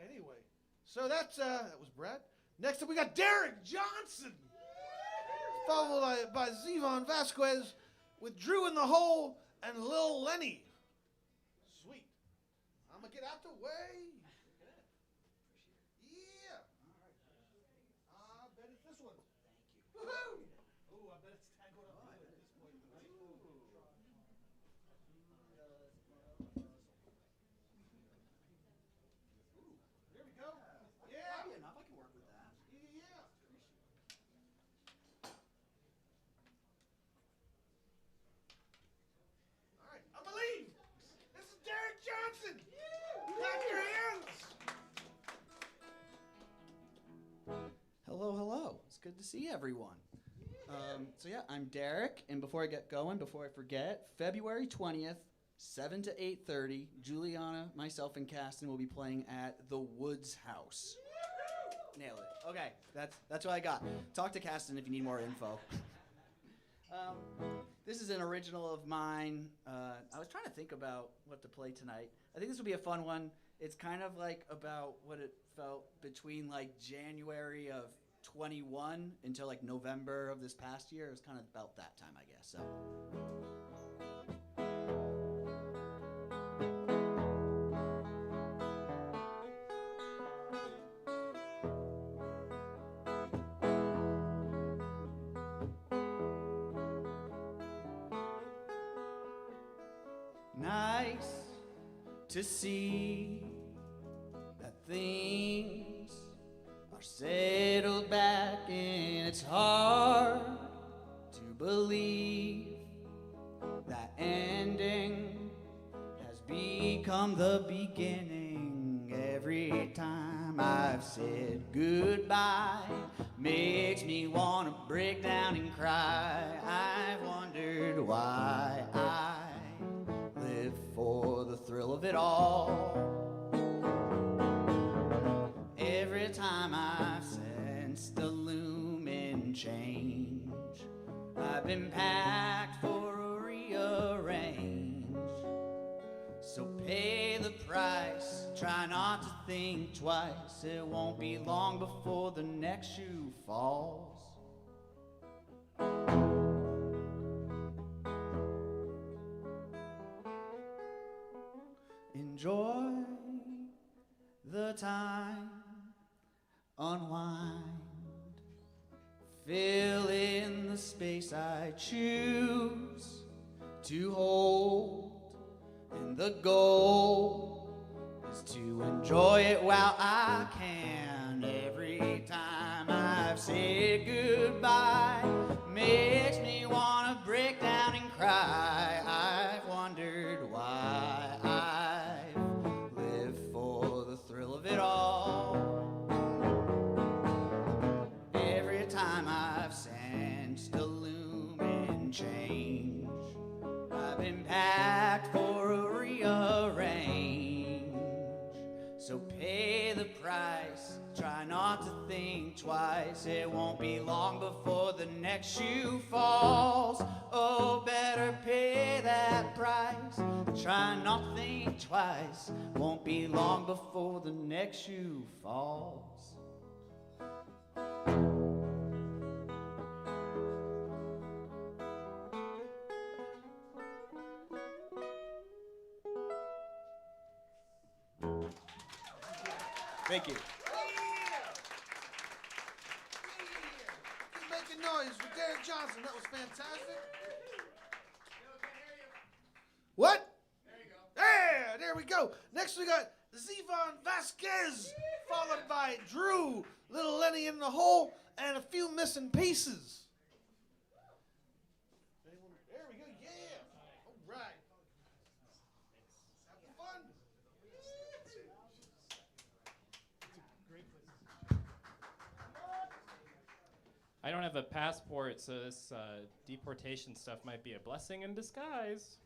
Anyway, so that was Brad. Next up, we got Derek Johnson, followed by Zevon Vasquez with Drew in the Hole and Lil Lenny. Sweet. I'm gonna get out the way. Yeah. I bet it's this one. Woohoo! Ooh, I bet it's tangled up at this point. Here we go. Yeah. Probably enough. I can work with that. Yeah. All right, I believe. This is Derek Johnson. Clap your hands. Hello, hello. It's good to see everyone. So yeah, I'm Derek, and before I get going, before I forget, February 20th, 7 to 8:30, Juliana, myself, and Caston will be playing at the Woods House. Nailed it. Okay, that's what I got. Talk to Caston if you need more info. This is an original of mine. I was trying to think about what to play tonight. I think this will be a fun one. It's kind of like about what it felt between like January of 21 until like November of this past year. It was kind of about that time, I guess. So. Nice to see that things are settled back, and it's hard to believe that ending has become the beginning. Every time I've said goodbye makes me want to break down and cry. I've wondered why I live for the thrill of it all. Every time I've sensed the looming change, I've been packed for a rearrange. So pay the price, try not to think twice. It won't be long before the next shoe falls. Enjoy the time, unwind, fill in the space I choose to hold, and the goal is to enjoy it while I can. Every time I've said goodbye makes me want to break down and cry. I've wondered why I've lived for the thrill of it all. Every time I've sensed a looming change, I've been packed for a rearrange. So pay the price, try not to think twice. It won't be long before the next shoe falls. Oh, better pay that price, try not to think twice. Won't be long before the next shoe falls. Thank you. Keep making noise with Derek Johnson. That was fantastic. What? There you go. Yeah, there we go. Next we got Zevon Vasquez, followed by Drew, Little Lenny in the Hole, and a few missing pieces. There we go. Yeah. All right. Having fun? I don't have a passport, so this deportation stuff might be a blessing in disguise.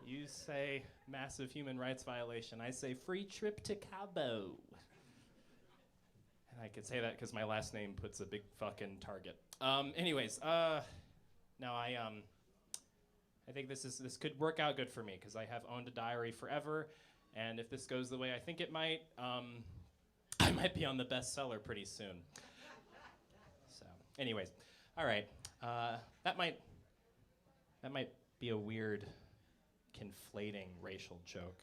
You say massive human rights violation. I say free trip to Cabo. And I could say that because my last name puts a big fucking target. Anyways, no, I think this could work out good for me because I have owned a diary forever, and if this goes the way I think it might, I might be on the bestseller pretty soon. Anyways, all right. That might be a weird, conflating racial joke.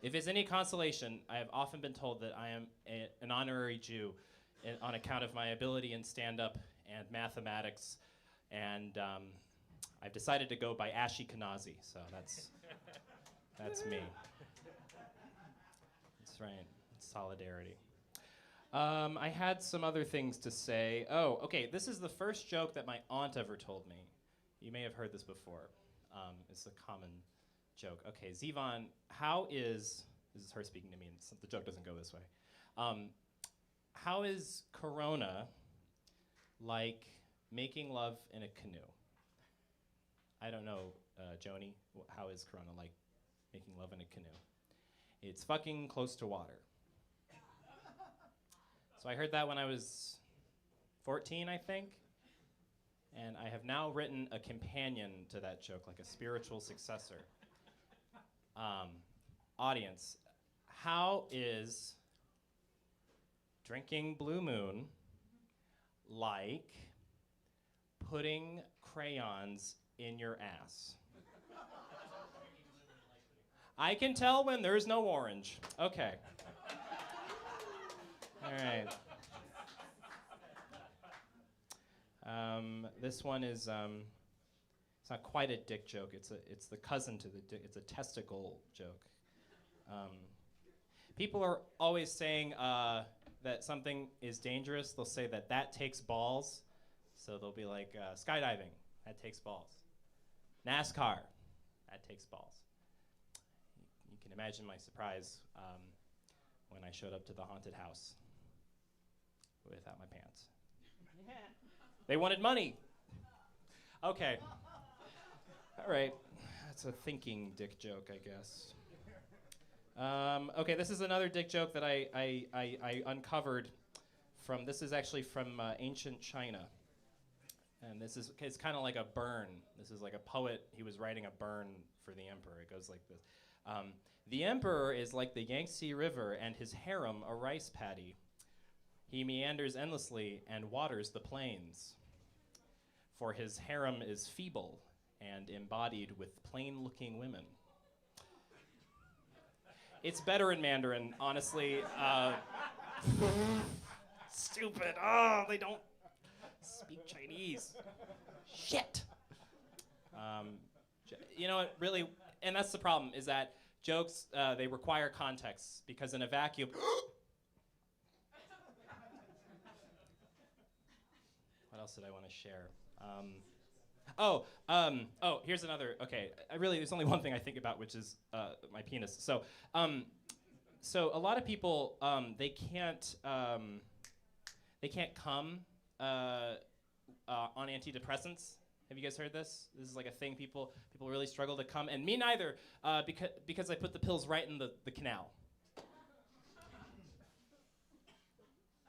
If it's any consolation, I have often been told that I am an honorary Jew on account of my ability in stand-up and mathematics, and I've decided to go by Ashkenazi, so that's me. That's right. It's solidarity. I had some other things to say. Oh, okay, this is the first joke that my aunt ever told me. You may have heard this before. It's a common joke. Okay, Zevon, this is her speaking to me, and the joke doesn't go this way. How is Corona like making love in a canoe? I don't know, Joni, how is Corona like making love in a canoe? It's fucking close to water. So I heard that when I was 14, I think. And I have now written a companion to that joke, like a spiritual successor. Audience, how is drinking Blue Moon like putting crayons in your ass? I can tell when there's no orange. Okay. All right. This one is It's not quite a dick joke. It's the cousin to the dick. It's a testicle joke. People are always saying that something is dangerous. They'll say that takes balls. So they'll be like, skydiving, that takes balls. NASCAR, that takes balls. You can imagine my surprise when I showed up to the haunted house without my pants. They wanted money. Okay. All right. That's a thinking dick joke, I guess. Okay, this is another dick joke that I uncovered from, this is actually from ancient China. And it's kind of like a burn. This is like a poet, he was writing a burn for the emperor. It goes like this. The emperor is like the Yangtze River and his harem a rice paddy. He meanders endlessly and waters the plains. For his harem is feeble and embodied with plain-looking women. It's better in Mandarin, honestly. Stupid. Oh, they don't speak Chinese. Shit. You know what, really, and that's the problem, is that jokes, they require context, because in a vacuum, what else did I want to share? Here's another, okay, there's only one thing I think about, which is my penis. So a lot of people, they can't come on antidepressants. Have you guys heard this? This is like a thing, people really struggle to come, and me neither, because I put the pills right in the canal.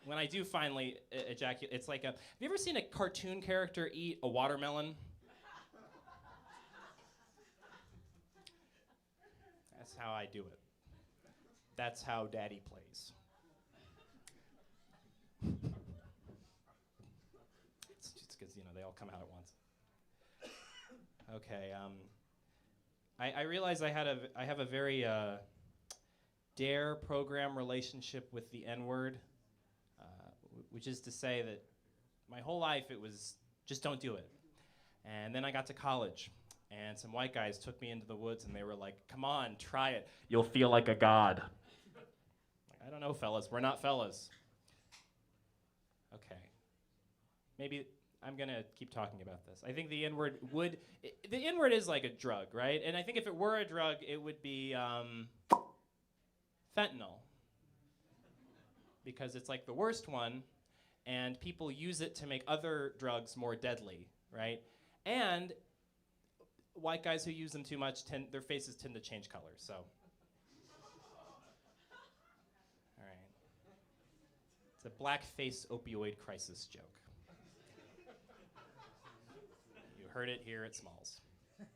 When I do finally ejaculate, it's like have you ever seen a cartoon character eat a watermelon? That's how I do it. That's how Daddy plays. It's just because, they all come out at once. Okay, I realize I have a very DARE program relationship with the N-word, which is to say that my whole life it was just don't do it. And then I got to college, and some white guys took me into the woods, and they were like, come on, try it. You'll feel like a god. I don't know, fellas. We're not fellas. Okay. Maybe I'm going to keep talking about this. I think the N-word the N-word is like a drug, right? And I think if it were a drug, it would be fentanyl. Because it's like the worst one, and people use it to make other drugs more deadly, right? And white guys who use them too much, their faces tend to change color, so. All right. It's a blackface opioid crisis joke. You heard it here at Smalls. Let's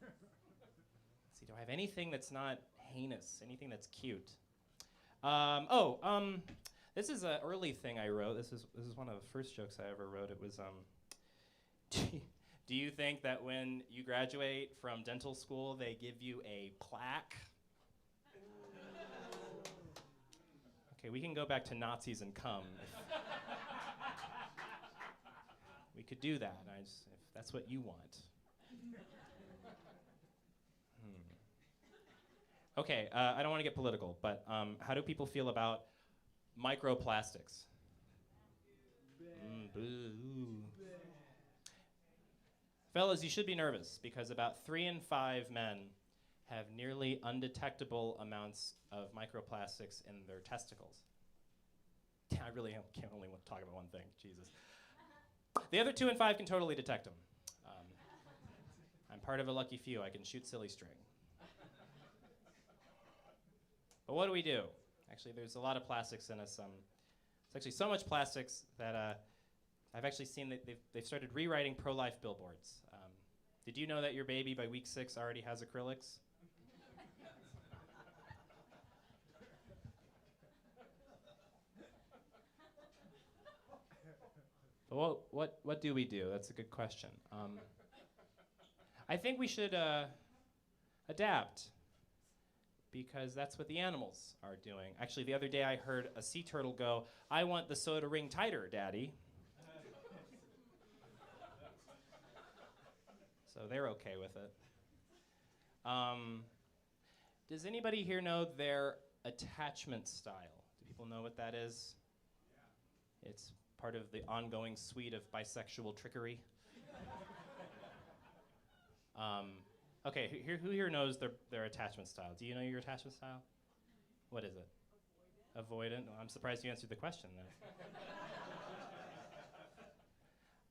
see, do I have anything that's not heinous, anything that's cute? This is an early thing I wrote. This is one of the first jokes I ever wrote. It was, do you think that when you graduate from dental school, they give you a plaque? Okay, we can go back to Nazis and come. We could do that, if that's what you want. Okay, I don't want to get political, but how do people feel about microplastics? Boo. Fellas, you should be nervous, because about 3 in 5 men have nearly undetectable amounts of microplastics in their testicles. I really can only talk about one thing, Jesus. The other 2 in 5 can totally detect them. I'm part of a lucky few. I can shoot silly string. But what do we do? Actually, there's a lot of plastics in us. It's actually so much plastics that I've actually seen that they've started rewriting pro-life billboards. Did you know that your baby by week 6 already has acrylics? But what do we do? That's a good question. I think we should adapt, because that's what the animals are doing. Actually, the other day I heard a sea turtle go, "I want the soda ring tighter, Daddy." So they're okay with it. Does anybody here know their attachment style? Do people know what that is? Yeah. It's part of the ongoing suite of bisexual trickery. Okay, who here knows their attachment style? Do you know your attachment style? What is it? Avoidant? Well, I'm surprised you answered the question then.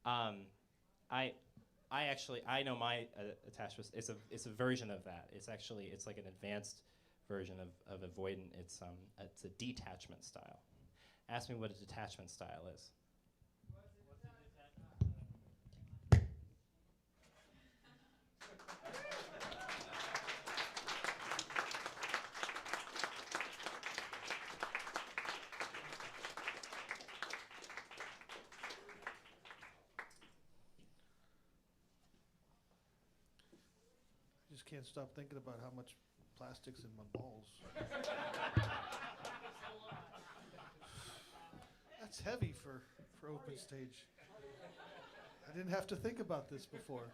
I know my attachment. It's a version of that. It's like an advanced version of avoidant. It's a detachment style. Ask me what a detachment style is. Just can't stop thinking about how much plastic's in my balls. That's heavy for open stage. I didn't have to think about this before.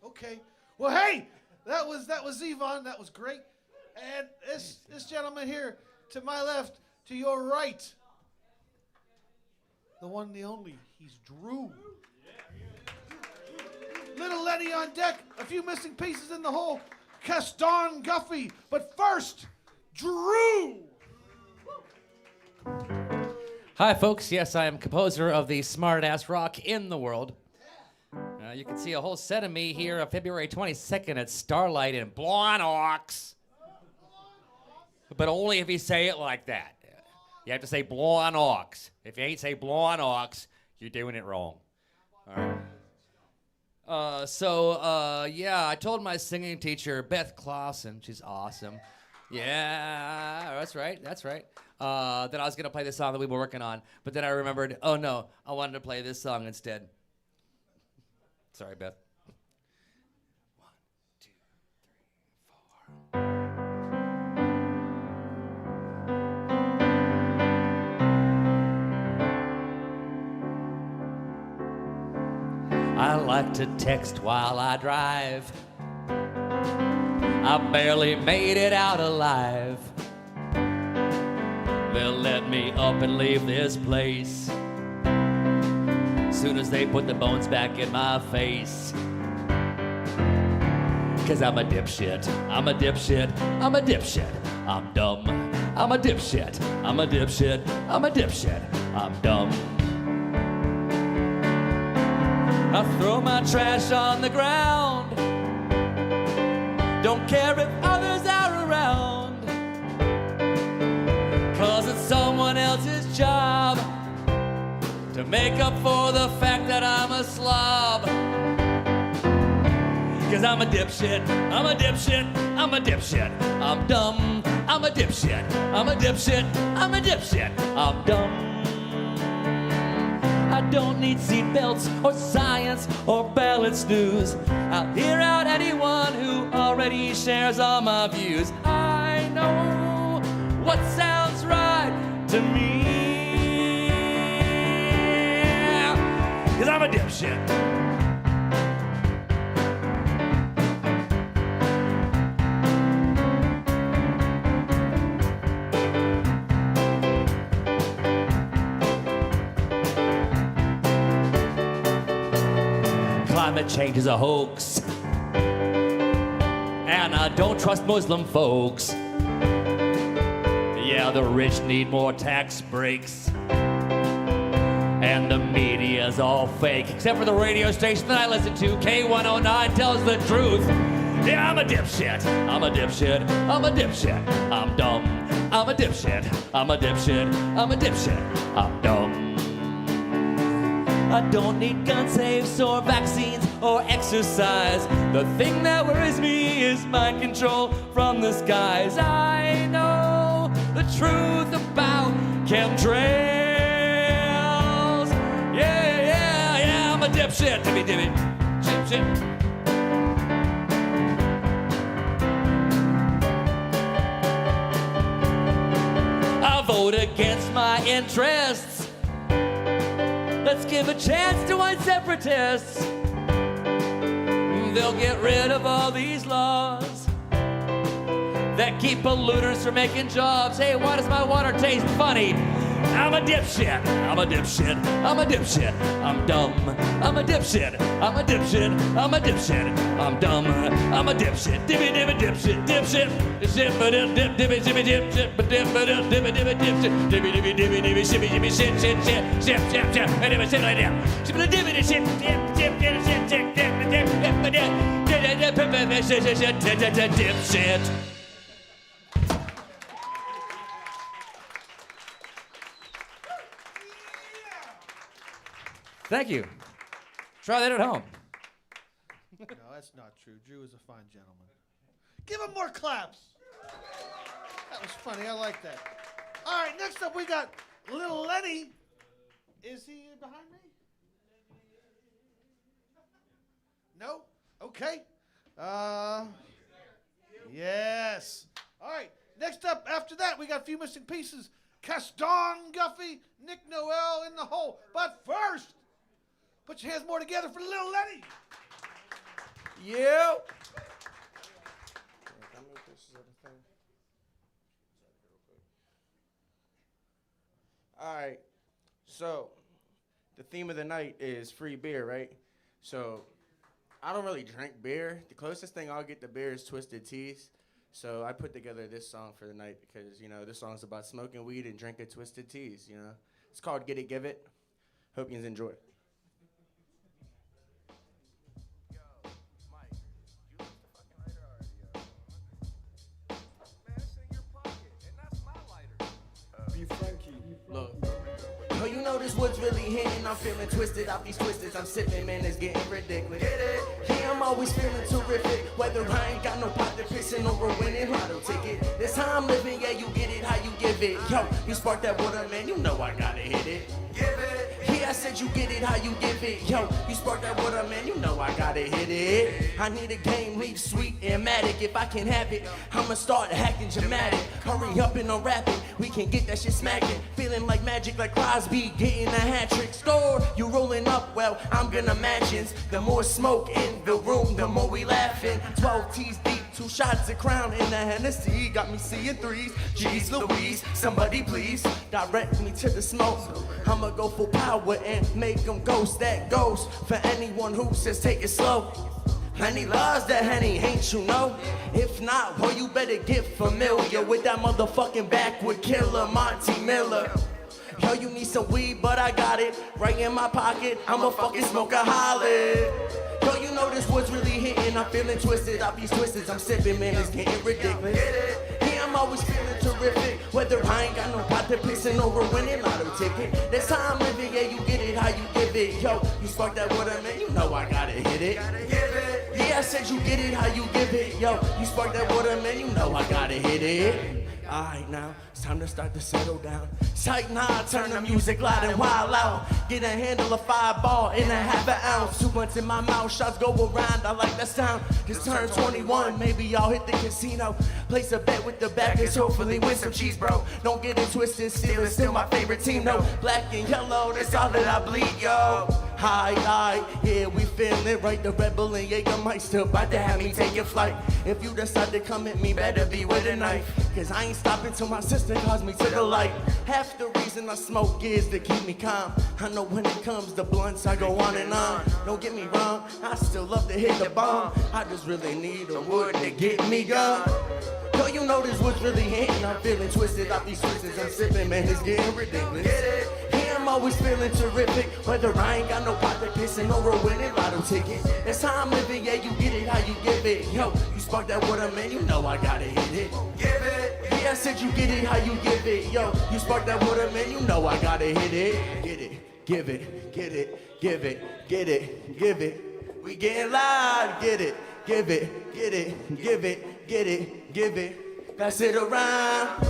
Okay. Well, hey, that was Yvonne. That was great. And this gentleman here to my left, to your right, the one, the only. He's Drew. Little Lenny on deck, a few missing pieces in the hole, Caston Guffey. But first, Drew! Hi, folks. Yes, I am composer of the smartass rock in the world. You can see a whole set of me here on February 22nd at Starlight in Blawnox. But only if you say it like that. You have to say Blawnox. If you ain't say Blawnox, you're doing it wrong. All right. Yeah, I told my singing teacher, Beth Clausen, she's awesome. Yeah, that's right. That I was going to play the song that we were working on. But then I remembered, oh no, I wanted to play this song instead. Sorry, Beth. 1, 2, 3, 4. I like to text while I drive. I barely made it out alive. They'll let me up and leave this place soon as they put the bones back in my face. 'Cause I'm a dipshit, I'm a dipshit, I'm a dipshit, I'm dumb. I'm a dipshit, I'm a dipshit, I'm a dipshit, I'm dumb. I throw my trash on the ground. Don't care if others are around. 'Cause it's someone else's job to make up for the fact that I'm a slob. 'Cause I'm a dipshit, I'm a dipshit, I'm a dipshit, I'm dumb. I'm a dipshit, I'm a dipshit, I'm a dipshit, I'm dumb. I don't need seatbelts or science or balance news. I'll hear out anyone who already shares all my views. I know what sounds right to me. 'Cause I'm a dipshit. Climate change is a hoax, and I don't trust Muslim folks. Yeah, the rich need more tax breaks, and the media's all fake, except for the radio station that I listen to, K109 tells the truth. Yeah, I'm a dipshit, I'm a dipshit, I'm a dipshit, I'm dumb. I'm a dipshit, I'm a dipshit, I'm a dipshit, I'm dumb. I don't need gun safes or vaccines or exercise. The thing that worries me is mind control from the skies. I know the truth about chemtrails. Yeah, I'm a dipshit, dibby, chip. I vote against my interests. Let's give a chance to white separatists. They'll get rid of all these laws that keep polluters from making jobs. Hey, why does my water taste funny? I'm a dipshit. I'm a dipshit. I'm a dipshit. I'm dumb. I'm a dipshit. I'm a dipshit. I'm a dipshit. I'm dumb. I'm a dipshit. Dibby dibby dipshit. Dipshit. Dip ba dip dip dibby dibby dip shit. Ba dip ba dip dibby dibby dipshit. Dibby dibby dibby dibby shibby dibby shit shit shit shit shit shit. And dibby shit like that. Shibby dibby dibby shit dip dip dip shit dip dip dip dip ba dip dip dip dip shit shit shit dip dip dip shit. Thank you. Try that at home. No, that's not true. Drew is a fine gentleman. Give him more claps. That was funny. I like that. All right, next up we got Little Lenny. Is he behind me? No? Okay. Yes. All right. Next up, after that, we got a few missing pieces. Caston Guffey, Nick Noel in the hole. But first, put your hands more together for Little Lenny. Yeah. All right. So, the theme of the night is free beer, right? So, I don't really drink beer. The closest thing I'll get to beer is Twisted Teas. So I put together this song for the night because, you know, this song's about smoking weed and drinking Twisted Teas, you know. It's called Get It, Give It. Hope you enjoy it. Look. Oh, you know this wood's really hitting. I'm feeling twisted off these twisteds. I'm sipping, man, it's getting ridiculous. Get it? Yeah, I'm always feeling terrific. Whether I ain't got no pot to pissing over winning lotto ticket. This how I'm living, yeah, you get it how you give it. Yo, you spark that water, man, you know I gotta hit it. Give it. Yeah, I said you get it how you give it. Yo, you spark that water, man, you know I gotta hit it. I need a game, leaf, sweet, and matic. If I can have it, I'ma start acting dramatic. Hurry up and unwrap it. We can get that shit smacking. Feeling like magic, like Crosby getting a hat trick. Score, you rolling up, well, I'm gonna match-ins. The more smoke in the room, the more we laughing. 12 T's deep, 2 shots of Crown in the Hennessy. Got me seeing threes, G's Louise. Somebody please, direct me to the smoke. I'ma go full power and make them ghost. That goes for anyone who says take it slow. Honey loves that honey, ain't you know? If not, well, you better get familiar with that motherfucking backward killer, Monty Miller. Yo, you need some weed, but I got it right in my pocket. I'm a fucking smokeaholic. Yo, you know this wood's really hitting. I'm feeling twisted off these twists. I'm sipping, man, it's getting ridiculous. Yeah, I'm always feeling terrific. Whether I ain't got no pot to pissing over winning lotto ticket. That's how I'm living, yeah, you get it how you give it. Yo, you spark that water, man, you know I gotta hit it. Yeah, I said you get it how you give it. Yo, you spark that water, man, you know I gotta hit it. Alright now, it's time to start to settle down. Sight now, turn the music loud and wild out. Get a handle of 5 ball in a half an ounce. 2 months in my mouth, shots go around, I like that sound. Just turned 21, maybe I'll hit the casino. Place a bet with the backers, hopefully win some cheese, bro. Don't get it twisted, Steelers still my favorite team, no. Black and yellow, that's all that I bleed, yo. Hi, yeah, we feeling right. The Rebel and Jägermeister about to have me taking flight. If you decide to come at me, better be with a knife. Cause I ain't stopping till my sister calls me to the light. Half the reason I smoke is to keep me calm. I know when it comes to blunts, I go on and on. Don't get me wrong, I still love to hit the bomb. I just really need a wood to get me gone. Yo, you know this wood's really hitting. I'm feeling twisted off these twists. I'm sipping, man, it's getting ridiculous. Yeah, I'm always feeling terrific. Whether I ain't got no pot to pissing or a winning lotto ticket. That's how I'm living, yeah, you get it how you give it. Yo, you spark that water, man, you know I gotta hit it. Give it. Yeah, I said you get it how you give it. Yo, you spark that water, man, you know I gotta hit it. Get it, give it, get it, give it, get it, give it. We getting loud, get it, give it, get it, give it, get it, give it. Pass it around.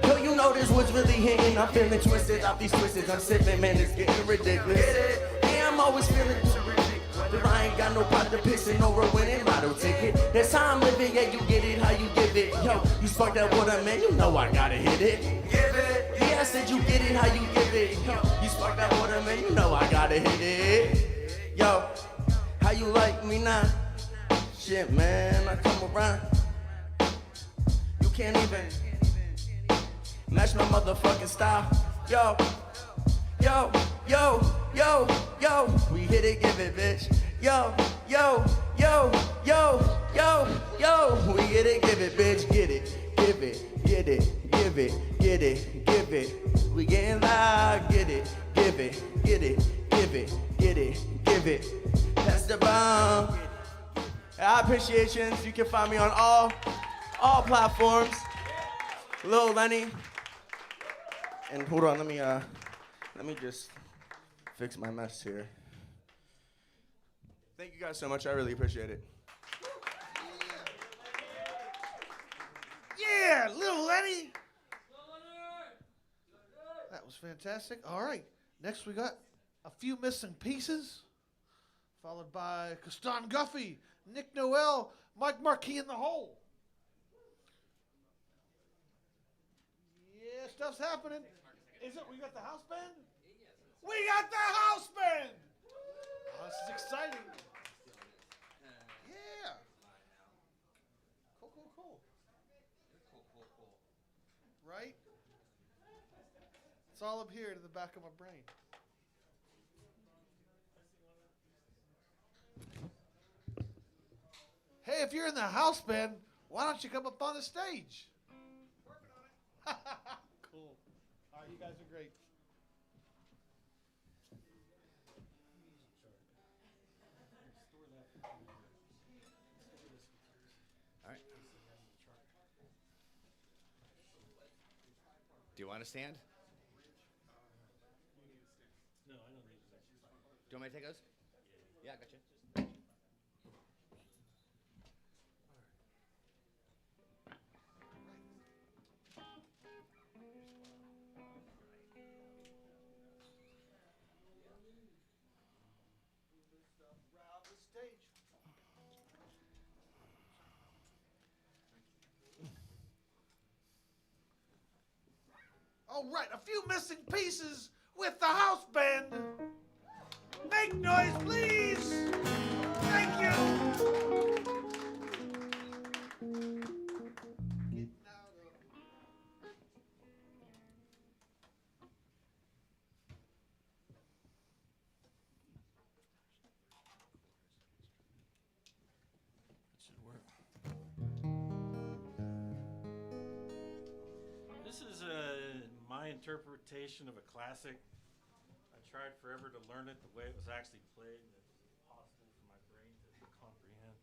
Yo, you know this wood's really hitting. I'm feeling twisted off these twists. I'm sipping, man, it's getting ridiculous. Yeah, I'm always feeling terrific. Whether I ain't got no pot to pissing or a winning lotto ticket. That's how I'm living, yeah, you get it how you give it. Yo, you spark that water, man, you know I gotta hit it. Give it. Yeah, I said you get it how you give it. You spark that water, man, you know I gotta hit it. Yo, how you like me now? Shit, man, I come around. You can't even match my motherfucking style. Yo, yo, yo, yo, yo. We hit it, give it, bitch. Yo, yo, yo, yo, yo, yo. We hit it, give it, bitch. Get it, give it, get it, give it, get it, give it. We getting loud, get it, give it, get it, give it, get it, give it. That's the bomb. Our appreciations, you can find me on all platforms. Lil Lenny. And hold on, let me just fix my mess here. Thank you guys so much, I really appreciate it. Yeah, Little Lenny. That was fantastic. All right, next we got A Few Missing Pieces, followed by Castan Guffey, Nick Noel, Mike Marquis in the hole. Yeah, stuff's happening. Is it? We got the house band? We got the house band! Oh, this is exciting. Yeah. Cool. Right? It's all up here to the back of my brain. Hey, if you're in the house band, why don't you come up on the stage? Working on it. Cool. All right, you guys are great. All right. Do you want to stand? No, I don't need to. Do you want me to take those? Yeah, I got you. All right, A Few Missing Pieces with the house band. Make noise, please. Thank you. This is my interpretation of a classic. I tried forever to learn it the way it was actually played, and it was impossible for my brain to comprehend.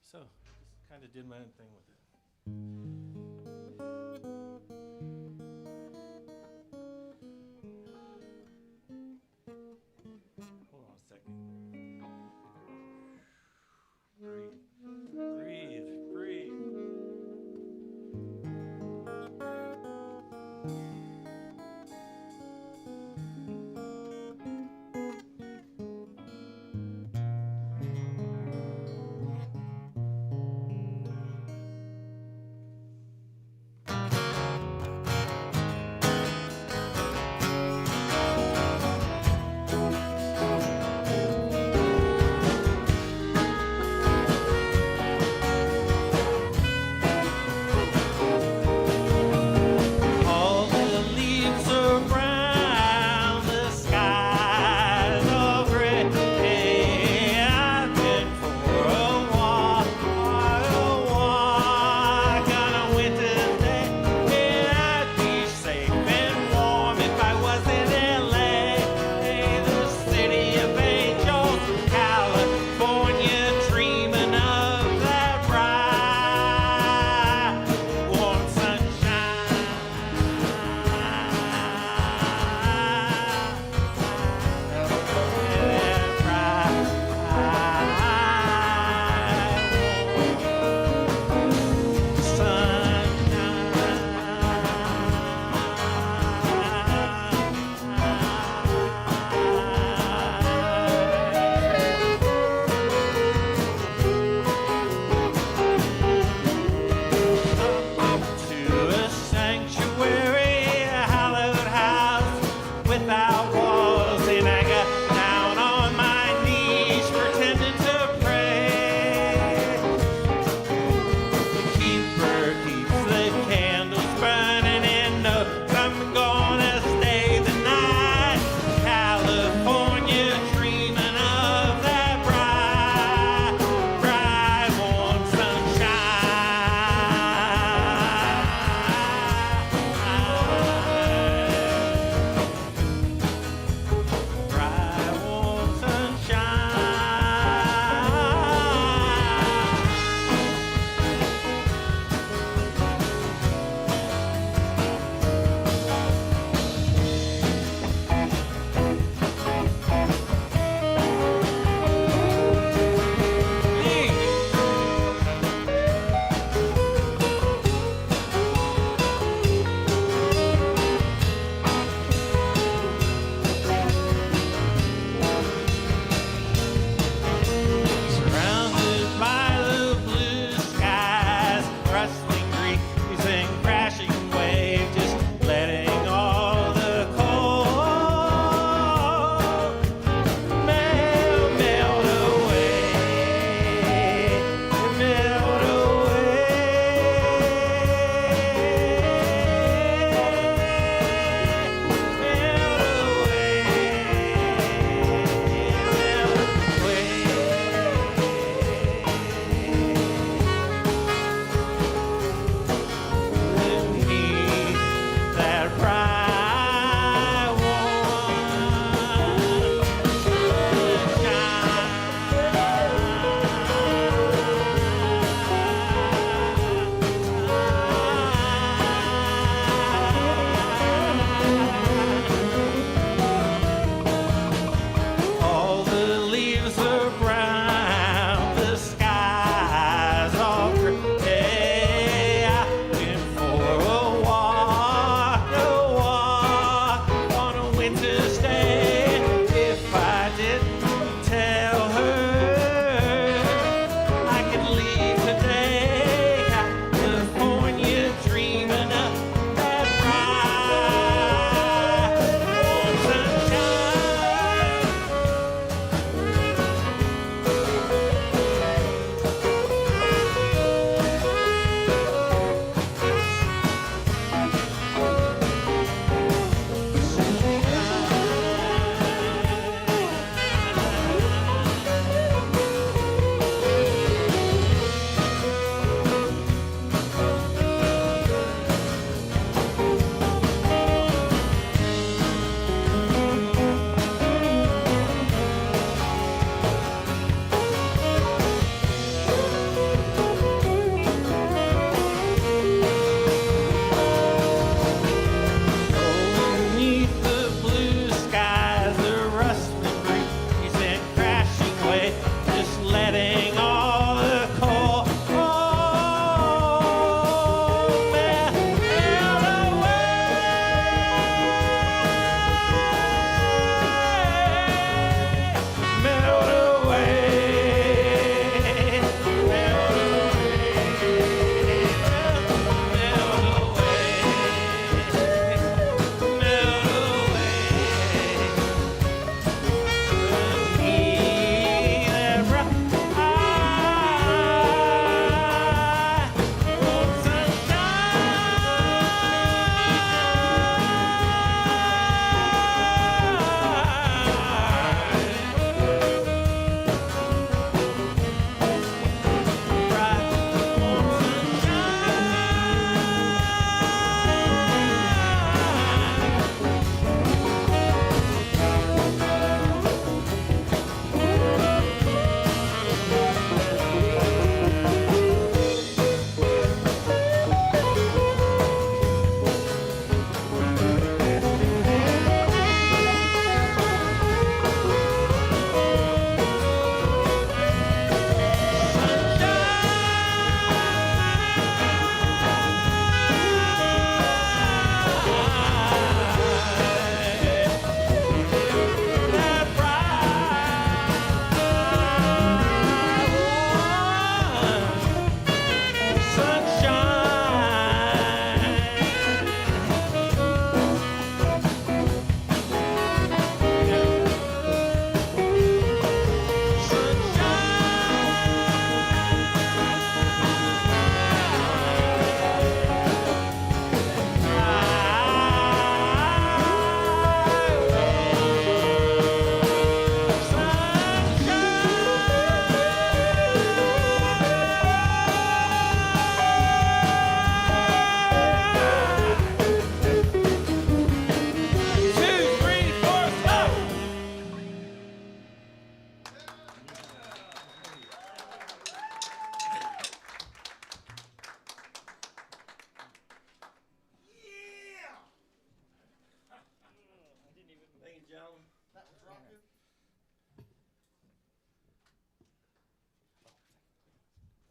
So, just kind of did my own thing with it. Hold on a second. Breathe.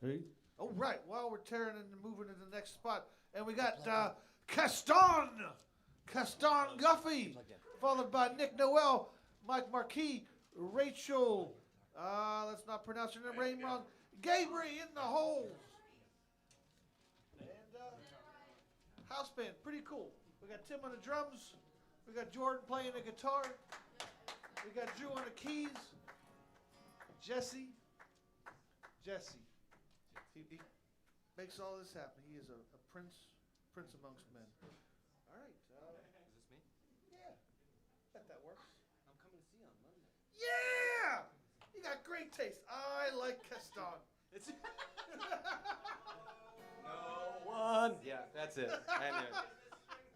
Hey. Oh, right. Well, we're tearing and moving to the next spot. And we got Caston Guffey, followed by Nick Noel, Mike Marquis, Rachel, let's not pronounce your name wrong, Gabriel in the holes. And house band, pretty cool. We got Tim on the drums. We got Jordan playing the guitar. We got Drew on the keys. Jesse. He makes all this happen. He is a prince amongst men. All right. Is this me? Yeah. Bet that works. I'm coming to see you on Monday. Yeah! You got great taste. I like Caston. It's no one. Yeah, that's it. I knew it.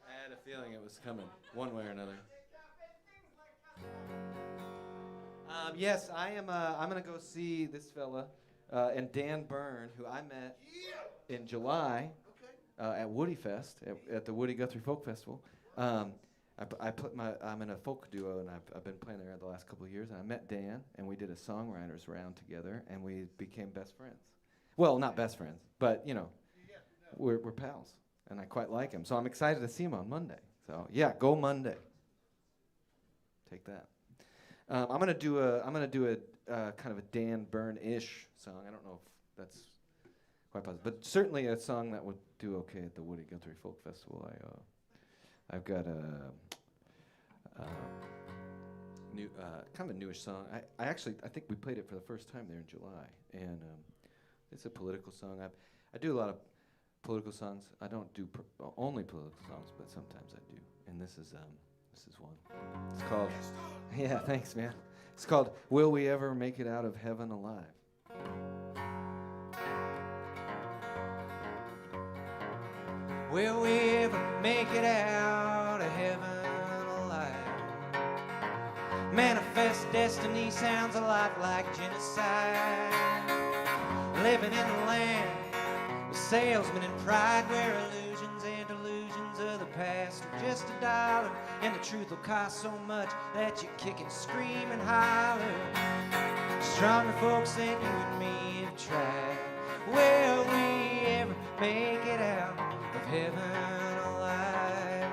I had a feeling it was coming, one way or another. Yes, I am. I'm gonna go see this fella and Dan Bern, who I met in July at Woody Fest at the Woody Guthrie Folk Festival. I'm in a folk duo, and I've been playing there the last couple of years. And I met Dan, and we did a songwriters round together, and we became best friends. Well, not best friends, but you know, we're pals, and I quite like him. So I'm excited to see him on Monday. So yeah, go Monday. Take that. I'm gonna do a kind of a Dan Bern-ish song. I don't know if that's quite possible, but certainly a song that would do okay at the Woody Guthrie Folk Festival. I've got a new kind of a newish song. I think we played it for the first time there in July, and it's a political song. I do a lot of political songs. I don't do only political songs, but sometimes I do. And this is one. It's called. Yeah, thanks, man. It's called "Will We Ever Make It Out of Heaven Alive?" Will we ever make it out of heaven alive? Manifest destiny sounds a lot like genocide. Living in a land with salesmen and pride, where illusions and delusions of the past are just $1, and the truth will cost so much that you kick and scream and holler. Stronger folks than you and me have tried. Will we ever make it out of heaven alive?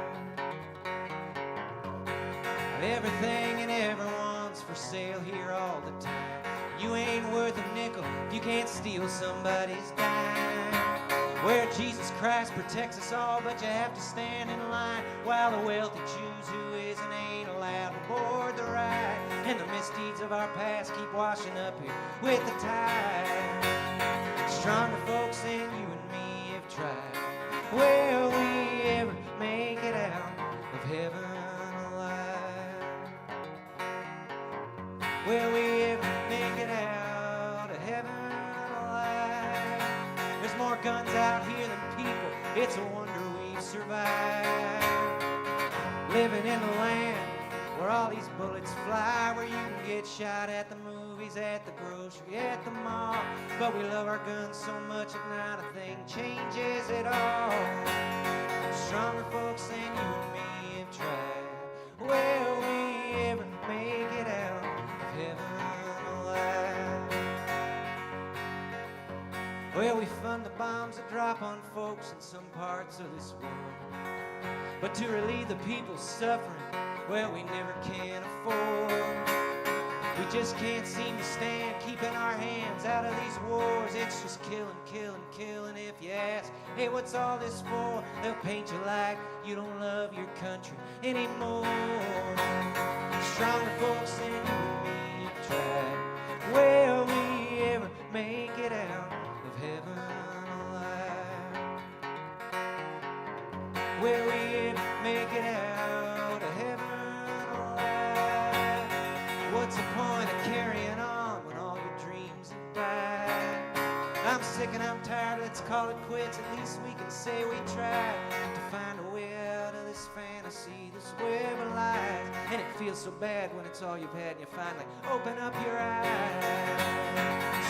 Everything and everyone's for sale here all the time. You ain't worth a nickel, you can't steal somebody's dime. Where Jesus Christ protects us all, but you have to stand in line, while the wealthy choose who is and ain't allowed to board the ride. And the misdeeds of our past keep washing up here with the tide. Stronger folks than you and me have tried. Will we ever make it out of heaven alive? Will we ever make it out of heaven alive? There's more guns out here than people, it's a wonder we've survived. Living in the land where all these bullets fly, where you can get shot at the movies, at the grocery, at the mall. But we love our guns so much that not a thing changes at all. Stronger folks than you and me have tried. Will we ever make it out of heaven alive? Well, we fund the bombs that drop on folks in some parts of this world, but to relieve the people's suffering, well, we never can afford. We just can't seem to stand keeping our hands out of these wars. It's just killing, killing, killing. If you ask, hey, what's all this for? They'll paint you like you don't love your country anymore. Stronger folks than you and me have tried. Will we ever make it out of heaven alive? Will we ever make it out of heaven? What's the point of carrying on when all your dreams have died? I'm sick and I'm tired, let's call it quits. At least we can say we tried to find a way out of this fantasy, this web of lies. And it feels so bad when it's all you've had and you finally open up your eyes.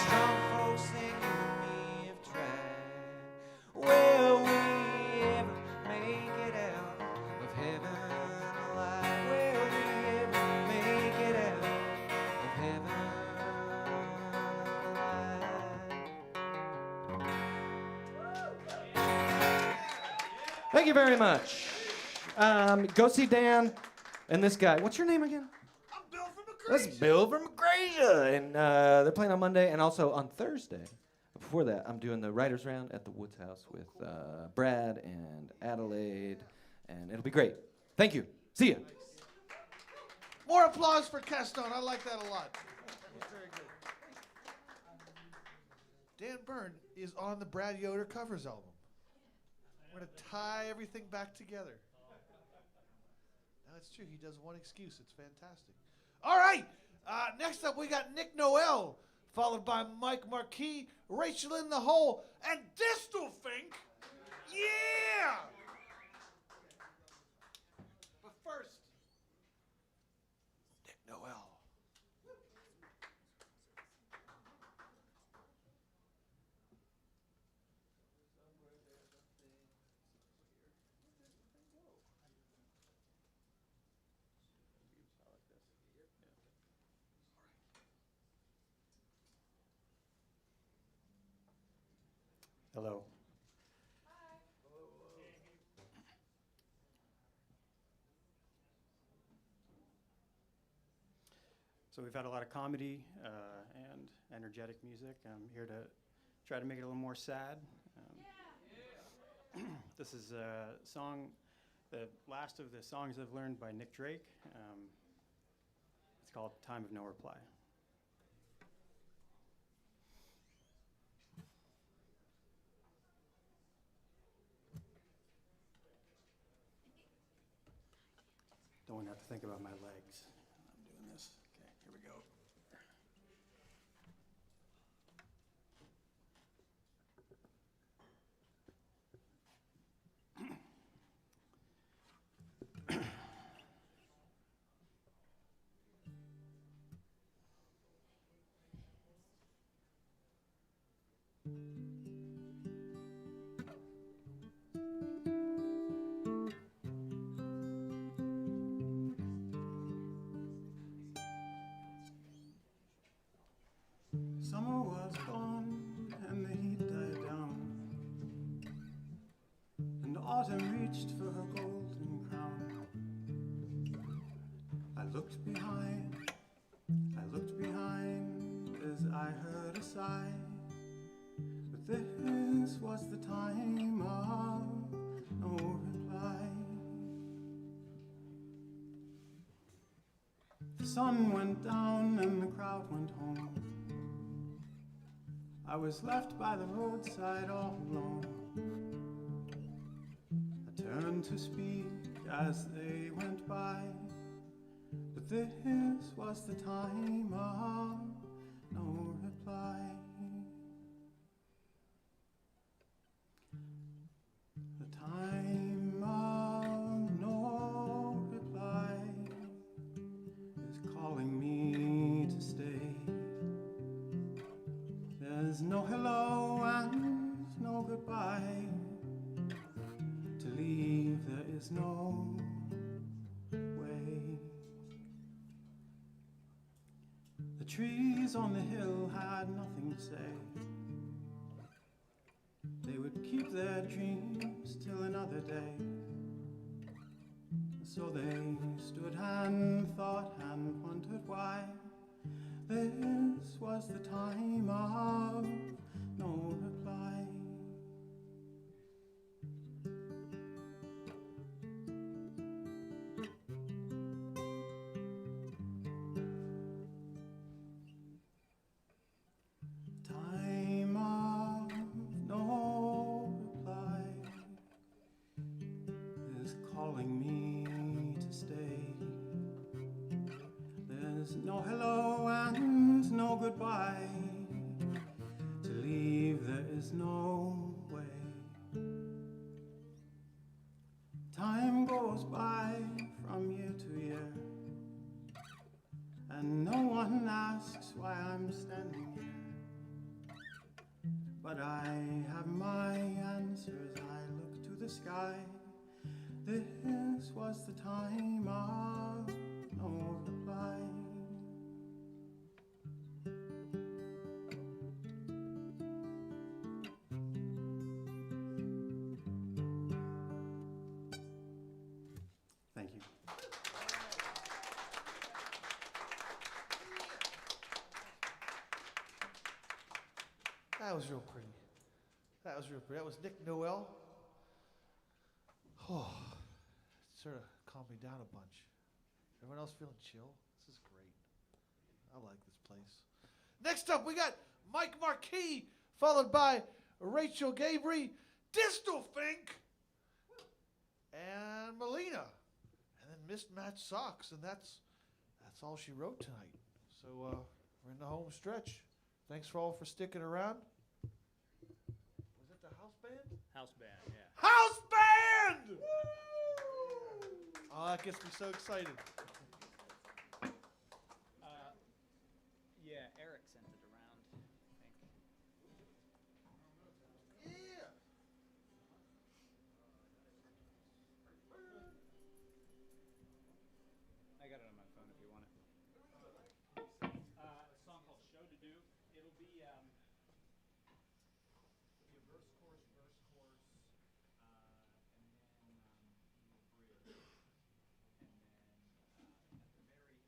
Strong folks think you and me have tried. Will we ever make it out of heaven alive? Will we ever make it out of heaven alive? Thank you very much. Go see Dan and this guy. What's your name again? I'm Bill from Akrasia. That's Bill from Akrasia. And they're playing on Monday and also on Thursday. Before that, I'm doing the writers round at the Woods House with Brad and Adelaide, and it'll be great. Thank you. See ya. More applause for Castone. I like that a lot. That's very good. Dan Bern is on the Brad Yoder covers album. We're going to tie everything back together. That's true. He does one excuse. It's fantastic. All right. Next up, we got Nick Noel, followed by Mike Marquis, Rachel in the Hole, and Distelfink. Yeah! But first, Nick Noel. Hello. So we've had a lot of comedy and energetic music. I'm here to try to make it a little more sad. This is a song, the last of the songs I've learned by Nick Drake. It's called Time of No Reply. Don't want to have to think about my legs. I'm doing this. Okay, here we go. Summer was gone and the heat died down, and autumn reached for her golden crown. I looked behind as I heard a sigh, but this was the time of no reply. The sun went down and the crowd went home. I was left by the roadside all alone. I turned to speak as they went by, but this was the time of no reply. The time of no reply is calling me to stay. There's no hello and no goodbye. To leave there is no way. The trees on the hill had nothing to say. They would keep their dreams till another day. So they stood and thought and wondered why. This was the time of no reply. Time of no reply is calling me to stay. There's no hello and no goodbye. To leave there is no way. Time goes by from year to year, and no one asks why I'm standing here. But I have my answers. I look to the sky. This was the time of no reply. That was real pretty. That was real pretty. That was Nick Noel. Oh, sort of calmed me down a bunch. Everyone else feeling chill? This is great. I like this place. Next up, we got Mike Marquis, followed by Rachel Gabry, Distelfink, and Melina. And then Mismatched Socks, and that's all she wrote tonight. So we're in the home stretch. Thanks for all for sticking around. Was it the house band? House band, yeah. House band! Woo! Oh, that gets me so excited. Yeah, Eric sent it around, I think. Yeah. I got it on my phone if you want it. A song called Show to Do. It'll be a verse, chorus, and then bridge. And then at the very end.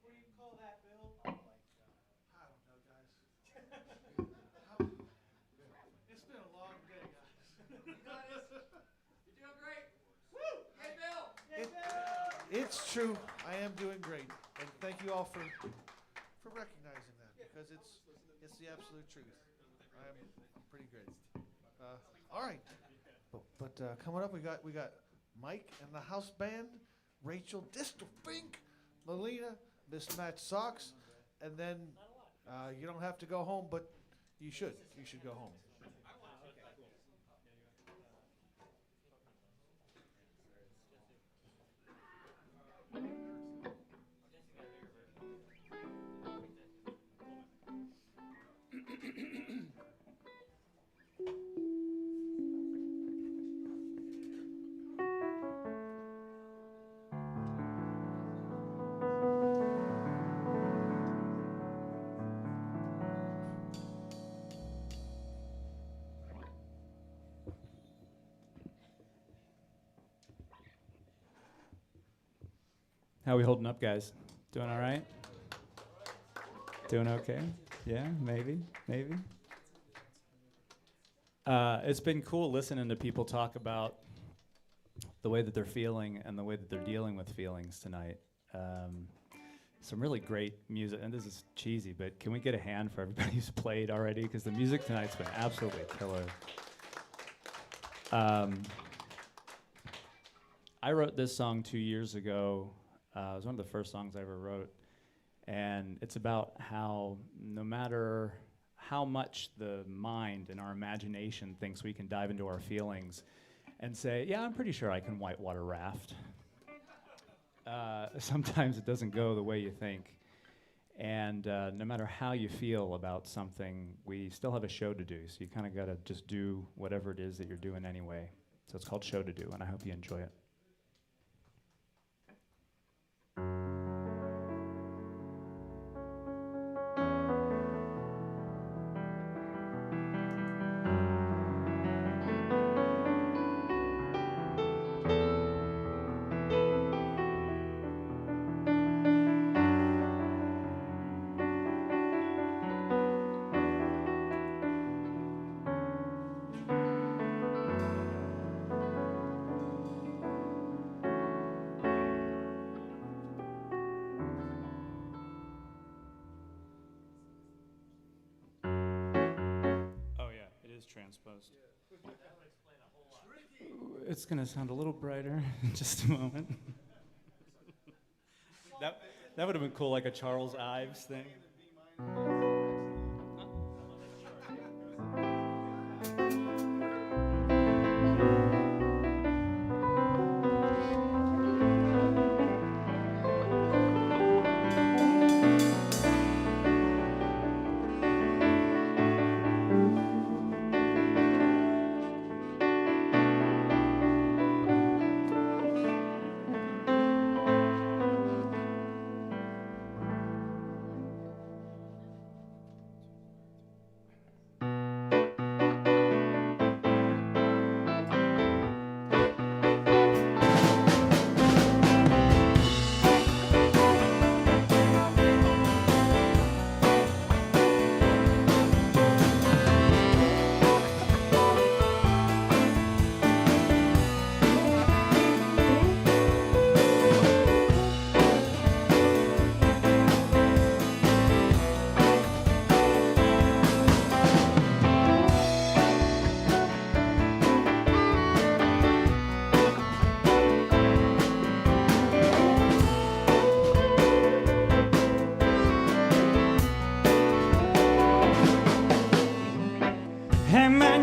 What do you call that, Bill? I don't know, guys. It's been a long day, guys. You're doing great. Woo! Hey, Bill! It's true. I am doing great, and thank you all for recognizing that, because it's the absolute truth. I'm pretty great. All right, but coming up we got Mike and the house band, Rachel Distelfink, Melina, Mismatched Socks, and then you don't have to go home, but you should. You should go home. How we holding up, guys? Doing all right? Doing okay? Yeah, maybe. It's been cool listening to people talk about the way that they're feeling and the way that they're dealing with feelings tonight. Some really great music, and this is cheesy, but can we get a hand for everybody who's played already? Because the music tonight's been absolutely killer. I wrote this song 2 years ago. It was one of the first songs I ever wrote. And it's about how no matter how much the mind and our imagination thinks we can dive into our feelings and say, yeah, I'm pretty sure I can whitewater raft. Sometimes it doesn't go the way you think. And no matter how you feel about something, we still have a show to do. So you kind of got to just do whatever it is that you're doing anyway. So it's called Show to Do, and I hope you enjoy it. Transposed. It's going to sound a little brighter in just a moment. that would have been cool, like a Charles Ives thing.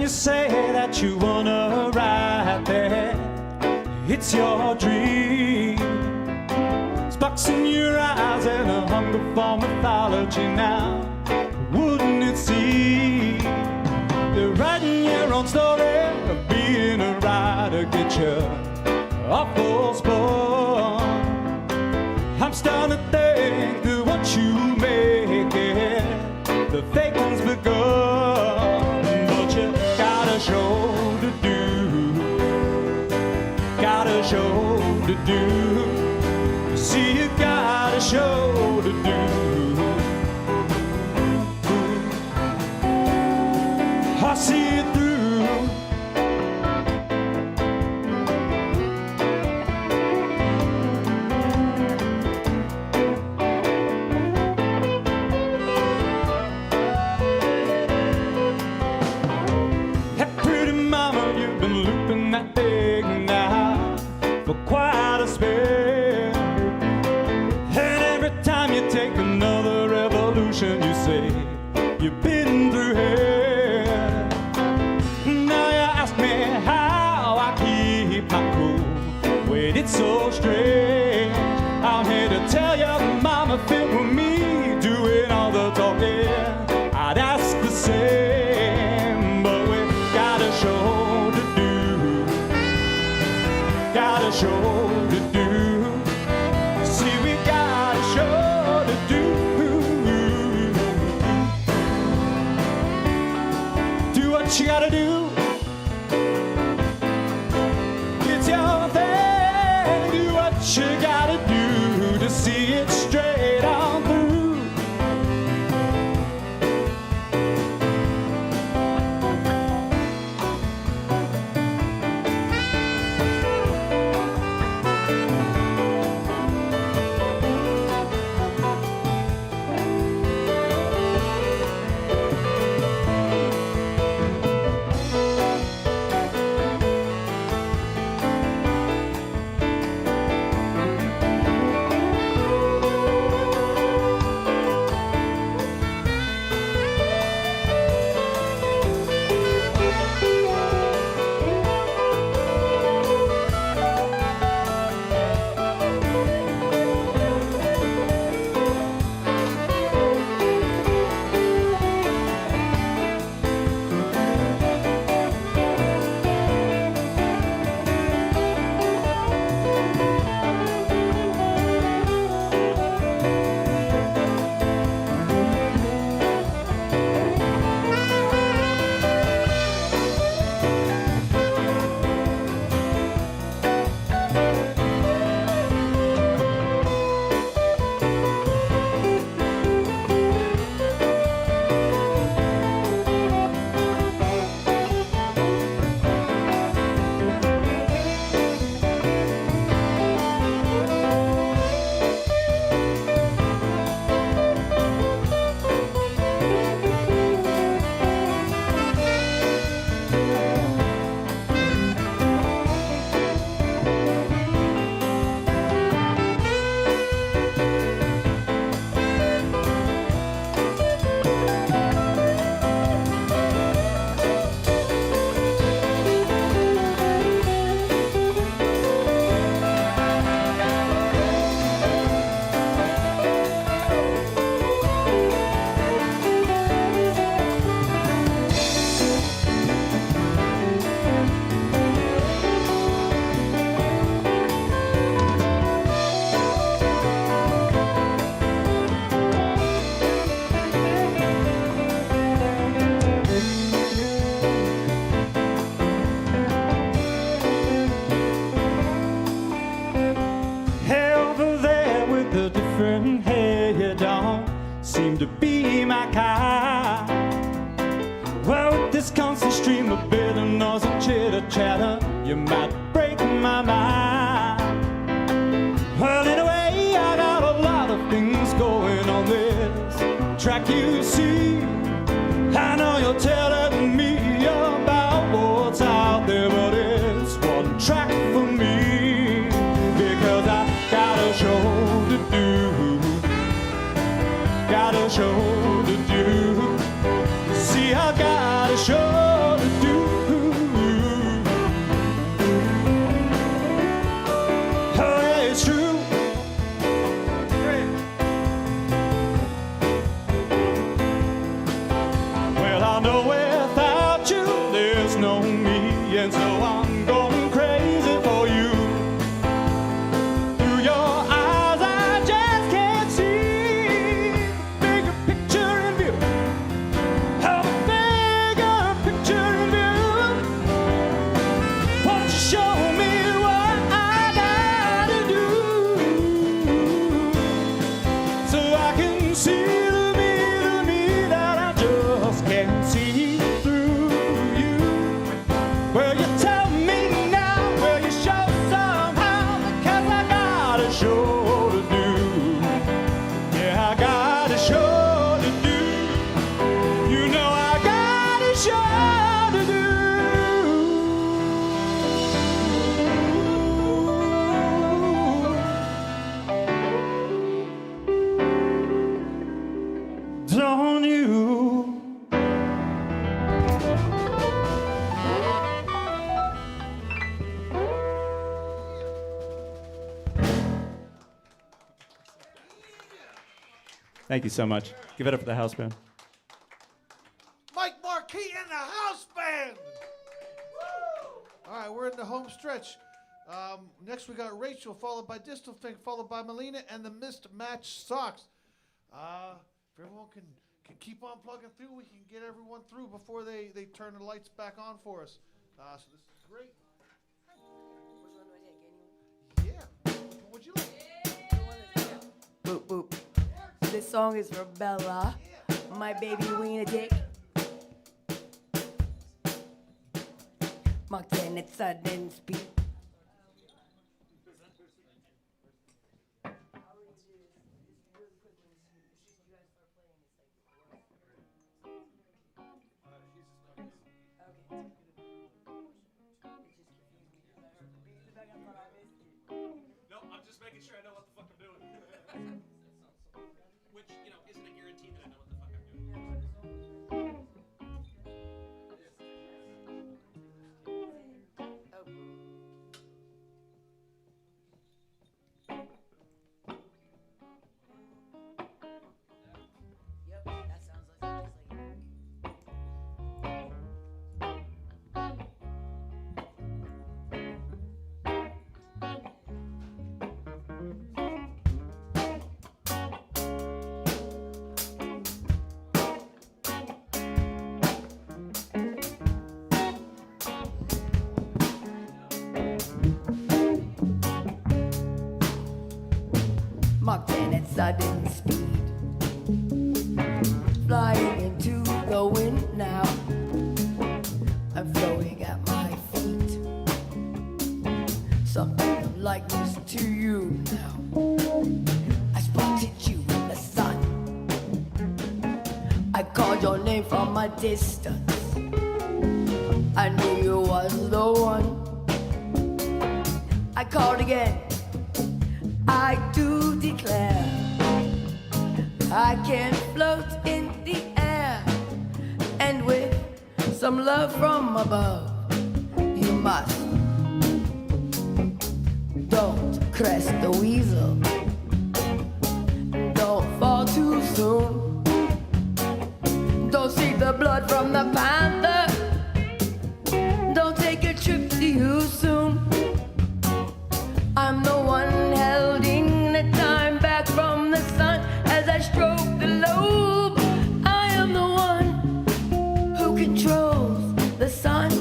you say that you wanna ride there, it's your dream. Sparks in your eyes and a hunger for mythology now. Wouldn't it seem you're writing your own story of being a writer? Get you awful sport. I'm starting to think that what you make it, the fake one's begun. But you got a show to do, got a show to do. See, you got a show to do. I see it through. That pretty mama, you've been looping that thing now for quite a spell. And every time you take another revolution, you say you've been through hell. Now you ask me how I keep my cool. Wait, it's so strange. I'm here to tell you, mama, fit with me, doing all the talking. I'd ask the same, but we got a show to do. Got a show to do. See, we got a show to do. Do what you gotta do. It's your thing. Do what you gotta do to see it straight on through. seem to be my kind. Well, with this constant stream of bitter noise and chitter-chatter, you might break my mind. Well, anyway, I got a lot of things going on this track, you see. I know you're telling me about what's out there, but it's one track for me, because I got a show to do. Got a show to do. See, I got a show to do. see the me that I just can't see through you. Well, you tell me now, will you show somehow? Because I got a show to do. Yeah, I got a show to do. You know I got a show to do. Don't you? Thank you so much. Give it up for the house band. Mike Marquis and the house band. All right, we're in the home stretch. Next we got Rachel, followed by Distal Fink, followed by Melina and the Mismatched Socks. If everyone can keep on plugging through, we can get everyone through before they turn the lights back on for us. So this is great. Yeah. Would you like? Boop, boop. This song is for Bella, my baby wiener dick. Mach 10 at sudden speed. No, I'm just making sure I know what the fuck I'm doing. Which, you know, isn't a guarantee that I know what the fuck I'm doing. Yep, that sounds just like Mach 10 at sudden speed, flying into the wind now. I'm floating at my feet, something of likeness to you now. I spotted you in the sun, I called your name from a distance. I knew you was the one. I called again, I do declare I can float in the air, and with some love from above, you must. Don't crest the weasel, don't fall too soon, don't see the blood from the panther, don't take a trip to you soon. I'm the one holding the time back from the sun as I stroke the lobe. I am the one who controls the sun,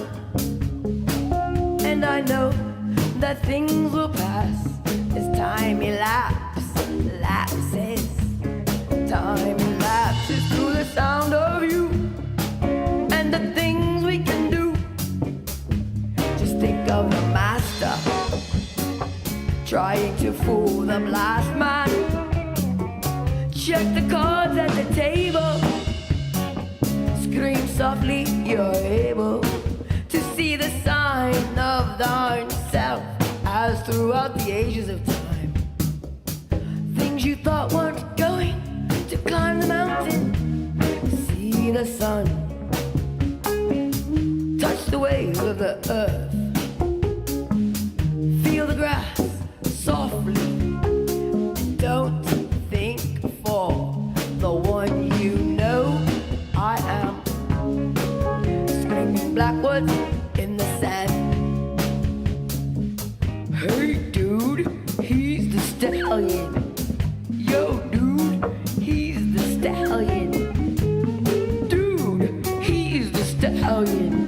and I know that things will pass as time lapses. Time elapses through the sound of you and the things we can do. Just think of the master trying to fool the blast man. Check the cards at the table, scream softly, you're able to see the sign of thine self as throughout the ages of time. Things you thought weren't going to climb the mountain, see the sun, touch the waves of the earth, feel the grass softly. Don't think for the one you know. I am screaming blackwards in the sand. Hey dude, he's the stallion. Yo dude, he's the stallion. Dude, he's the stallion.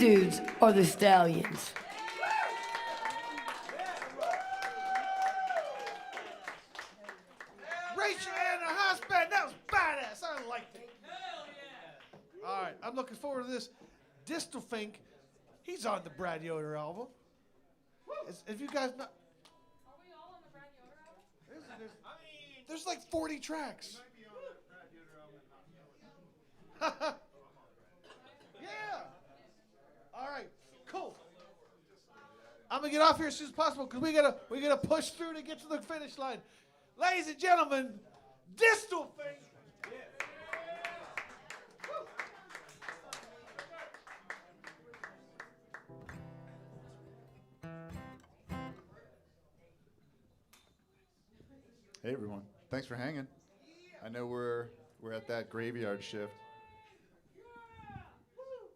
dudes are the stallions. Rachel and the house band, that was badass. I liked it. Hell yeah. All right, I'm looking forward to this. Distelfink, he's on the Brad Yoder album. If you guys not. Are we all on the Brad Yoder album? There's like 40 tracks. Yeah. All right. Cool. I'm gonna get off here as soon as possible because we gotta push through to get to the finish line. Ladies and gentlemen, Distelfink. Hey everyone, thanks for hanging. I know we're at that graveyard shift.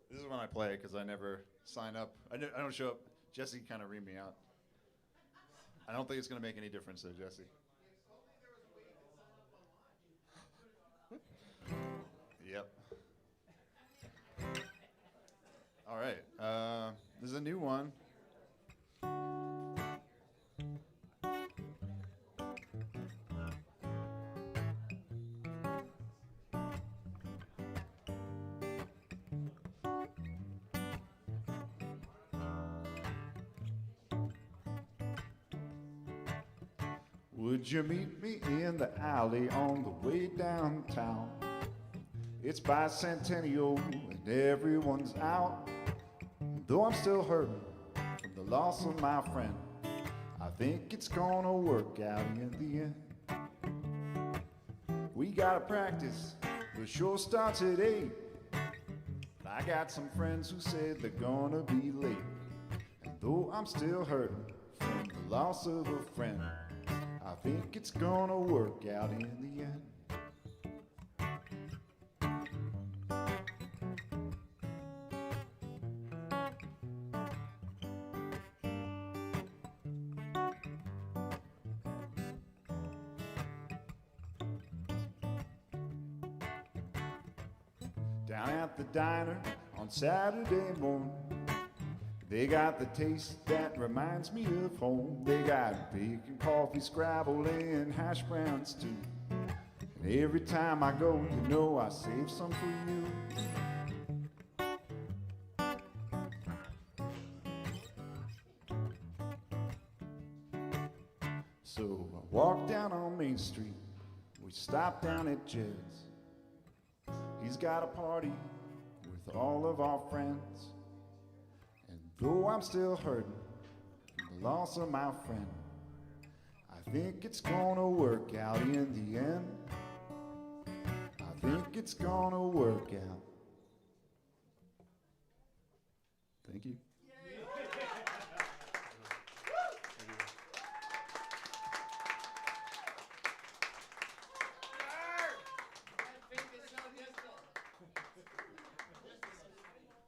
This is when I play because I never sign up. I don't show up. Jesse kind of reamed me out. I don't think it's going to make any difference though, Jesse. Yep. All right. This is a new one. Would you meet me in the alley on the way downtown? It's bicentennial and everyone's out. Though I'm still hurting from the loss of my friend, I think it's gonna work out in the end. We gotta practice, the show starts at 8. I got some friends who said they're gonna be late. And though I'm still hurting from the loss of a friend, I think it's gonna work out in the end. Down at the diner on Saturday morning, they got the taste that reminds me of home. They got bacon, coffee, Scrabble, and hash browns too. And every time I go, you know I save some for you. So I walk down on Main Street, we stop down at Jed's. He's got a party with all of our friends. And though I'm still hurting from the loss of my friend, I think it's gonna work out in the end. I think it's gonna work out. Thank you.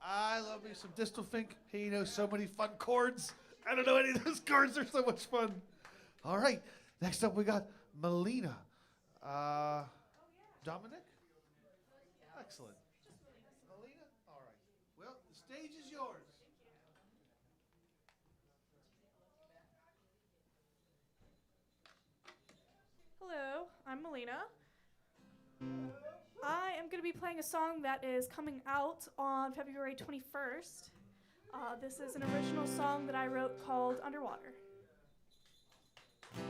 I love me some Distelfink. He knows so many fun chords. I don't know any of those chords. They're so much fun. All right. Next up, we got Melina. Dominic? Excellent. Melina? All right. Well, the stage is yours. Hello, I'm Melina. I am going to be playing a song that is coming out on February 21st. This is an original song that I wrote called Underwater. You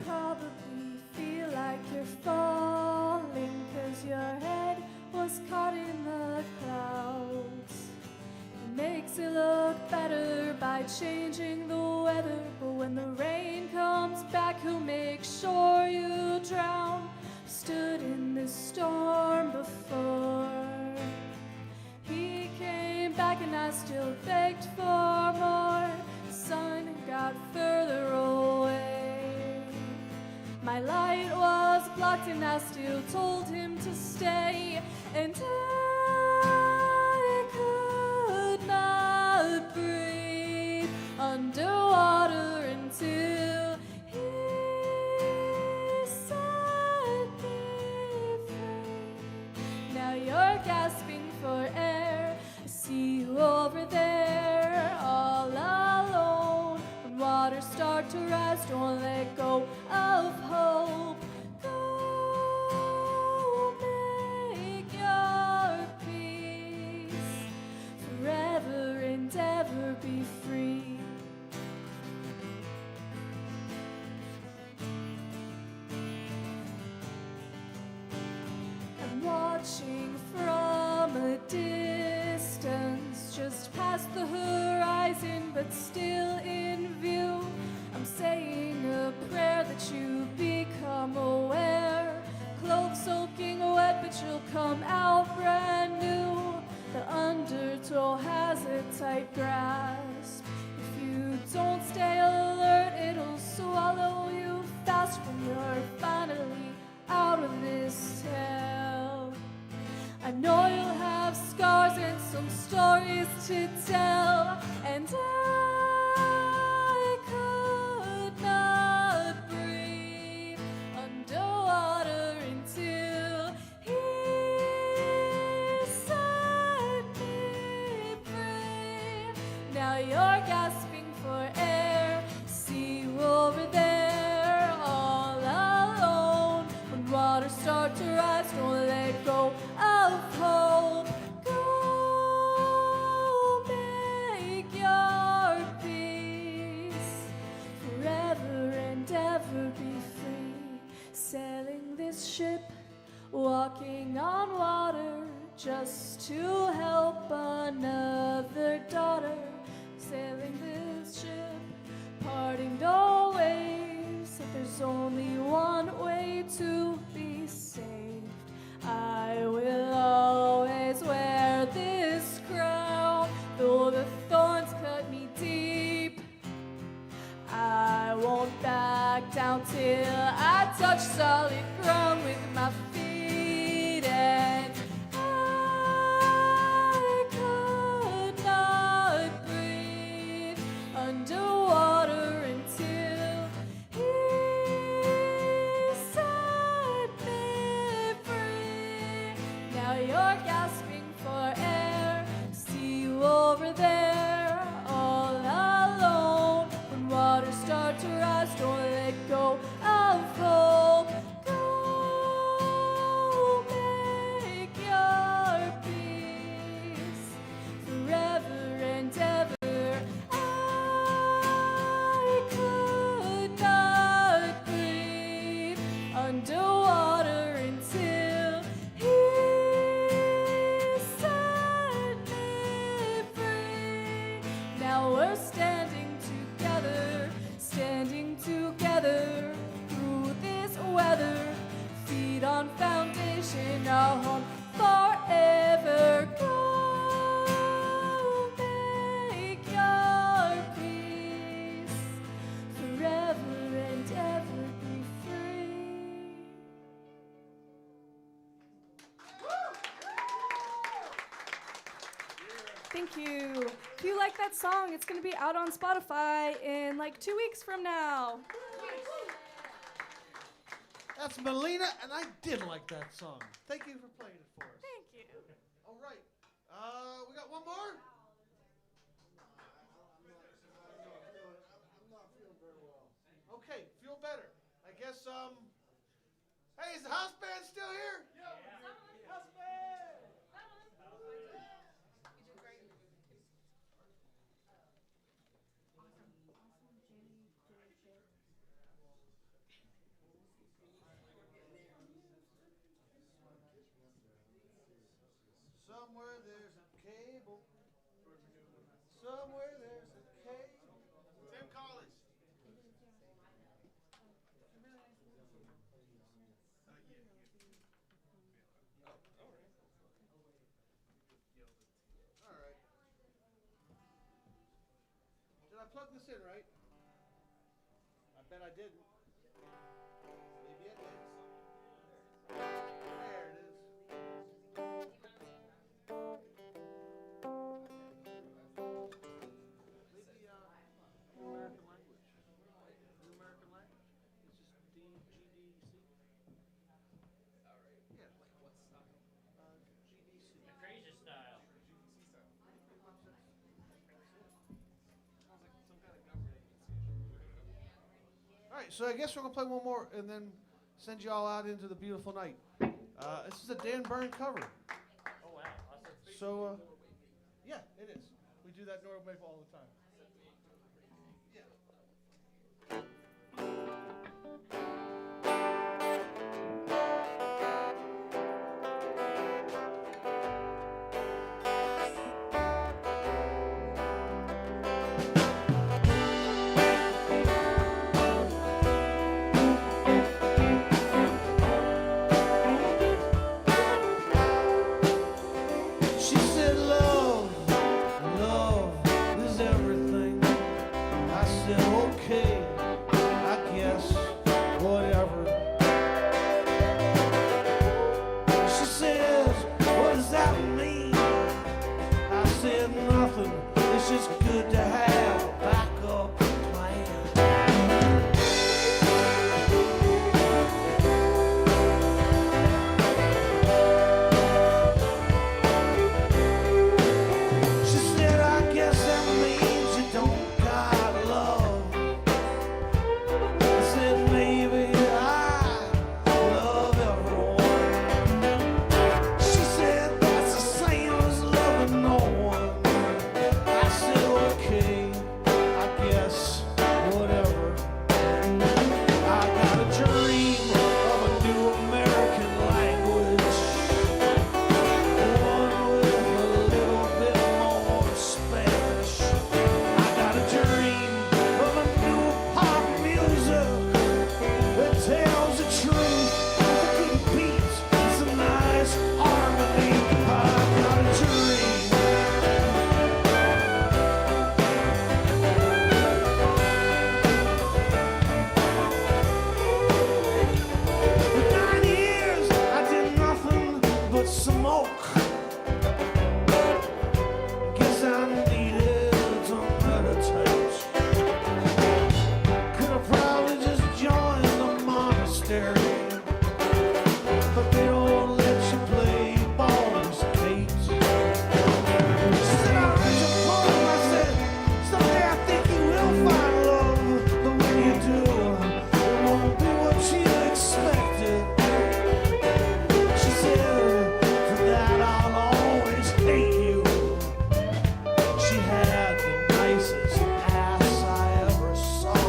probably feel like you're falling 'cause your head was caught in the clouds. Makes it look better by changing the weather, but when the rain comes back, he'll make sure you drown. Stood in this storm before. He came back and I still begged for more. The sun got further away. My light was blocked and I still told him to stay. And I could not breathe underwater until he gasping for air. I see you over there, all alone. When waters start to rise, don't let go of hope. Go make your peace, forever and ever be free. I'm watching from a distance, just past the horizon, but still in view. I'm saying a prayer that you become aware. Clothes soaking wet, but you'll come out brand new. The undertow has a tight grasp. If you don't stay alert, it'll swallow you fast when you're finally out of this hell. I know you'll have scars and some stories to tell, and I could not breathe underwater until he set me free. Now you're gasping for air, see you over there, all alone. When waters start to rise, don't let go of hope. Go make your peace, forever and ever be free. Sailing this ship, walking on water, just to help another daughter. Sailing this ship, parting the waves, that there's only one way to be saved. I will always wear this crown, though the thorns cut me deep. I won't back down till I touch solid ground with my feet, and I could not breathe underwater until he set me free. Now you're gasping for air, see you over there, all alone. When waters start to rise, don't let go of hope. Go make your peace, forever and ever. I could not breathe underwater until he set me free. Now we're standing together through this weather. Feet on foundation, our home forever. Go make your peace, forever and ever be free. Thank you. If you like that song, it's going to be out on Spotify in like 2 weeks from now. That's Melina, and I did like that song. Thank you for playing it for us. Thank you. All right. We got one more? Okay, feel better. I guess, hey, is the house band still here? House band! Somewhere there's a cable. Somewhere there's a cable. Tim Collins. All right. Did I plug this in right? I bet I didn't. Maybe I did. There it is. Maybe New American language. New American language. It's just DGDC. Yeah, like what style? GDC. right, so I guess we're gonna play one more and then send you all out into the beautiful night. This is a Dan Bern cover. Oh wow. So, yeah, it is. We do that Norway Maple all the time. She said, love, love is everything. I said, okay, I guess, whatever. She says, what does that mean? I said, nothing. It's just good to have a backup plan. She said, I guess that means you don't got love. I said, maybe I love everyone. She said, that's the same as loving no one. I said, okay, I guess, whatever. I got a dream of a new American language. One with a little bit more Spanish. I got a dream of a new pop music that tells the truth with a good beat. It's a nice harmony. I got a dream. For 9 years I did nothing but smoke. Guess I needed to meditate. Could have probably just joined the monastery, but they don't let you play balls, Kate. She said, I read your poem. I said, someday I think you will find love, but when you do, it won't be what you expected. She said, for that I'll always hate you. She had the nicest ass I ever saw.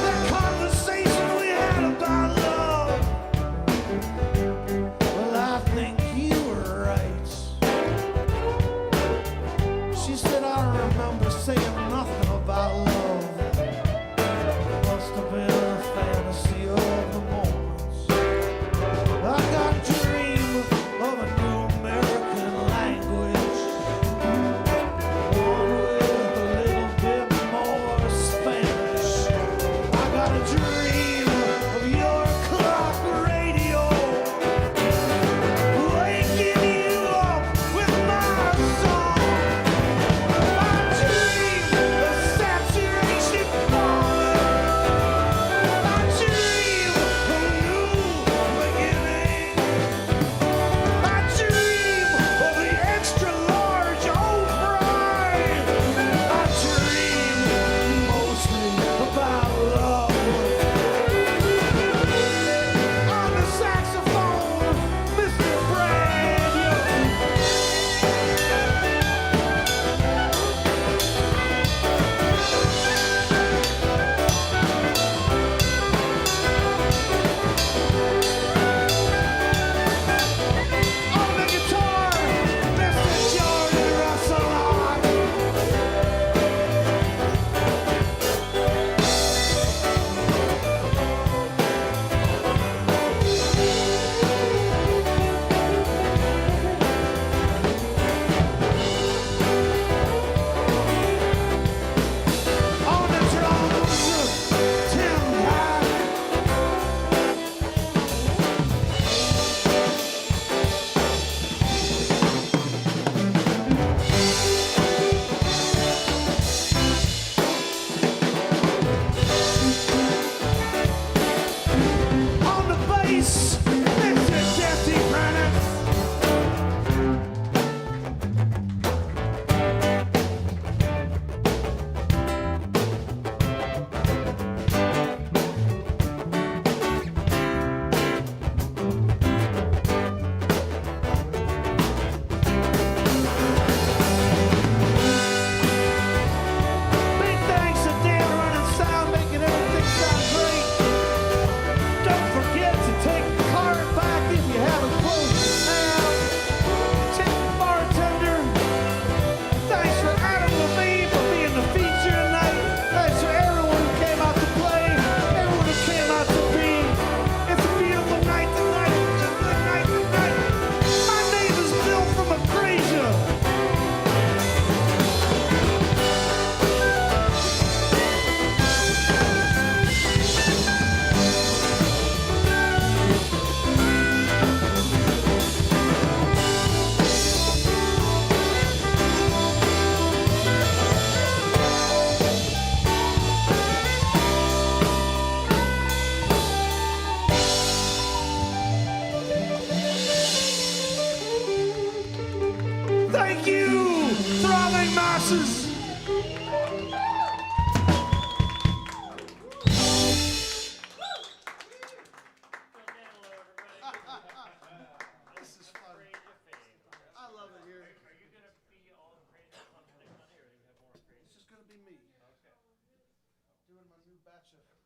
That conversation we had about love. Well, I think you were right. She said, I remember saying nothing about love. Must have been a fantasy of the moment. I got a dream of a new American language. One with a little bit more Spanish. I got a dream of your clock radio, waking you up with my song. My dream masses. This is fun. I love it here. Are you going to be all the crazy fun when they come here, or do we have more crazy? It's just going to be me. Okay. Doing my new batch of